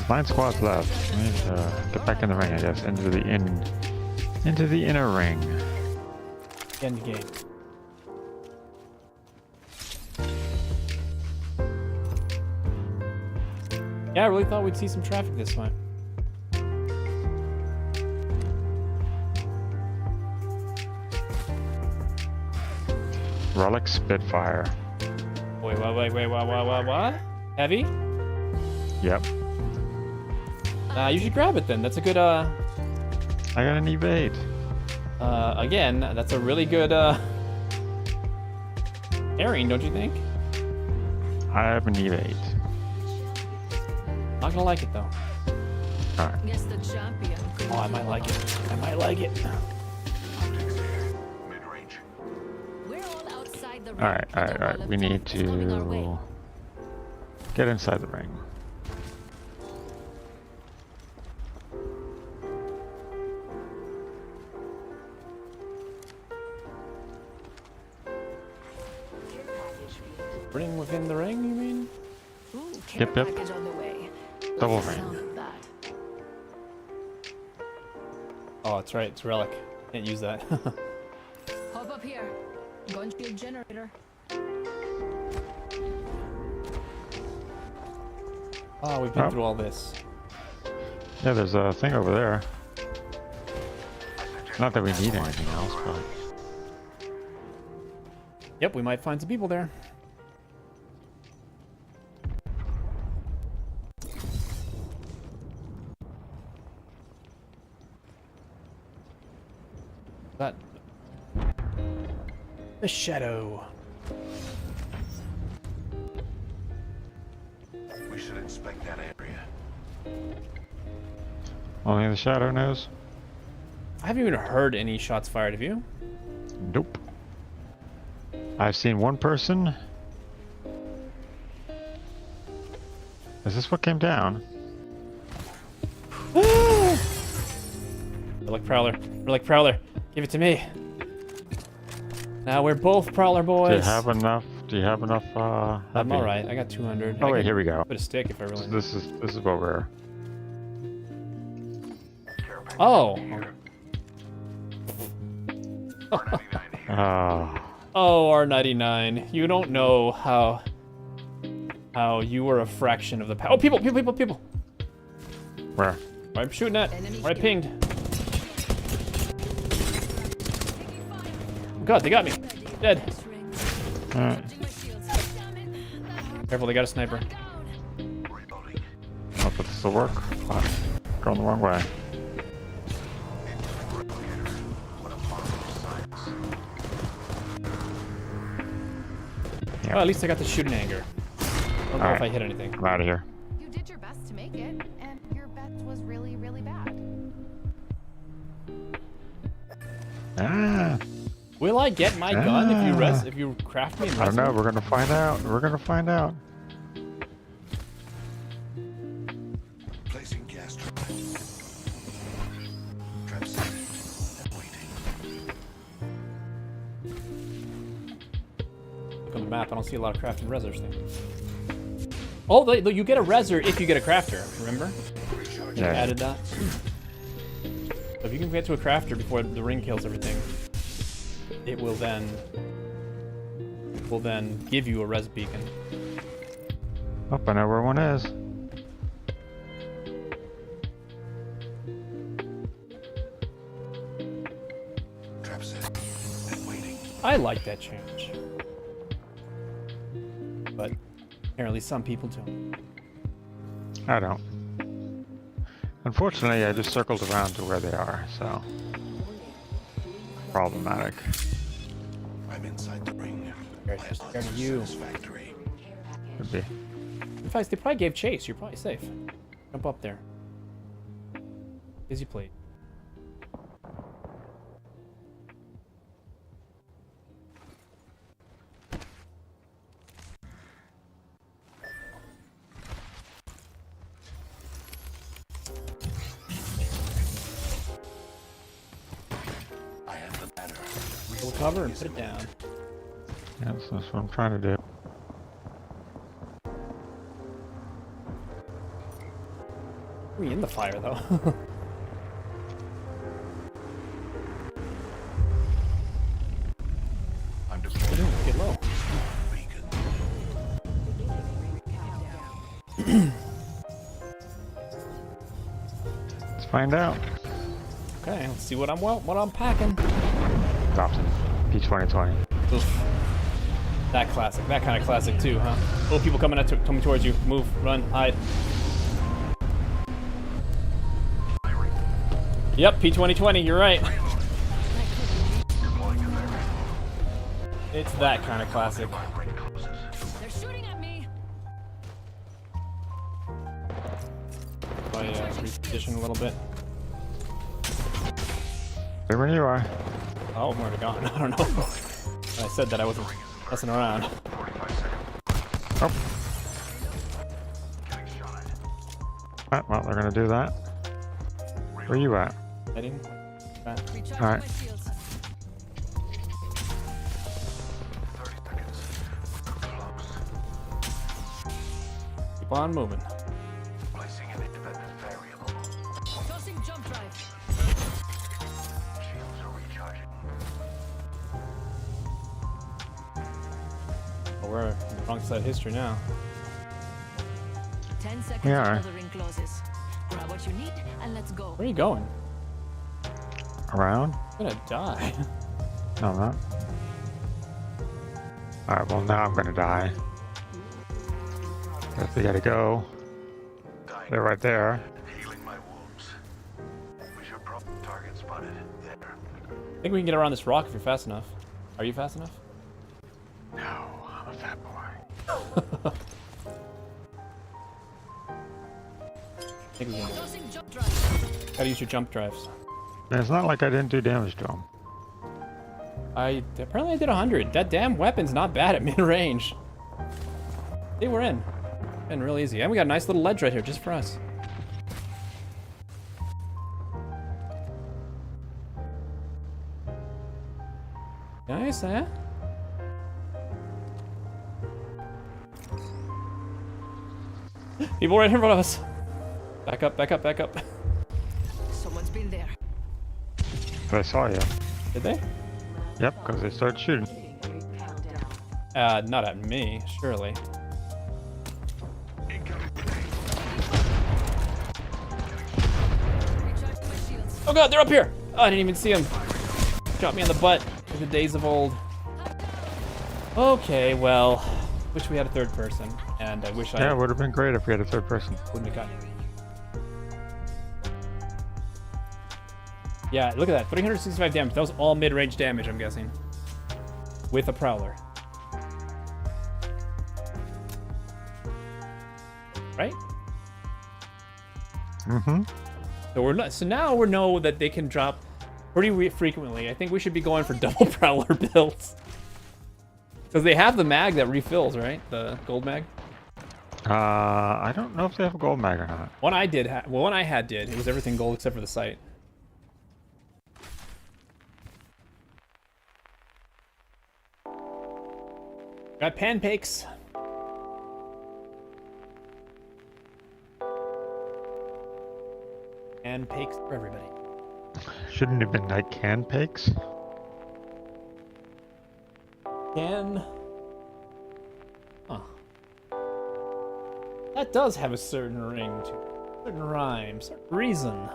9 squads left. We need to get back in the ring, I guess. Into the inner ring. End game. Yeah, I really thought we'd see some traffic this time. Relic Spitfire. Wait, what? Heavy? Yep. You should grab it then. That's a good, I got an evade. again, that's a really good, airing, don't you think? I have an evade. Not gonna like it though. Alright. Guess the champion. Oh, I might like it. I might like it. Mid-range. We're all outside the ring. Alright, The alright, alright. wall of We need death is coming our way. to get inside the ring. Ring within the ring, you mean? Ooh, care Yep, yep. package on the way. Double Like the ring. sound of that. Oh, that's right. It's relic. Can't use that. Hop up here. Gun shield generator. Oh, we've been Oh. through all this. Yeah, there's a thing over there. Not that we need anything else, but Yep, we might find some people there. That the shadow. We should inspect that area. only the shadow knows. I haven't even heard any shots fired. Have you? Nope. I've seen one person. Is this what came down? Relic Prowler. Relic Prowler. Give it to me. Now we're both Prowler boys. Do you have enough? Do you have enough? I'm heavy? alright. I got 200. Oh I wait, can here we go. put a stick if I really need. This is what we're. Oh. Oh, R99. You don't know how you were a fraction of the power. Oh, people. Where? Where I'm shooting at. Where I pinged. Oh God, they got me. Dead. Alright. Careful, they got a sniper. Reloading. Hope this will work. Fuck. Going the wrong way. What a marvelous science. Well, at least I got the shooting anger. I don't know if I hit anything. I'm out of here. You did your best to make it, and your bet was really, really bad. Ah, Will I get my gun if you craft me and I don't res know. me? We're gonna find out. We're gonna find out. Placing gas turbine. Trap set and waiting. Look on the map. I don't see a lot of crafting resers things. Oh, you get a reser if you get a crafter. Remember? Yeah. Added that. So if you can get to a crafter before the ring kills everything, it will then give you a res beacon. Oh, I know where one is. Trap set and waiting. I like that change, but apparently some people don't. I don't. Unfortunately, I just circled around to where they are, so problematic. I'm inside the ring. Very My just odds scared are of you. satisfactory. Could be. In fact, they probably gave chase. You're probably safe. Jump up there. Busy plate. I have the banner. Pull cover and put it down. Yeah, that's what I'm trying to do. We're in the fire though. I'm deploying Get low. beacon. Let's find out. Okay, let's see what I'm packing. Dobson. P2020. Oof. That classic. That kind of classic too, huh? Oh, people coming towards you. Move, run, hide. Yep, P2020, you're right. It's that kind of classic. They're shooting at me. I reposition a little bit. Stay where you are. Oh, where'd it gone? I don't know. When I said that I wasn't messing around. Oh. Alright, well, they're gonna do that. Where you at? Heading back. Recharging Alright. my shields. 30 seconds. Close. Keep on moving. Placing an independent variable. Tossing jump drive. Shields are recharging. Oh, we're on the wrong side of history now. 10 seconds Yeah. until the ring closes. Grab what you need and let's go. Where are you going? Around? I'm gonna die. No, I'm not. Alright, well, now I'm gonna die. Guess we gotta go. They're right there. Healing my wounds. We should probably target spotted. There. I think we can get around this rock if you're fast enough. Are you fast enough? No, I'm a fat boy. I think we can. Tossing jump drive. Gotta use your jump drives. And it's not like I didn't do damage to him. Apparently I did 100. That damn weapon's not bad at mid-range. They were in. Been real easy. And we got a nice little ledge right here just for us. Nice, eh? People right in front of us. Back up, back up, back up. Someone's been there. But I saw you. Did they? Yep, because they started shooting. Not at me, surely. Recharging my shields. Oh god, they're up here! Oh, I didn't even see them. Shot me in the butt in the days of old. Okay, well, wish we had a third person, and I wish Yeah, I it would have been great if we had a third person. wouldn't have gotten it. Yeah, look at that, 365 damage. That was all mid-range damage, I'm guessing. With a prowler. Right? Mm-hmm. So we're not, so now we know that they can drop pretty frequently. I think we should be going for double prowler builds. Because they have the mag that refills, right? The gold mag. I don't know if they have a gold mag or not. One I did, well, one I had did. It was everything gold except for the sight. Got pancakes. Pancakes for everybody. Shouldn't it have been like canned cakes? Huh. That does have a certain ring to it. Certain rhyme, certain reason.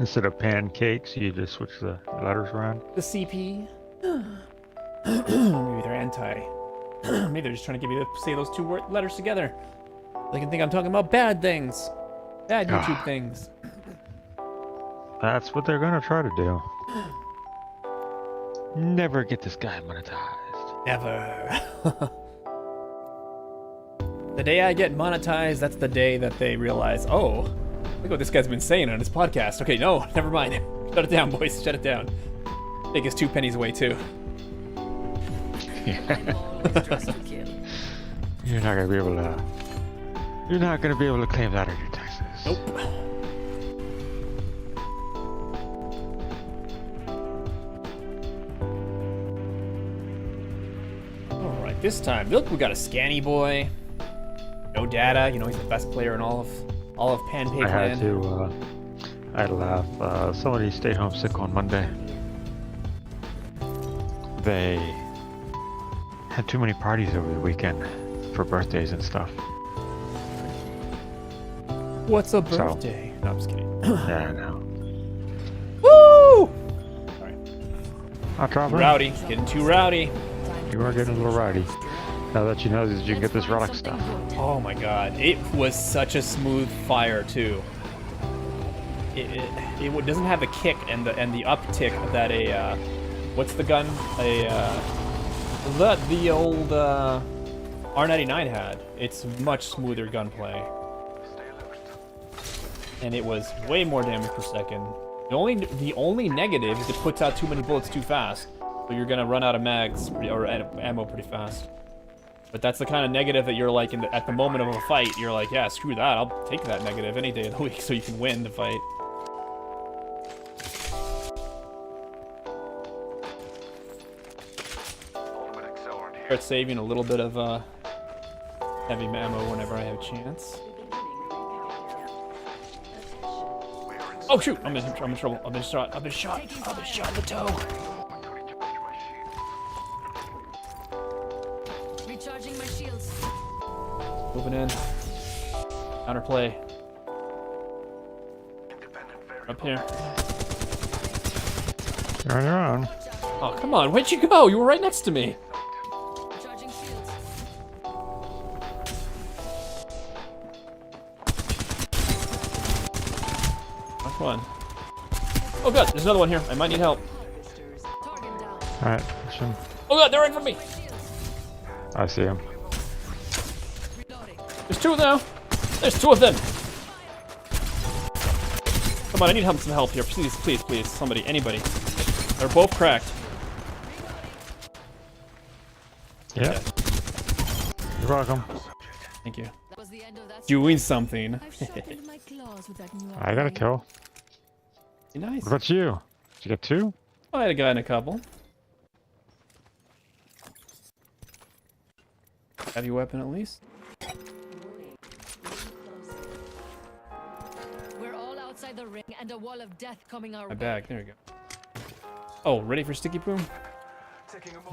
Instead of pancakes, you just switch the letters around. The CP. Maybe they're anti. Maybe they're just trying to get me to say those two letters together. They can think I'm talking about bad things. Bad YouTube things. That's what they're gonna try to do. Never get this guy monetized. Never. The day I get monetized, that's the day that they realize, oh, look what this guy's been saying on his podcast. Okay, no, never mind. Shut it down, boys. Shut it down. Take his 2 pennies away, too. I'm always dressed to kill. You're not gonna be able to. You're not gonna be able to claim that on your taxes. Nope. Alright, this time, look, we got a scanny boy. No data, you know, he's the best player in all of Pancake I had Land. to. I had to laugh. Somebody stayed home sick on Monday. They had too many parties over the weekend for birthdays and stuff. What's a birthday? No, I'm just kidding. Yeah, I know. Woo! Sorry. I'll drop her. Rowdy. Getting too rowdy. You are getting a little rowdy. Now that you know that you can get this relic stuff. Oh my god. It was such a smooth fire, too. it doesn't have the kick and the uptick that a what's the gun the old R99 had. It's much smoother gunplay, and it was way more damage per second. The only negative is it puts out too many bullets too fast, so you're gonna run out of mags or ammo pretty fast. But that's the kind of negative that you're like at the moment of a fight, you're like, yeah, screw that, I'll take that negative any day of the week so you can win the fight. Start saving a little bit of heavy ammo whenever I have a chance. Oh shoot! I'm in trouble. I've been shot in the toe. Recharging my shields. Moving in. Counterplay. Up here. You're on your own. Oh come on! Where'd you go? You were right next to me. Recharging shields. Last one. Oh god, there's another one here. I might need help. Target down. Alright, push him. Oh god, they're right from me. I see him. Reloading. There's two now. There's two of them. Come on, I need some help here. Please, please, please. Somebody, anybody. They're both cracked. Yeah. You're welcome. Thank you. That was the end of that. Doing something. I've sharpened my claws with that new I got a eye. kill. Nice. What about you? Did you get 2? I had a guy in a couple. Have your weapon at least? We're all outside the ring and a wall of death coming our My way. bag. There we go. Oh, ready for sticky boom?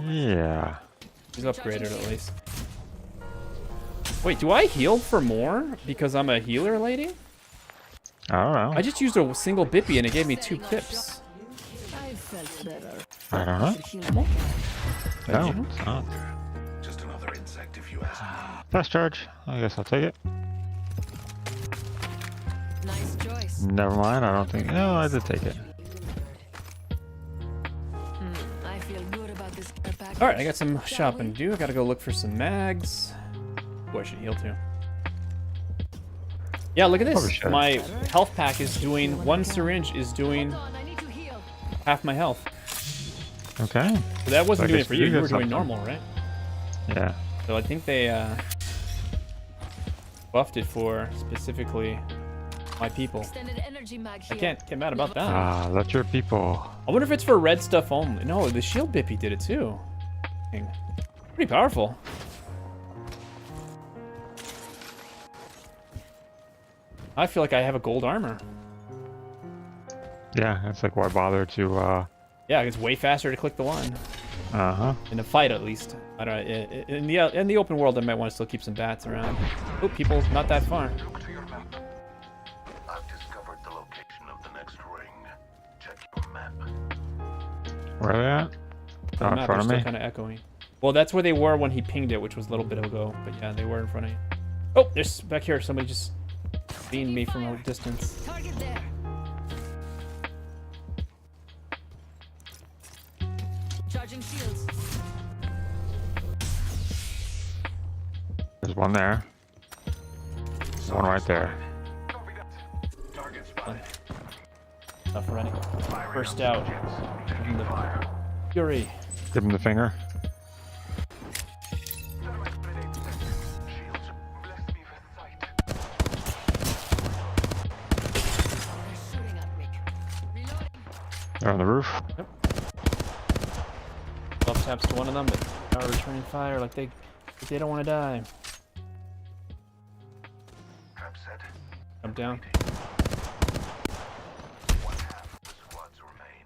Yeah. He's upgraded at least. Wait, do I heal for more because I'm a healer lady? I don't know. I just used a single bippy and it gave me 2 pips. I felt better. I don't know. Did No, you? it's not. Just another insect if you ask me. Fast charge. I guess I'll take it. Nice choice. Never mind. I don't think. No, I did take it. I feel good about this care package. Alright, I got some shopping to do. I gotta go look for some mags. Boy, I should heal too. Yeah, look at Probably this. should. My health pack is doing, 1 syringe is doing Hold on, I need to heal. half my health. Okay. So that wasn't I doing guess it for you. you You got were doing something. normal, right? Yeah. So I think they buffed it for specifically my people. Extended energy mag I here. can't get mad about that. Ah, let your people. I wonder if it's for red stuff only. No, the shield bippy did it too. Dang. Pretty powerful. I feel like I have a gold armor. Yeah, it's like why bother to. Yeah, it's way faster to click the one. Uh huh. In a fight, at least. I don't. In the open world, I might want to still keep some bats around. Oh, people not that far. Look to your map. I've discovered the location of the next ring. Check your map. Where are they at? The Oh, in map front is of still me. kind of echoing. Well, that's where they were when he pinged it, which was a little bit ago. But yeah, they were in front of you. Oh, there's back here. Somebody just beamed me from a distance. Target there. Charging shields. There's one there. There's one right there. Target spotted. Stuff running. Burst out. From the fury. Give him the finger. Shields. Bless me with sight. They're shooting at me. Reloading. They're on the roof. Love taps to one of them, but are returning fire like they don't want to die. Trap set. Jump down. One half of the squads remain.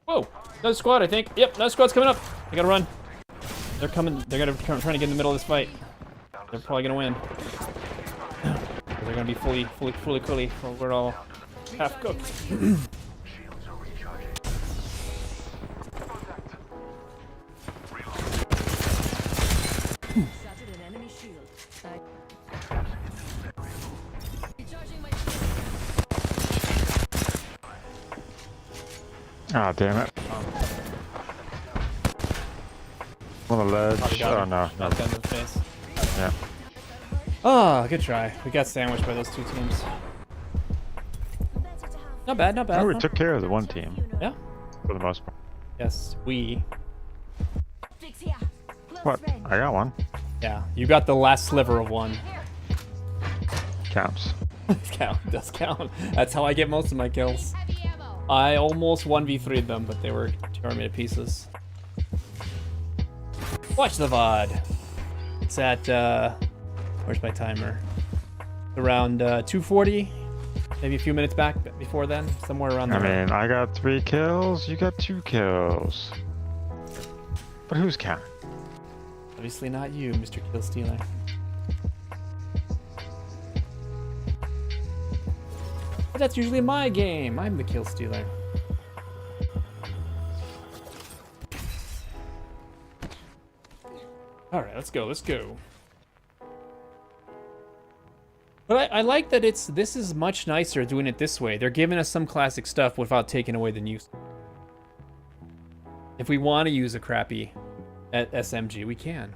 Whoa! Another squad, I think. Yep, another squad's coming up. I gotta run. They're coming. They're gonna trying to get in the middle of this fight. They're probably gonna win. They're gonna be fully, we're all half cooked. Shields are recharging. Shattered an enemy shield. Recharging my shield. Ah, damn it. On the ledge. Probably got Oh, him. no. Got down to the face. Yeah. Oh, good try. We got sandwiched by those two teams. Better to have Not bad, not bad. Oh, we Not- took care of the one team, Yeah. for the most part. Yes, we. Fix here. Close What? range. I got one. Yeah, you got the last sliver of one. Counts. Count, does count. That's how I get most of my kills. Heavy ammo. I almost 1v3'd them, but they were tearing me to pieces. Watch the VOD. It's at, where's my timer? Around 2:40, maybe a few minutes back before then, somewhere around I there. mean, I got 3 kills, you got 2 kills. But who's counting? Obviously not you, Mr. Kill Stealer. But that's usually my game. I'm the Kill Stealer. Alright, let's go, let's go. But I like that this is much nicer doing it this way. They're giving us some classic stuff without taking away the new stuff. If we want to use a crappy SMG, we can.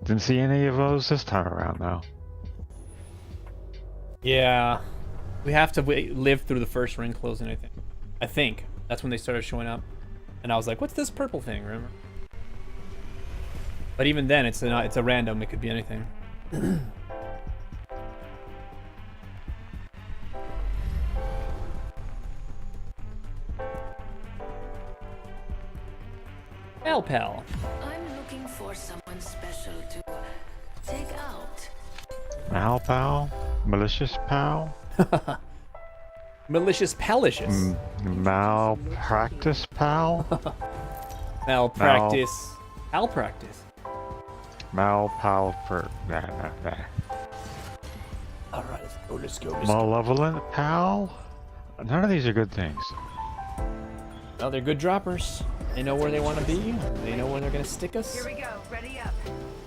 Didn't see any of those this time around, though. Yeah, we have to live through the first ring closing. I think that's when they started showing up, and I was like, "What's this purple thing?" Remember? But even then, it's a random. It could be anything. Pal. I'm looking for someone special to take out. Malpal? Malicious pal? Malicious palicious. Malpractice pal? Malpractice. Malpractice. Malpal for... Alright, let's go. Malevolent pal? None of these are good things. Well, they're good droppers. They know where they want to be. They know where they're going to stick us. Here we go. Ready up.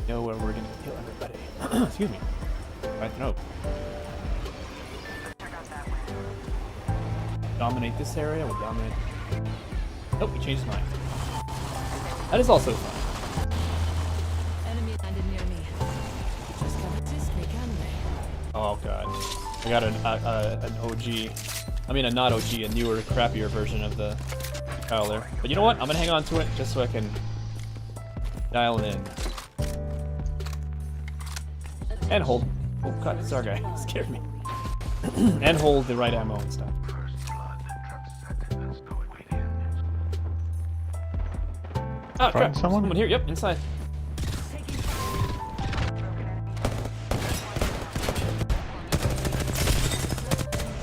They know where we're going to kill everybody. Excuse me. Right throat. Dominate this area. We'll dominate. Nope, he changed his mind. That is also fun. Enemy landed near me. Just can't resist me, can they? Oh god. I got an OG. I mean, a not OG, a newer, crappier version of the Karl. But you know what? I'm gonna hang on to it just so I can dial it in. And hold. Oh god, sorry guy. Scared me. And hold the right ammo and stuff. First blood, trap set. Let's go immediate. Ah, crap. Find someone? Someone here. Yep, inside.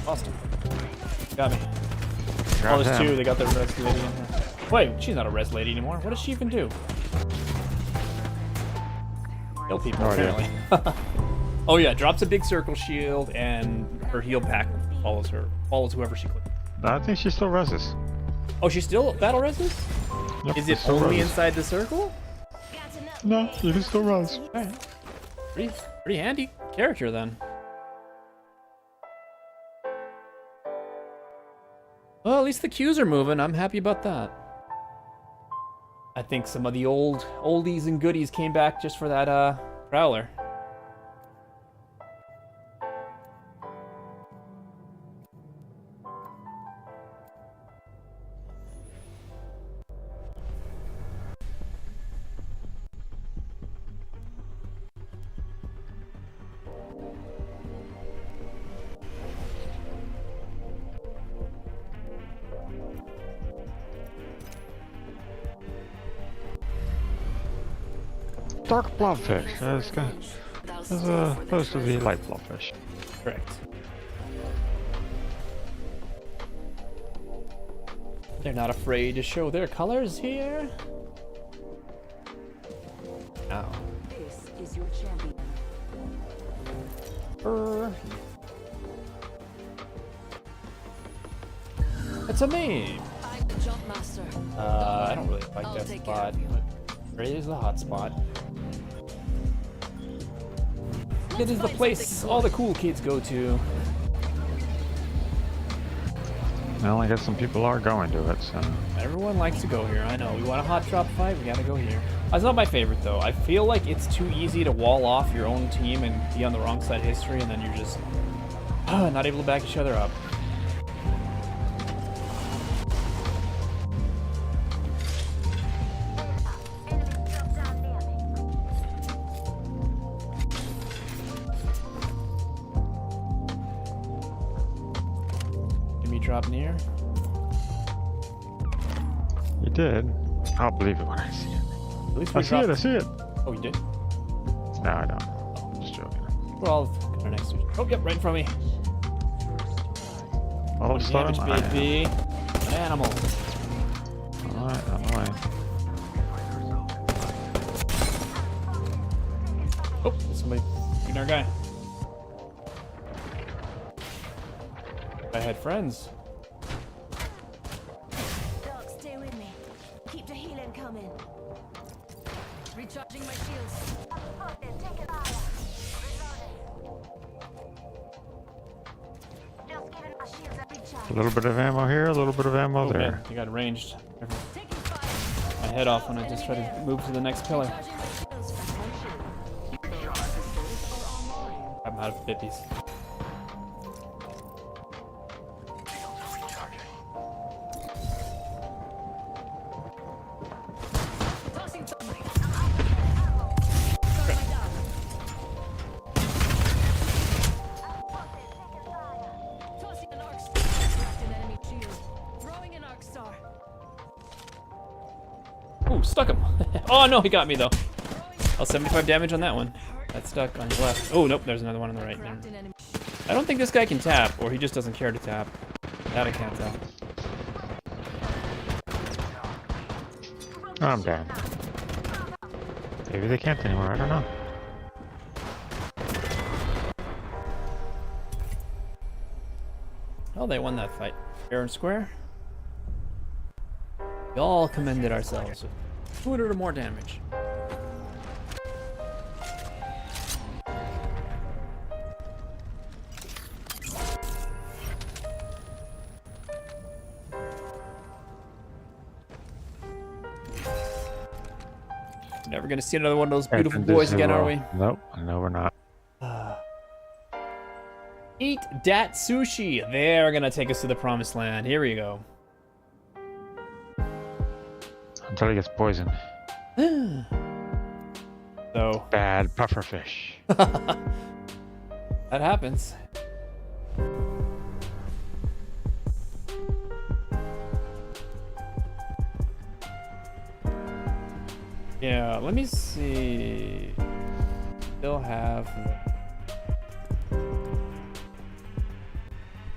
Lost him. Got me. Oh, there's two. They got their res lady in here. Wait, she's not a res lady anymore. What does she even do? Kill people, No idea. apparently. Oh yeah, drops a big circle shield, and her heal pack follows her. Follows whoever she clicks. I think she still reses. Oh, she's still battle reses? Yep, Is she it still only reses. inside the circle? No, you can still res. Alright. Pretty handy character then. Well, at least the queues are moving. I'm happy about that. I think some of the oldies and goodies came back just for that Prowler. Dark blobfish. That's good. Thou as opposed to the light blowfish. Correct. They're not afraid to show their colors here. Now. This is your champion. It's a meme. I'm the jump master. I don't really like I'll that take spot. care of you. It is the hot spot. It is the place all the cool kids go to. Well, I guess some people are going to it, so. Everyone likes to go here. I know. We want a hot drop fight. We gotta go here. It's not my favorite though. I feel like it's too easy to wall off your own team and be on the wrong side of history, and then you're just not able to back each other up. Drop near. You did? I'll believe it when I see it. At least I we see it, I dropped. see it. Oh, you did? No, I don't. I'm just joking. We're all right next to each other. Oh, yep, right in front of me. All of a sudden, Damage, baby. An animal. Alright, I'm away. Oh, there's somebody shooting our guy. I had friends. Doc, stay with me. Keep the healing coming. Recharging my shields. A little bit of ammo here, a little bit of ammo Oh, there. man, you got ranged. Taking fire. My head off when I just try to move to the next pillar. Recharging my shields. I'm out of bippies. Tossing thunder. Got my down. Tossing an arc star. Cracked an enemy shield. Throwing an arc star. Ooh, stuck him. Oh no, he got me though. Oh, 75 damage on that one. That stuck on your left. Oh nope, there's another one on the right. Cracked an enemy. I don't think this guy can tap, or he just doesn't care to tap. That I can't tell. Oh, I'm down. Maybe they can't anymore, I don't know. Oh, they won that fight. Fair and square. We all commended ourselves with 200 or more damage. Never gonna see another one of those beautiful boys again, are we? Nope, no we're not. Eat dat sushi. They're gonna take us to the promised land. Here we go. Until he gets poisoned. So Bad pufferfish. that happens. Yeah, let me see. Still have.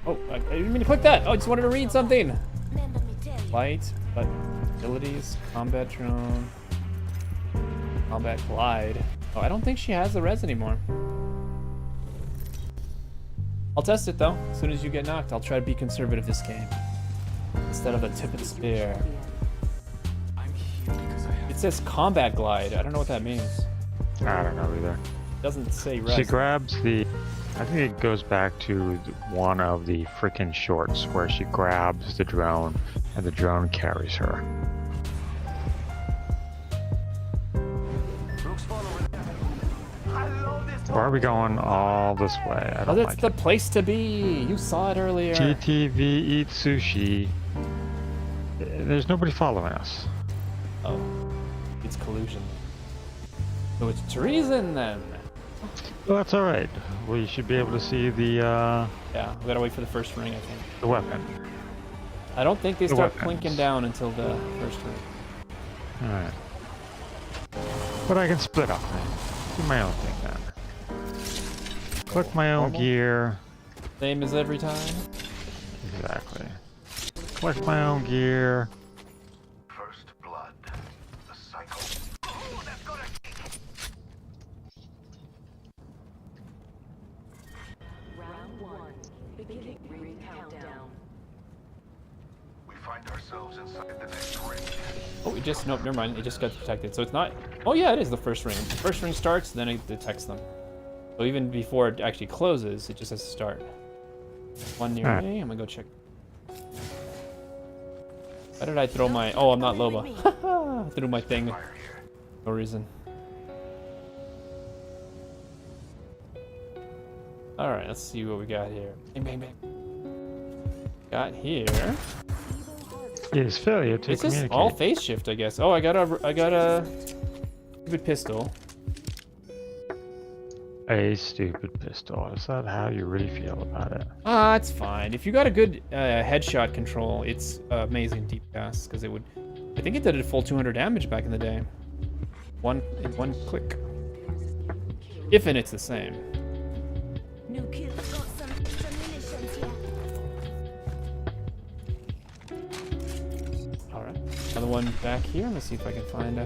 Oh, I didn't mean to click that. Oh, I just wanted to read something. Remember me tell you. Light, but abilities, combat drone, combat glide. Oh, I don't think she has the res anymore. I'll test it though. As soon as you get knocked, I'll try to be conservative this game instead of the tip of the spear. It says combat glide. I don't know what that means. I don't know either. It doesn't say res. She grabs the. I think it goes back to one of the freaking shorts where she grabs the drone and the drone carries her. Why are we going all this way? I Oh, don't that's like the it. place to be. You saw it earlier. GTV eat sushi. There's nobody following us. Oh, it's collusion. So it's treason then. Well, that's all right. We should be able to see the Yeah, we gotta wait for the first ring, I think. weapon. I don't think they The start weapons. clinking down until the first ring. All right. But I can split up. Man. Do my own thing then. Collect my own Normal? gear. Same as every time. Exactly. Collect my own gear. First blood. The cycle. Oh, that's gonna Round 1. Beginning ring countdown. We find ourselves inside the next ring. Oh, it just, nope, never mind. It just got detected. So it's not, oh yeah, it is the first ring. The first ring starts, then it detects them. So even before it actually closes, it just has to start. One near Alright. me, I'm gonna go check. Why did I throw my, oh, I'm not Loba. I threw my thing. Fire here. No reason. Alright, let's see what we got here. Bang, bang, bang. Got here. It is failure to It's just communicate. all phase shift, I guess. Oh, I got a stupid pistol. A stupid pistol. Is that how you really feel about it? Ah, it's fine. If you got a good headshot control, it's amazing deep cast because it would. I think it did a full 200 damage back in the day. In one click. If and it's the same. New kill. Got some extra munitions here. All right, another one back here. Let's see if I can find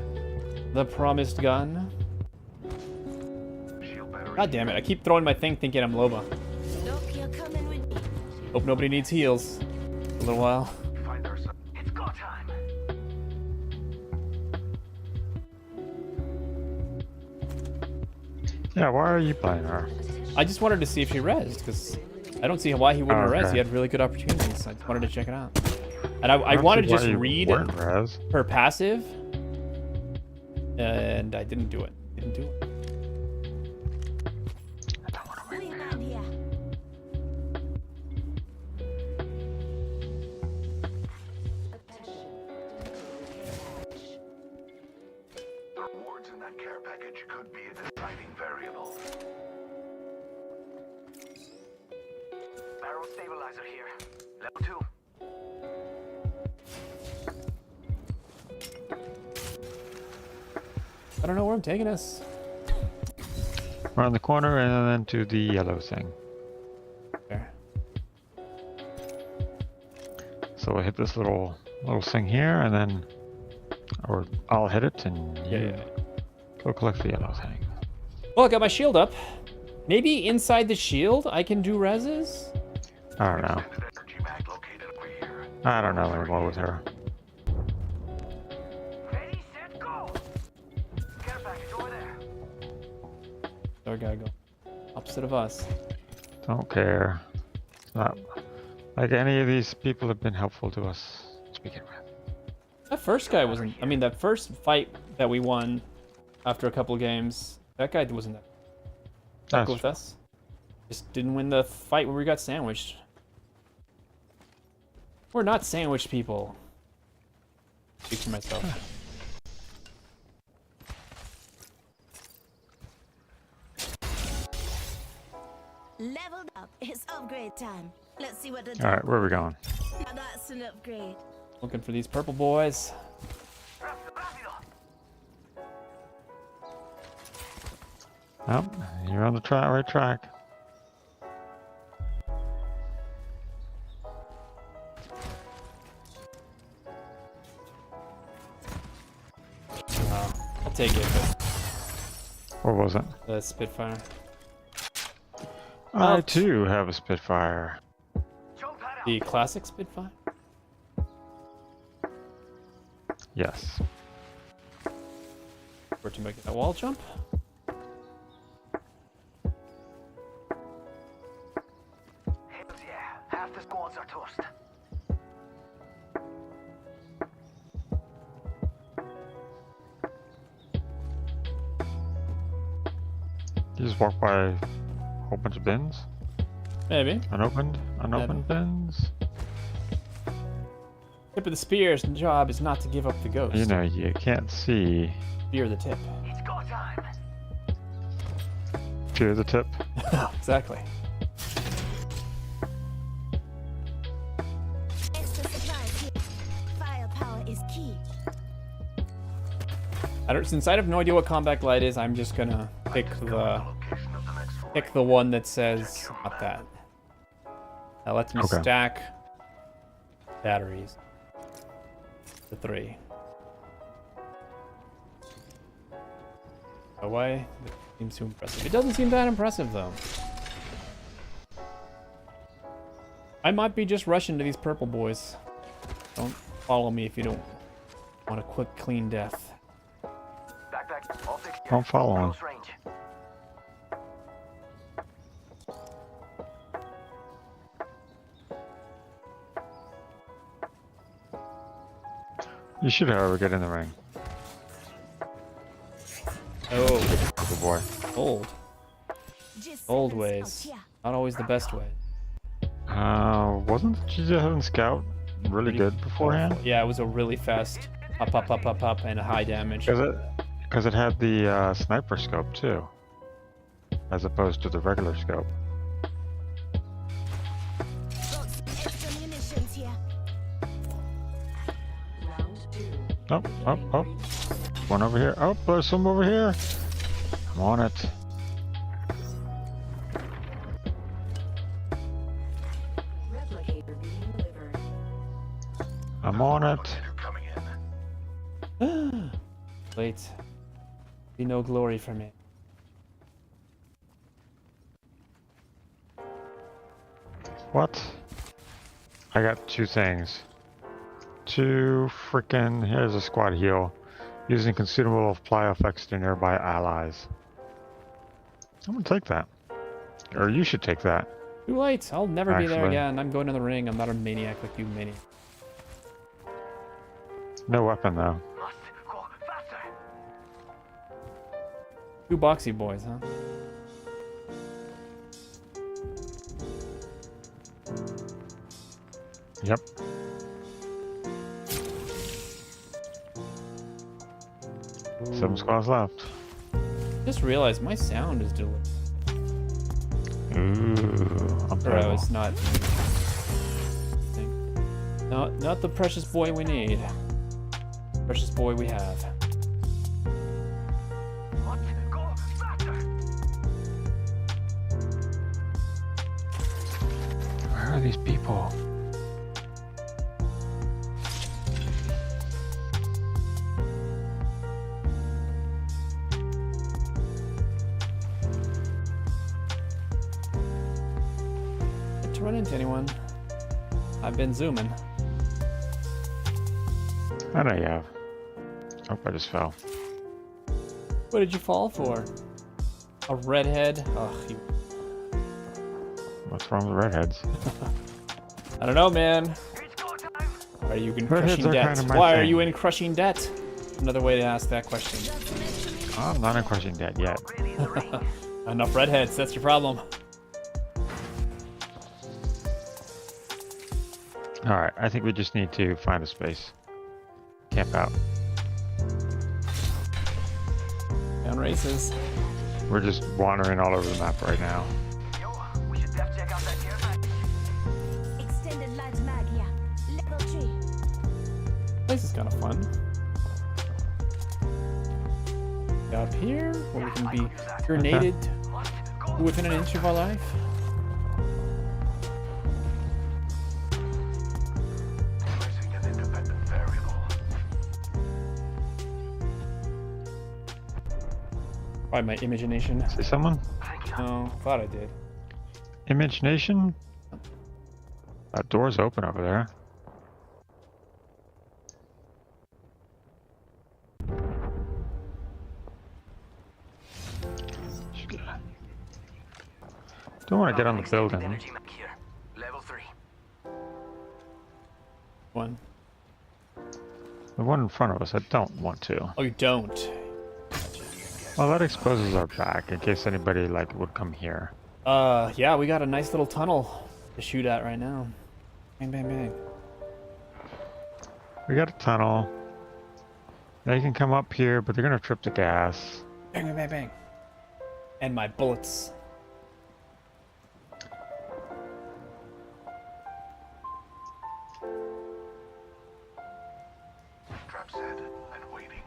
the promised gun. Shield battery. God damn it! I keep throwing my thing thinking I'm Loba. Doc, you're coming with me. Hope nobody needs heals. A little while. We find ourselves. It's go time. Yeah, why are you playing her? I just wanted to see if she rezzed because I don't see why he wouldn't have Okay. rezzed. He had really good opportunities. I just wanted to check it out. And I don't wanted to see why just you read weren't, Raz. her passive, and I didn't do it. Didn't do it. I don't want to wait. Wingman here. The rewards in that care package could be a deciding variable. Barrel stabilizer here. Level 2. I don't know where I'm taking us. Around the corner and then to the yellow thing. There. So we'll hit this little thing here and then, or I'll hit it and you go collect the yellow thing. Well, I got my shield up. Maybe inside the shield I can do rezzes? I don't know. Extended energy mag located over here. I don't know anymore with her. Ready, set, go! Care package over there. There we gotta go. Opposite of us. Don't care. It's not like any of these people have been helpful to us to begin with. That first guy wasn't. I mean, that first fight that we won after a couple games, that guy wasn't that That's good with us. Just didn't win the fight where we got sandwiched. We're not sandwiched people. Speak for myself. Leveled up. It's upgrade time. Let's see what the All right, where are we going? Now that's an upgrade. Looking for these purple boys. Oh, you're on the right track. I'll take it. What was it? The Spitfire. I too have a Spitfire. The classic Spitfire. Yes. Where to make that wall jump. Hells yeah, half the squads are toast. You just walk by a whole bunch of bins? Maybe. Unopened Maybe. bins? Tip of the spear's job is not to give up the ghost. You know, you can't see. Spear the tip. It's go time. Fear the tip. Exactly. Extra supplies here. Firepower is key. Since I have no idea what combat glide is, I'm just gonna pick the Location of the next ring. pick the one that says not that. That lets me Okay. stack batteries to 3. Away. It seems too impressive. It doesn't seem that impressive though. I might be just rushing to these purple boys. Don't follow me if you don't want a quick, clean death. Backpack, all fixed. Don't follow him. Close range. You should, however, get in the ring. Oh, Good boy. old. Just Old seven ways. scouts here. Not always the best way. Wasn't G7 Scout really good beforehand? Yeah, it was a really fast up, up, up, up, up, and a high damage. Because it had the sniper scope too, as opposed to the regular scope. Got some extra munitions here. Oh. One over here. Oh, there's some over here. I'm on it. Replicator being delivered. I'm on it. They're coming in. Wait. Be no glory for me. What? I got 2 things. 2 freaking. Here's a squad heal. Using consumable apply effects to nearby allies. I'm gonna take that. Or you should take that. Too late. I'll never be there Actually. again. I'm going to the ring. I'm not a maniac like you, maniac. No weapon though. Must go faster. 2 boxy boys, huh? Yep. Ooh. 7 squads left. Just realized my sound is delayed. Ooh, I'm Or I terrible. was not. No, not the precious boy we need. Precious boy we have. Must go faster. Where are these people? Not to run into anyone. I've been zooming. I know you have. Oh, I just fell. What did you fall for? A redhead? Ugh, you. What's wrong with redheads? I don't know, man. It's go time. Why are you in Redheads crushing are debt? kinda my Why are thing. you in crushing debt? Another way to ask that question. I'm not in crushing dead yet. Really in the ring. Enough redheads, that's your problem. Alright, I think we just need to find a space. Camp out. Down races. We're just wandering all over the map right now. Yo, we should def check out that care package. Extended light mag here. Level 3. This is kind of fun. Up here, where we can be grenaded Must go within an inch of our life. Placing an independent variable. By my imagination. See someone? No, thought I did. Image Nation? That door's open over there. Don't want to get on the Extended building. energy mag here. Level 3. One. The one in front of us, I don't want to. Oh, you don't. Well, that exposes our back in case anybody like would come here. Yeah, we got a nice little tunnel to shoot at right now. Bang, bang, bang. We got a tunnel. They can come up here, but they're gonna trip the gas. Bang, bang, bang, bang. And my bullets. Trap set and waiting.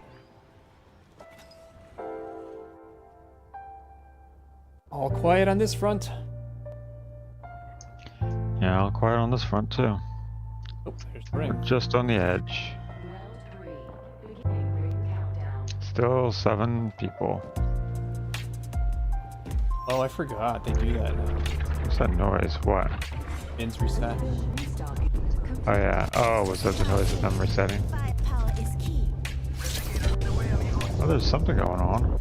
All quiet on this front. Yeah, all quiet on this front too. Oh, there's the ring. Just on the edge. Still 7 people. Oh, I forgot they do that now. What's that noise? What? Bins reset. Oh yeah. Oh, was that the noise of them resetting? Firepower is key. Oh, there's something going on.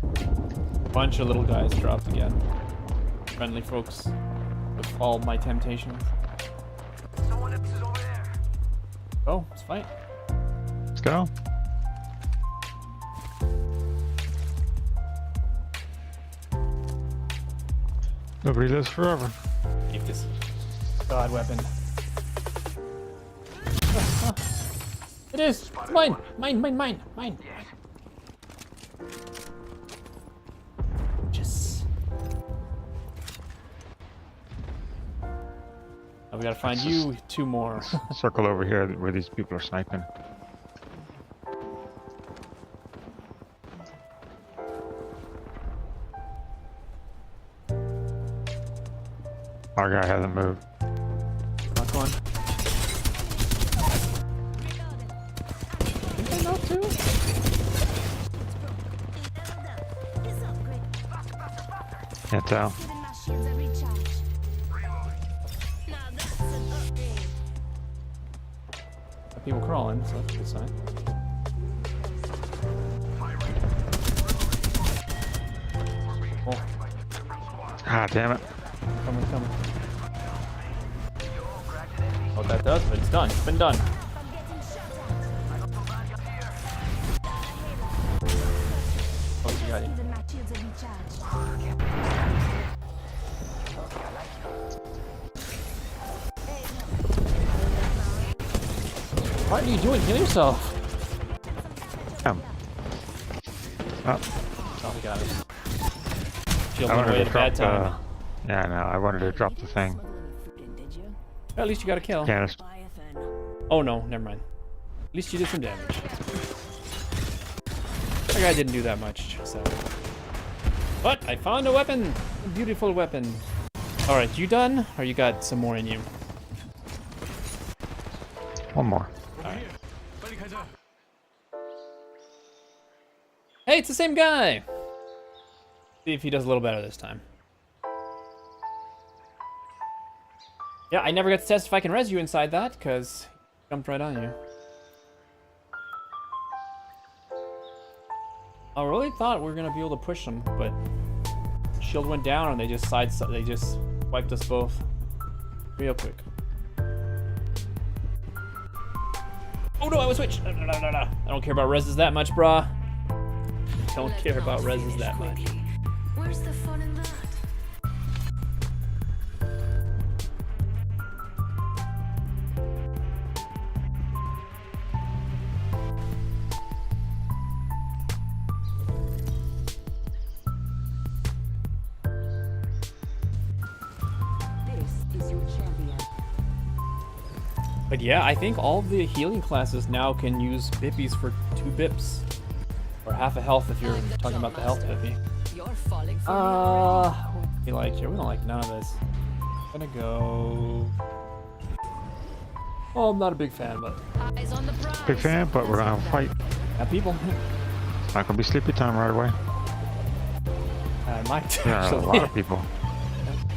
Bunch of little guys dropped again. Friendly folks with all my temptations. Someone else is over there. Oh, let's fight. Let's go. Nobody lives forever. Keep this god weapon. It is! It's mine! Mine! Just. Oh, we gotta find you 2 more. Circle over here where these people are sniping. Our guy hasn't moved. Knock on. Think I know too? It's upgrade. Can't tell. Giving my shields a recharge. Now that's an upgrade. People crawling, so that's a good sign. Oh, Ah, damn it. coming. Oh, that does, but it's done. It's been done. I'm getting shot at. Oh, you got it. Giving my shields a recharge. What are you doing? Heal yourself. Come. Oh, Oh, we got it. Shield I went away wanted at to a bad drop time. yeah, I know. I wanted to drop the thing. Well, at least you got a kill. Canister. Oh no, never mind. At least you did some damage. That guy didn't do that much, so. But I found a weapon! A beautiful weapon. Alright, you done? Or you got some more in you? One more. Alright. Hey, it's the same guy! See if he does a little better this time. Yeah, I never got to test if I can res you inside that, because he jumped right on you. I really thought we were gonna be able to push them, but shield went down and they just wiped us both real quick. Oh no, I was switched. No. I don't care about reses that much, brah. Don't care about reses that much. Where's the fun in that? But yeah, I think all of the healing classes now can use bippies for 2 bips. Or half a health if you're talking about the health bippy. You're falling for me already. We like here. We don't like none of this. Gonna go. Oh, I'm not a big fan, but Eyes on the prize. Big fan, but we're gonna fight. yeah, people. It's not gonna be sleepy time right away. I might There are a actually. lot of people.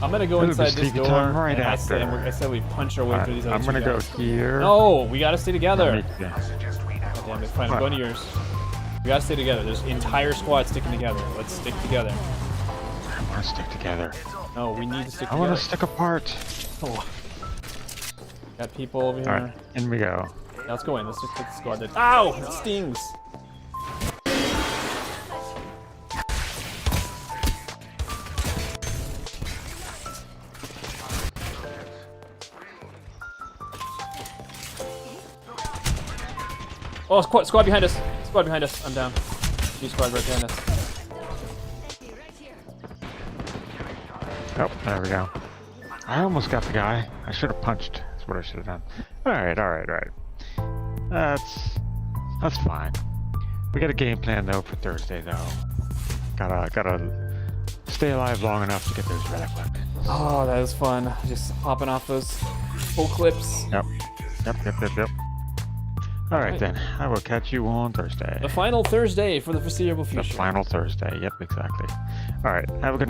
I'm gonna go It'll be inside this sleepy door. time right and after. I said we punch our way through these other I'm 2 gonna go guys. here. No, we gotta stay together. Let me- yeah. God damn it, fine, I'm What? going to yours. We gotta stay together. There's an entire squad sticking together. Let's stick together. I wanna stick together. No, we need to stick I together. wanna stick apart. Oh. Got people over here. Alright, in we go. Yeah, let's go in. Let's just take the squad that. Ow! It stings! Oh, squad behind us. Squad behind us. I'm down. New squad right behind us. Oh, there we go. I almost got the guy. I should have punched. That's what I should have done. Alright. That's fine. We got a game plan though for Thursday though. Gotta stay alive long enough to get those relic weapons. Oh, that was fun. Just popping off those full clips. Yep. Alright then, I will catch you on Thursday. The final Thursday for the foreseeable The future. final Thursday, yep, exactly. Alright, have a good night.